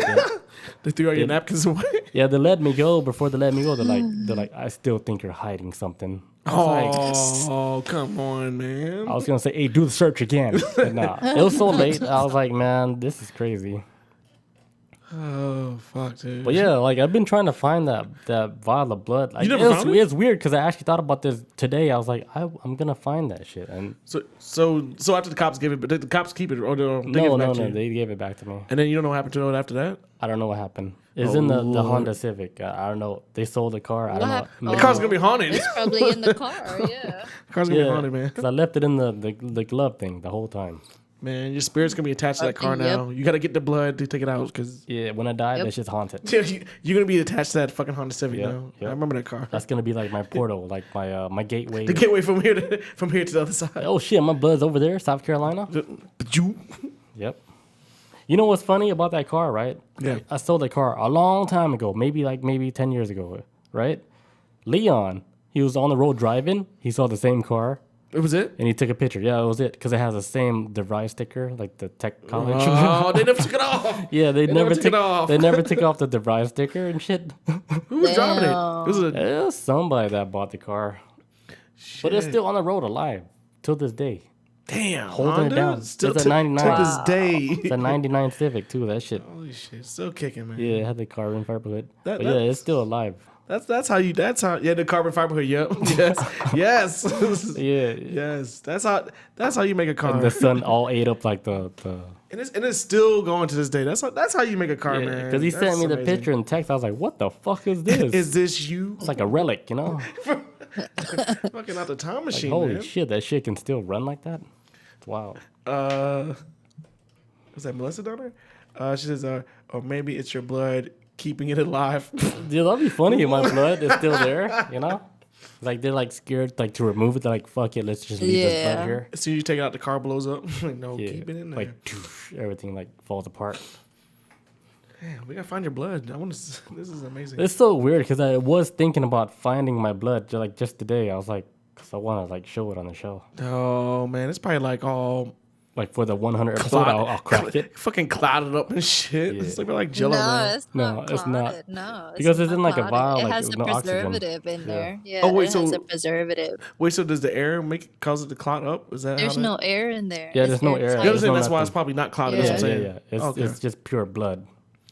They threw all your napkins away. yeah, they let me go. Before they let me go, they're like, I still think you're hiding something. I was Oh, come on, man. I was gonna say, hey, do the search again. But nah, it was so late. I was like, man, this is crazy. Oh, fuck, dude. But yeah, like I've been trying to find that vial of blood. Like, You never found it? It's weird because I actually thought about this today. I was like, I'm gonna find that shit. And So after the cops gave it, but did the cops keep it or they give it no, back to you? they gave it back to me. And then you don't know what happened to it after that? I don't know what happened. It's in the Honda Civic. I don't know. They sold the car. I don't know. The car's gonna be haunted. It's probably in the car, yeah. The car's gonna be haunted, man. Because I left it in the glove thing the whole time. Man, your spirit's gonna be attached to that car now. You gotta get the blood to take it out because Yeah, when I die, that shit's haunted. you're gonna be attached to that fucking Honda Civic Yep, now. yep. I remember that car. That's gonna be like my portal, like my gateway. The gateway from here to the other side. Oh shit, my blood's over there, South Carolina. You. Yep. You know what's funny about that car, right? Yeah. I sold that car a long time ago, maybe 10 years ago, right? Leon, he was on the road driving. He saw the same car. It was it? And he took a picture. Yeah, it was it. Because it has the same DeVry sticker, like the tech college. Oh, they never took it off. Yeah, they never took it off. They never took off the DeVry sticker and shit. Who was driving it? It was somebody that bought the car. But it's still on the road alive till this day. Damn, Holding Honda? it down. Still It's a 99. to this day. It's a 99 Civic too, that shit. Holy shit, still kicking, man. Yeah, it had the carbon fiber hood. That- But yeah, it's still alive. That's how the carbon fiber hood. Yep. Yes. Yeah. Yes. That's how you make a car. And the sun all ate up like the And it's still going to this day. That's how you make a car, man. because he That's sent me the amazing. picture and text. I was like, what the fuck is this? Is this you? It's like a relic, you know? Fucking out the time Like, machine, holy man. shit, that shit can still run like that? It's wild. Was that Melissa down there? She says, or maybe it's your blood keeping it alive. Dude, that'd be funny if my blood is still there, you know? Like, they're like scared like to remove it. They're like, fuck it, let's just leave this blood here. As soon as you take it out, the car blows up. Like, no, Yeah. keep it in there. Like, everything like falls apart. Damn, we gotta find your blood. This is amazing. It's so weird because I was thinking about finding my blood just today. I was like, because I want to like show it on the show. Oh man, it's probably like all Like for the 100 episode, I'll crack it. Fucking clouded up and shit. Yeah. It's like Jello No, now. it's No, not it's not. clotted. No, Because it's not in like a clotted. vial, It like has with a no oxygen. preservative in Yeah. there. Yeah, Oh, wait, it has so- a preservative. Wait, so does the air cause it to clot up? Is that There's how that? no air in there. Yeah, It's there's no air. You airtight. understand? no That's why it's nothing. probably not clotted. Yeah. That's what I'm Yeah, saying. yeah. Okay. It's just pure blood.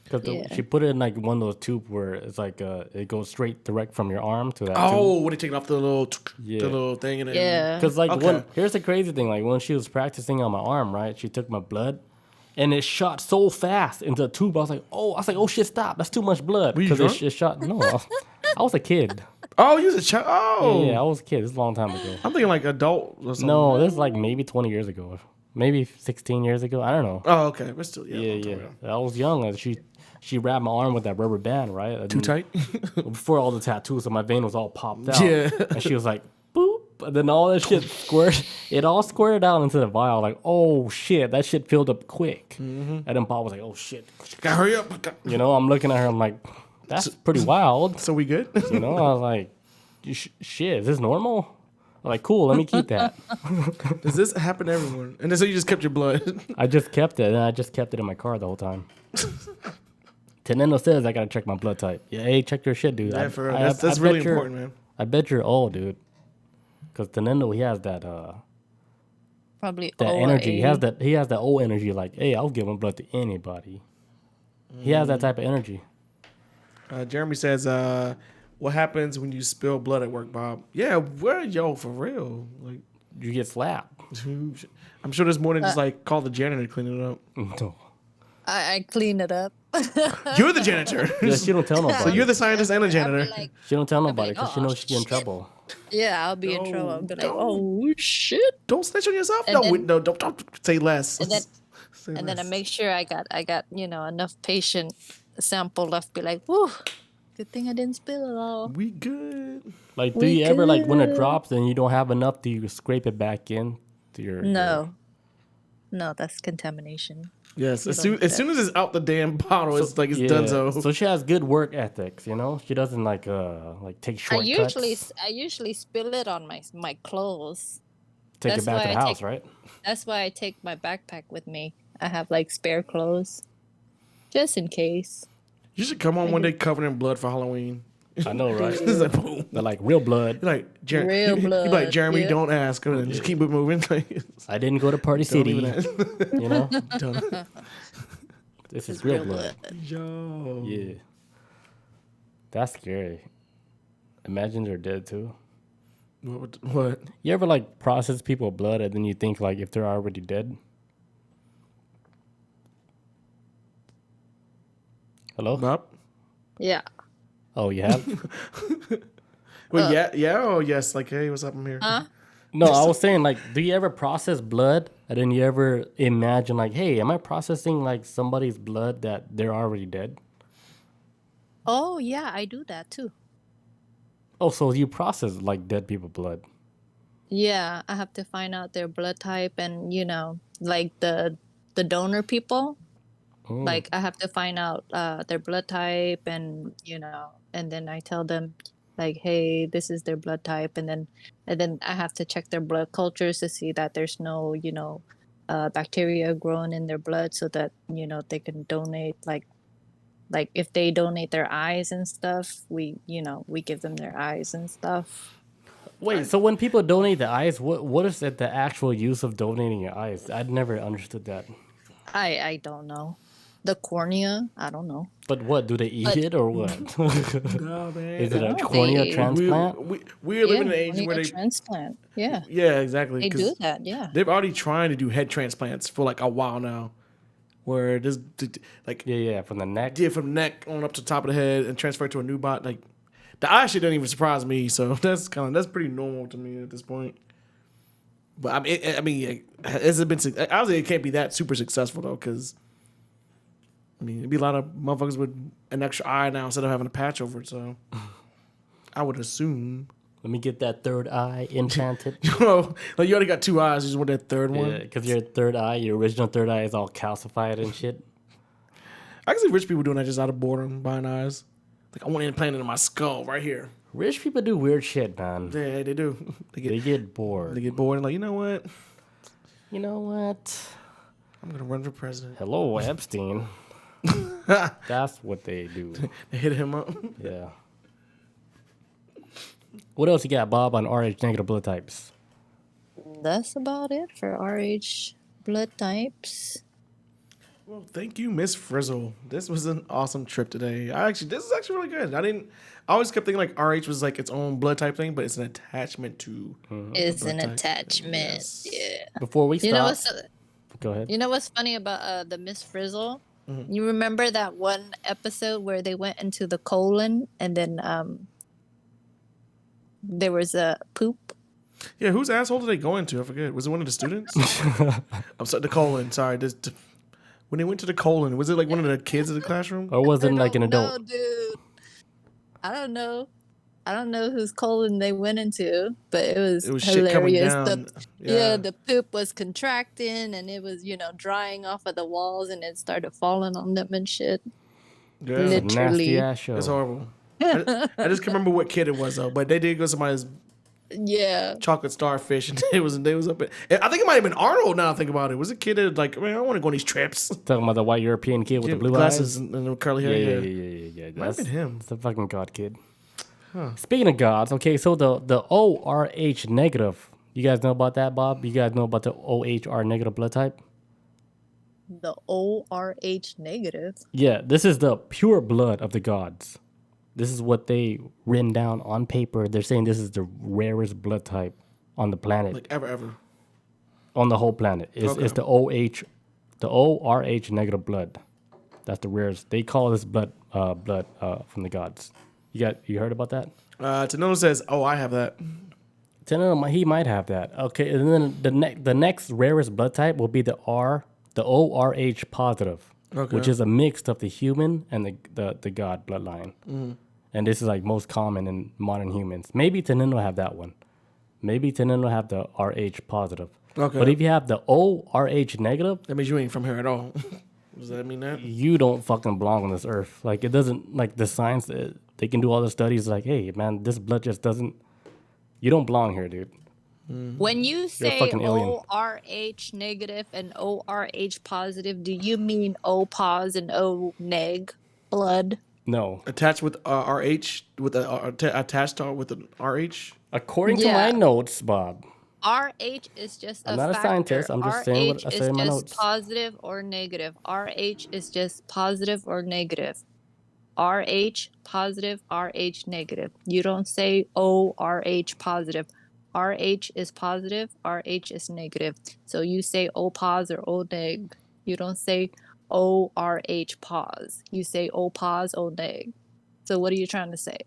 Because Yeah. she put it in like one of those tubes where it's like it goes straight direct from your arm to that tube. Oh, when they taking off the little Yeah. the little thing and Yeah. Because like Okay. here's the crazy thing, like when she was practicing on my arm, right? She took my blood, and it shot so fast into the tube. I was like, oh shit, stop! That's too much blood. Were you Because drunk? it shot. No, I was a kid. Oh, you was a child. Oh, Yeah, I was a kid. This is a long time ago. I'm thinking like adult or something. No, this is like maybe 20 years ago, maybe 16 years ago. I don't know. Oh, okay, but still, yeah. Yeah, long time yeah. ago. I was young, and she wrapped my arm with that rubber band, right? And Too tight. before all the tattoos, so my vein was all popped out. Yeah. And she was like, boop. And then all that shit it all squirted out into the vial. Like, oh shit, that shit filled up quick. And then Bob was like, oh shit. Gotta hurry up. You know, I'm looking at her, I'm like, that's pretty wild. So we good? You know, I was like, shit, is this normal? I'm like, cool, let me keep that. Does this happen to everyone? And then so you just kept your blood. I just kept it, and I just kept it in my car the whole time. Tenendo says I gotta check my blood type. Yeah, hey, check your shit, dude. Yeah, for real. I That's bet really you're- important, man. I bet you're old, dude. Because Tenendo, he has that Probably that O or energy. He A. has that old energy. Like, hey, I'll give my blood to anybody. He has that type of energy. Jeremy says, "What happens when you spill blood at work, Bob?" Yeah, for real? Like, You get slapped. I'm sure there's more than just like call the janitor to clean it up. No. I clean it up. You're the janitor. Yeah, she don't tell nobody. So you're the scientist and the janitor. I'll be like, She don't tell nobody like, because she "Oh, knows she get in shit." trouble. yeah, I'll be in trouble. I'll be like, no. oh shit. Don't snitch on yourself. And No, then- don't say less. And then Say and then I less. make sure I got enough patient sample left. Be like, whew, good thing I didn't spill it all. We good. Like, do We you ever like when it good. drops and you don't have enough? Do you scrape it back in to your? No, that's contamination. Yes, as don't soon as it's out the damn bottle, it's like it's Yeah. donezo. So she has good work ethics, you know. She doesn't like take shortcuts. I usually spill it on my clothes. take it that's back to why the I house, take- right? That's why I take my backpack with me. I have like spare clothes, just in case. You should come on one day covered in blood for Halloween. I know, right? It's like boom. They're like real blood. You're like Real you'd be like blood, Jeremy, yeah. don't ask, and then just keep it moving. Like, I didn't go to Party don't City, even ask. you know. Don't- This is real blood. Yo. Yeah, that's scary. Imagine they're dead too. What? You ever like process people's blood and then you think like if they're already dead? Hello? Bob? Yeah. Oh, you have? Wait, yeah, oh yes. Like, hey, what's up? I'm here. Huh? No, I was saying like, do you ever process blood and then you ever imagine like, hey, am I processing like somebody's blood that they're already dead? Oh yeah, I do that too. Oh, so you process like dead people blood? Yeah, I have to find out their blood type and like the donor people. Mm. Like I have to find out their blood type and and then I tell them like, hey, this is their blood type, and then I have to check their blood cultures to see that there's no bacteria growing in their blood, so that they can donate like if they donate their eyes and stuff, we give them their eyes and stuff. Wait, so when people donate the eyes, what is it, the actual use of donating your eyes? I'd never understood that. I don't know. The cornea, I don't know. But what, do they eat But- it or what? No, man. Is it a No, cornea they- transplant? We're living in an age cornea where they, transplant. Yeah, yeah, exactly. they 'cause do that. Yeah. They've already trying to do head transplants for like a while now, where this like Yeah, from the neck. yeah, from neck on up to top of the head and transfer it to a new bot. Like the eye shit doesn't even surprise me, so that's pretty normal to me at this point. But I mean, has it been? Obviously, it can't be that super successful though, because I mean, it'd be a lot of motherfuckers with an extra eye now instead of having a patch over it. So I would assume, Let me get that third eye implanted. like you already got two eyes, you just want that third one. Yeah, because your third eye, your original third eye is all calcified and shit. I can see rich people doing that just out of boredom, buying eyes. Like I want it implanted in my skull right here. Rich people do weird shit, man. Yeah, they do. They get bored. They get bored and like, you know what? You know what? I'm gonna run for president. Hello, Epstein. That's what they do. They hit him up. Yeah. What else you got, Bob, on Rh negative blood types? That's about it for Rh blood types. Well, thank you, Miss Frizzle. This was an awesome trip today. This is actually really good. I always kept thinking like RH was like its own blood type thing, but it's an attachment to. It's an blood type. attachment. Yes. Yeah. Before we You know stop, what's go ahead. you know what's funny about the Miss Frizzle? Mm-hmm. You remember that one episode where they went into the colon and then there was a poop? Yeah, whose asshole did they go into? I forget. Was it one of the students? I'm sorry, the colon. Sorry. When they went to the colon, was it like one of the kids in the classroom? Or was it like an adult? No, dude. I don't know. I don't know whose colon they went into, but it was shit coming hilarious. down. The poop was contracting and it was, drying off of the walls and it started falling on them and shit. Yeah. Literally. Nasty ass show. It's horrible. I just can't remember what kid it was though, but they did go to somebody's Yeah. chocolate starfish, and they was up. I think it might have been Arnold. Now I think about it, was a kid that like, man, I want to go on these trips. Talking about the white European kid with the blue glasses eyes. and the curly hair. Yeah. Might have been him. That's the fucking god kid. Speaking of gods, okay, so the ORH negative, you guys know about that, Bob? You guys know about the OHR negative blood type? The ORH negative. Yeah, this is the pure blood of the gods. This is what they written down on paper. They're saying this is the rarest blood type on the planet, Like ever. on the whole planet. It's the ORH negative blood. That's the rarest. They call this blood from the gods. You heard about that? Tanono says, "Oh, I have that." He might have that. Okay, and then the next rarest blood type will be the ORH positive, which is a mix of the human and the god bloodline. And this is like most common in modern humans. Maybe Tanin will have that one. Maybe Tanin will have the RH positive. Okay. But if you have the ORH negative, That means you ain't from here at all. Does that mean that? you don't fucking belong on this earth. Like, it doesn't, like, the science, they can do all the studies like, hey, man, this blood just doesn't, you don't belong here, dude. When you say fucking alien. ORH negative and ORH positive, do you mean O pos and O neg blood? No. Attached with RH, attached with an RH. According to Yeah. my notes, Bob, RH is just I'm a not a factor. scientist, I'm just saying what I RH say in my is notes. just positive or negative. RH is just positive or negative. RH positive, RH negative. You don't say ORH positive. RH is positive, RH is negative. So you say O pos or O neg. You don't say ORH pos. You say O pos, O neg. So what are you trying to say?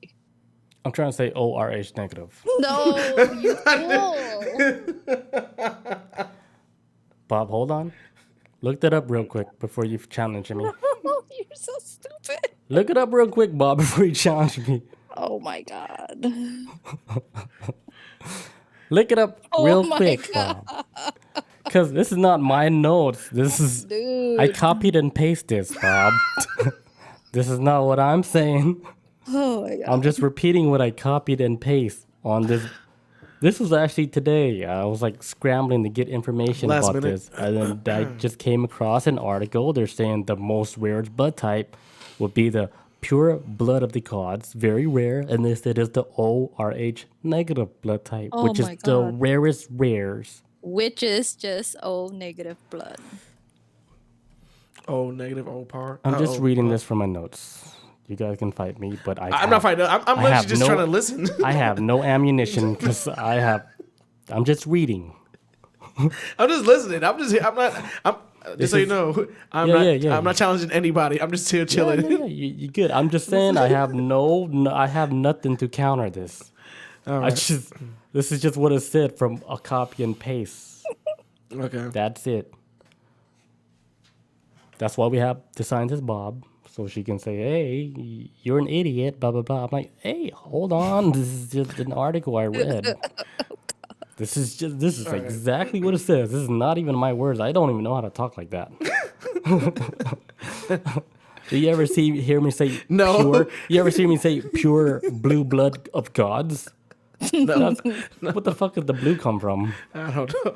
I'm trying to say ORH negative. No, you fool. Bob, hold on. Look that up real quick before you challenge me. You're so stupid. Look it up real quick, Bob, before you challenge me. Oh my god. Look it up Oh real my quick, Bob. Because this is not my notes. This is... Dude. I copied and pasted this, Bob. This is not what I'm saying. Oh my god. I'm just repeating what I copied and pasted on this. This was actually today. I was like scrambling to get information Last about minute. this. And then I just came across an article. They're saying the most rare blood type would be the pure blood of the gods, very rare. And they said it's the ORH negative blood type, Oh which is my the God. rarest rares. Which is just O negative blood. O negative, O power. I'm just O reading power. this from my notes. You guys can fight me, but I'm not fighting. I'm I literally have just no- trying to listen. I have no ammunition because I'm just reading. I'm just listening. I'm just so you know, I'm Yeah. not challenging anybody. I'm just here Yeah, chilling. you good. I'm just saying I have I have nothing to counter this. All right. This is just what it said from a copy and paste. Okay. That's it. That's why we have the scientist Bob, so she can say, "Hey, you're an idiot." Blah blah blah. I'm like, "Hey, hold on. This is just an article I read. This is exactly what it says. This is not even my words. I don't even know how to talk like that." Do you ever hear me say No. pure? You ever see me say pure blue blood of gods? No, What the fuck did the blue come from? I don't know.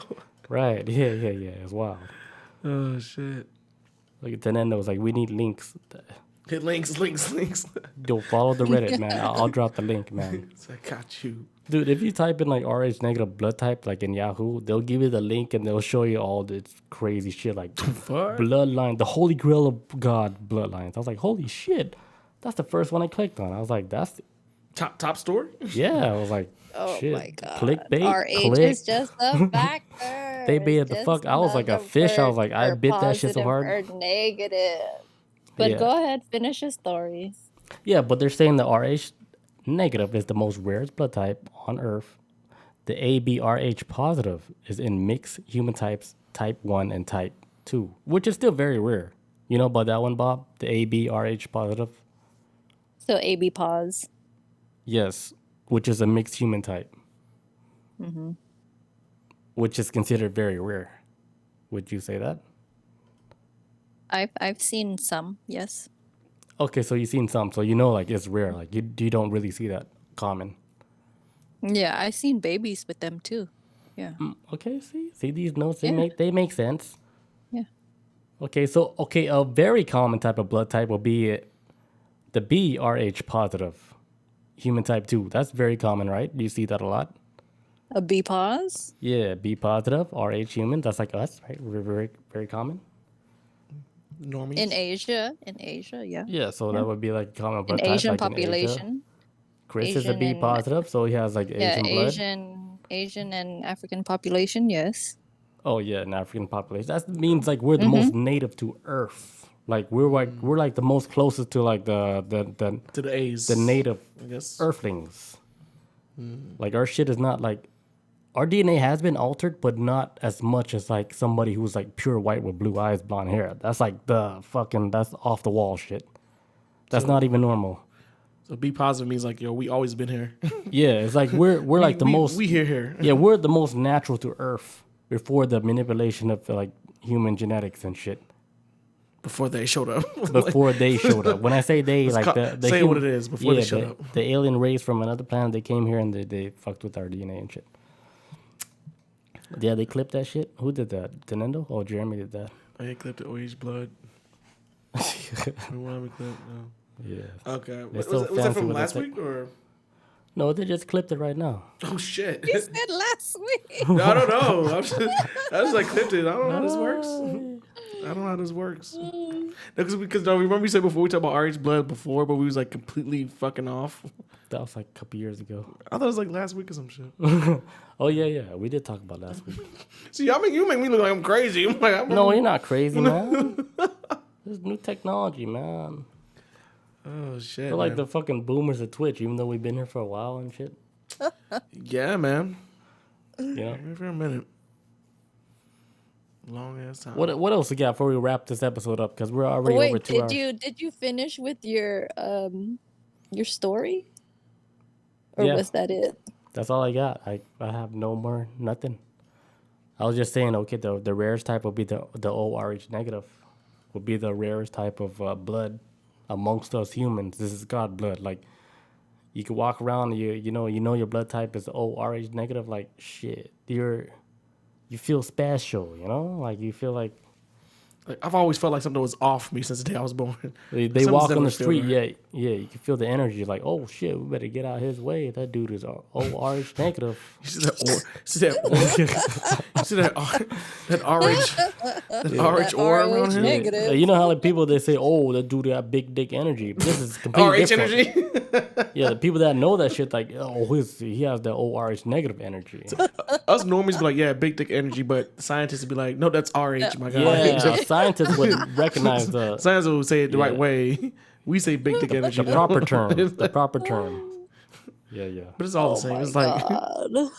Right. Yeah. It's wild. Oh shit. Like Tenendo was like, we need links. Hit links. Don't follow the Reddit, man. I'll drop the link, man. So I got you. Dude, if you type in like Rh negative blood type, like in Yahoo, they'll give you the link and they'll show you all this crazy shit, like Fuck. bloodline, the holy grail of God bloodlines. I was like, holy shit, that's the first one I clicked on. I was like, that's Top story. yeah. I was like, Oh shit, my god. clickbait, RH click. is just a factor. They made It's the just fuck. I was like a another fish. I was word like, I for bit that shit so positive hard. Or negative. But Yeah. go ahead, finish your story. Yeah, but they're saying the Rh negative is the most rarest blood type on Earth. The ABRH positive is in mixed human types, type 1 and type 2, which is still very rare. You know about that one, Bob? The ABRH positive? So AB pause. Yes, which is a mixed human type, which is considered very rare. Would you say that? I've seen some, yes. Okay, so you've seen some, so you know like it's rare. Like you don't really see that common. Yeah, I've seen babies with them too. Yeah. Okay, see these notes, Yeah. they make sense. Yeah. Okay, so a very common type of blood type will be the BRH positive, human type 2. That's very common, right? Do you see that a lot? A B pause? Yeah, B positive, RH human. That's like us, right? We're very, very common. Normies. In Asia, yeah. Yeah, so that would be like a common In blood type. Asian like in Asia. population. Chris is a Asian B and- positive, so he has like Yeah, Asian blood. Asian and African population, yes. Oh yeah, an African population. That means like we're the most native to Earth. Like we're like the most closest to like the to the A's. the native I guess. Earthlings. Like our shit is not like our DNA has been altered, but not as much as like somebody who's like pure white with blue eyes, blonde hair. That's like that's off the wall shit. That's not even normal. So B positive means like, yo, we always been here. Yeah, it's like we're like the most. We here. Yeah, we're the most natural to Earth before the manipulation of like human genetics and shit. Before they showed up. Before they showed up. When I say they, like the say what it is before they showed up. The alien race from another planet, they came here and they fucked with our DNA and shit. Yeah, they clipped that shit. Who did that? Tenendo? Oh, Jeremy did that. I clipped the OH blood. We want me clip? No. Yeah. Okay. They're Was so that fancy from with last that week or? No, they just clipped it right now. Oh shit! You said last week. I don't know. I just like clipped it. I don't know how this works. I don't know how this works. Because no, remember you said before we talked about RH blood before, but we was like completely fucking off. That was like a couple years ago. I thought it was like last week or some shit. Oh yeah, we did talk about last week. See, you make me look like I'm crazy. I'm like, No, you're not crazy, man. This is new technology, man. Oh shit! We're like man. the fucking boomers of Twitch, even though we've been here for a while and shit. Yeah, man. You know. Been here for a minute. Long ass time. What else we got before we wrap this episode up? Because we're already over Wait, 2 hours. did you finish with your story? Or Yeah. was that it? That's all I got. I have no more nothing. I was just saying, okay, the rarest type will be the ORH negative, will be the rarest type of blood amongst us humans. This is God blood. Like you could walk around, you know your blood type is ORH negative. Like shit, you feel special. You know, like you feel like I've always felt like something was off me since the day I was born. they Something's walk on never the feel street. right. Yeah, you can feel the energy. Like oh shit, we better get out his way. That dude is ORH negative. You see that RH aura around him? Negative. You know how like people they say, oh, that dude got big dick energy. But this is completely RH different. energy. Yeah, the people that know that shit, like, oh, he has the ORH negative energy. Us normies be like, yeah, big dick energy, but scientists would be like, no, that's RH, my god. Yeah, scientists would recognize the Scientists will say it the right Yeah. way. We say big dick energy. though. proper term. The proper term. Yeah. But it's all the same. It's like, God.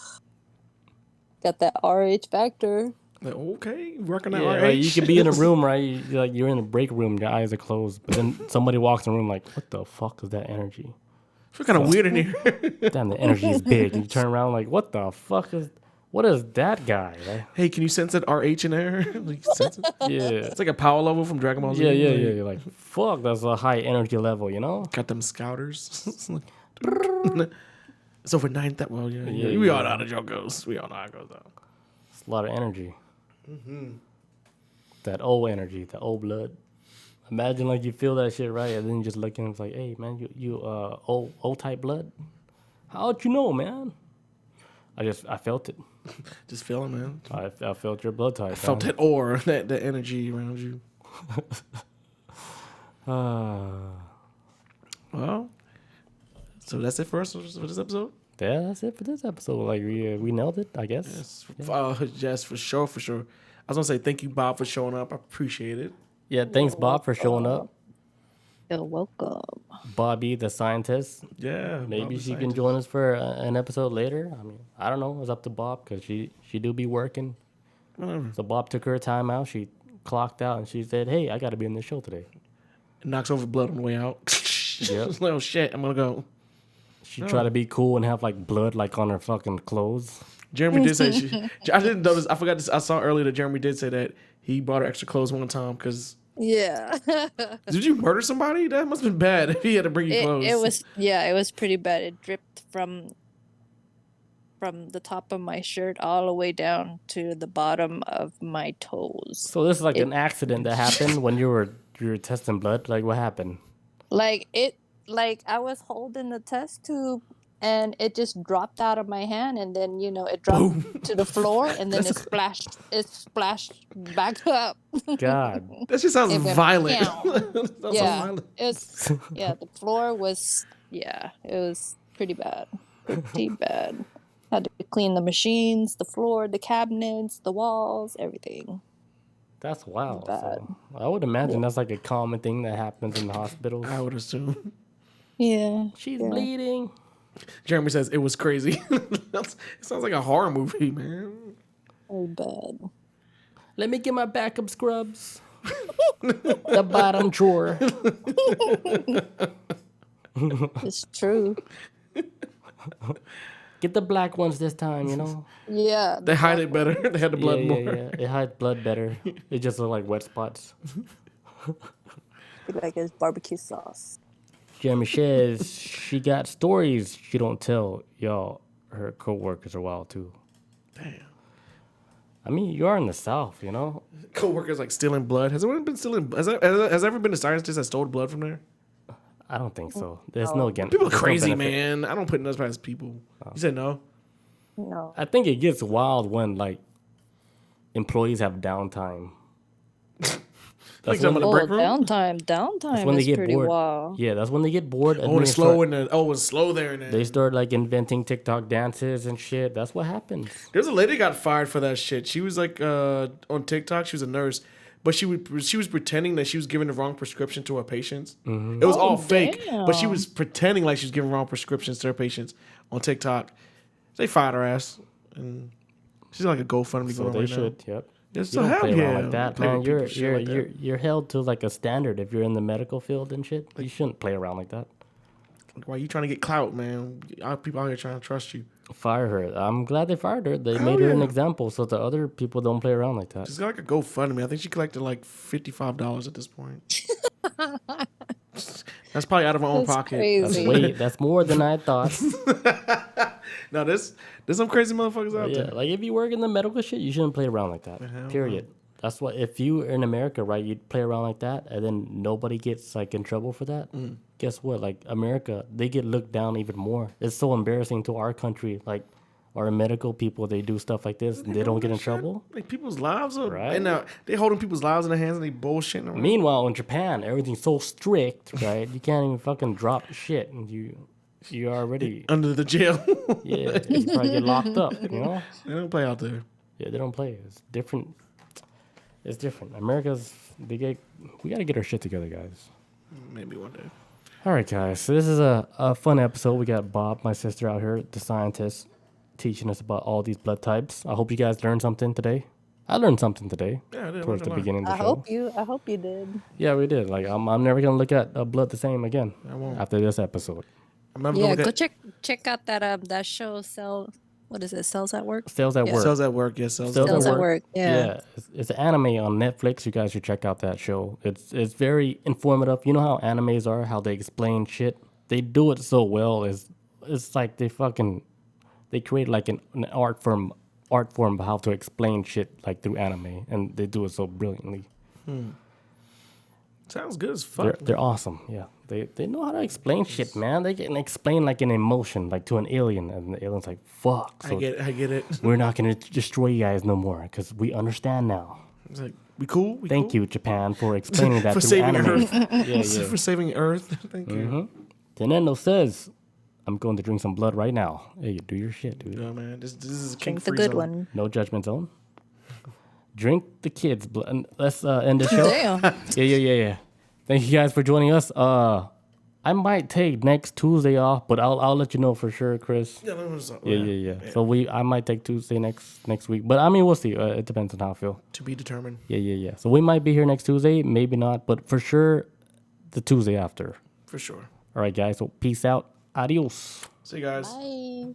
Got that RH factor. like, okay, working at Yeah, RH. like you could be in a room, right? You're in a break room, your eyes are closed, but then somebody walks in the room, like, what the fuck is that energy? Feel kind of weird in here. Damn, the energy is big. And you turn around, like, what is that guy? Right? Hey, can you sense that RH in there? Like, sense it? Yeah. It's like a power level from Dragon Ball Z. Yeah. Like, You're like, fuck, that's a high energy level, you know? Got them scouters. It's over 9,000. Well, yeah. We all know how the joke goes. We all know how it goes, though. a lot of energy. That old energy, that old blood. Imagine like you feel that shit, right? And then you just look and it's like, hey man, you old type blood. How'd you know, man? I felt it. Just feeling, man. I felt your blood type. I felt that aura, that energy around you. Well, so that's it for us for this episode. Yeah, that's it for this episode. Like we nailed it, I guess. Yes, for sure. I was gonna say thank you, Bob, for showing up. I appreciate it. Yeah, thanks Bob for showing up. You're welcome. Bobby, the scientist. Yeah, Maybe she can join us for an episode later. I mean, I don't know. It's up to Bob because she do be working. Whatever. So Bob took her time out. She clocked out and she said, "Hey, I got to be in this show today." Knocks over blood on the way out. Yep. Oh shit, I'm gonna go. She tried to be cool and have like blood like on her fucking clothes. Jeremy did say I didn't notice. I forgot. I saw earlier that Jeremy did say that he bought her extra clothes one time because. Yeah. Did you murder somebody? That must have been bad if he had to bring you clothes. It was pretty bad. It dripped from the top of my shirt all the way down to the bottom of my toes. So this is like an accident that happened when you were testing blood. Like what happened? Like I was holding the test tube and it just dropped out of my hand and then it dropped to the floor and then it splashed back up. God. That just sounds violent. The floor was it was pretty bad. Pretty bad. Had to clean the machines, the floor, the cabinets, the walls, everything. That's wild. Bad. So I would imagine that's like a common thing that happens in the hospitals. I would assume. Yeah. She's bleeding. Jeremy says it was crazy. It sounds like a horror movie, man. Very bad. Let me get my backup scrubs. The bottom drawer. It's true. Get the black ones this time, Yeah. They hide it better. They had the blood more. Yeah. It hides blood better. It just look like wet spots. Like it's barbecue sauce. Jeremy says she got stories she don't tell y'all. Her co-workers are wild too. Damn. I mean, you are in the South, Co-workers like stealing blood. Has anyone been stealing? Has there ever been a scientist that stole blood from there? I don't think so. There's no again. People are there's no crazy, benefit. man. I don't put those past people. You said no. No. I think it gets wild when like employees have downtime. Like some of the break room? Downtime when they is get pretty bored. wild. Yeah, that's when they get bored. And It's slow it's slow there and then. they start like inventing TikTok dances and shit. That's what happens. There's a lady got fired for that shit. She was like on TikTok. She was a nurse, but she was pretending that she was giving the wrong prescription to her patients. Mm-hmm. It was all fake, but she was pretending like she was giving wrong prescriptions to her patients on TikTok. They fired her ass, and she's like a GoFundMe So going they right should. Yep. Yes, You so don't play hell around yeah. like that, Play man. with You're people, shit like that. you're held to like a standard if you're in the medical field and shit. You shouldn't play around like that. Why you trying to get clout, man? People out here trying to trust you. Fire her. I'm glad they fired her. They Hell made her an yeah. example so the other people don't play around like that. She's got like a GoFundMe. I think she collected like $55 at this point. That's probably out of her own That's pocket. crazy. That's more than I thought. No, there's some crazy motherfuckers out Yeah, there. like if you work in the medical shit, you shouldn't play around like that. hell Period. That's what if you are in America, right? You play around like that, and then nobody gets like in trouble for that. Guess what? Like America, they get looked down even more. It's so embarrassing to our country. Like our medical people, they do stuff like this, and they don't get in trouble. Like people's lives are Right. and now they holding people's lives in their hands and they bullshitting around. Meanwhile, in Japan, everything's so strict, right? You can't even fucking drop shit, and you already Under the jail. you probably get locked up. They don't play out there. Yeah, they don't play. It's different. It's different. America's we got to get our shit together, guys. Maybe one day. All right, guys. So this is a fun episode. We got Bob, my sister, out here, the scientist, teaching us about all these blood types. I hope you guys learned something today. I learned something today. Yeah, I did. Towards the beginning of the I show. hope you did. Yeah, we did. Like I'm never gonna look at blood the same again. I won't. After this episode. I'm never Yeah, gonna go look check out that show what is it? Cells at Work? Sales at Yeah. work. Cells at work. Yes, cells Cells at Cells work. at Work. Yeah. It's an anime on Netflix. You guys should check out that show. It's very informative. You know how animes are, how they explain shit. They do it so well. It's like they create like an art form art form of how to explain shit like through anime, and they do it so brilliantly. Sounds good as fuck. They're awesome. Yeah, they know how to explain shit, man. They can explain like an emotion, like to an alien, and the alien's like, "Fuck." So I get it. we're not gonna destroy you guys no more because we understand now. It's like, we cool? We Thank cool? you, Japan, for explaining that For through saving anime. Earth. Yeah. For saving Earth. Thank you. Tenendo says, "I'm going to drink some blood right now." Hey, do your shit, dude. Yeah, man. This is Drink the king-free good zone. one. No judgment zone. Drink the kids' blood. And let's end the show. Damn. Yeah. Thank you guys for joining us. I might take next Tuesday off, but I'll let you know for sure, Chris. Yeah, that was, Yeah. So I might take Tuesday next week, but I mean we'll see. It depends on how I feel. To be determined. Yeah. So we might be here next Tuesday, maybe not, but for sure the Tuesday after. For sure. All right, guys. So peace out. Adios. See you guys. Bye.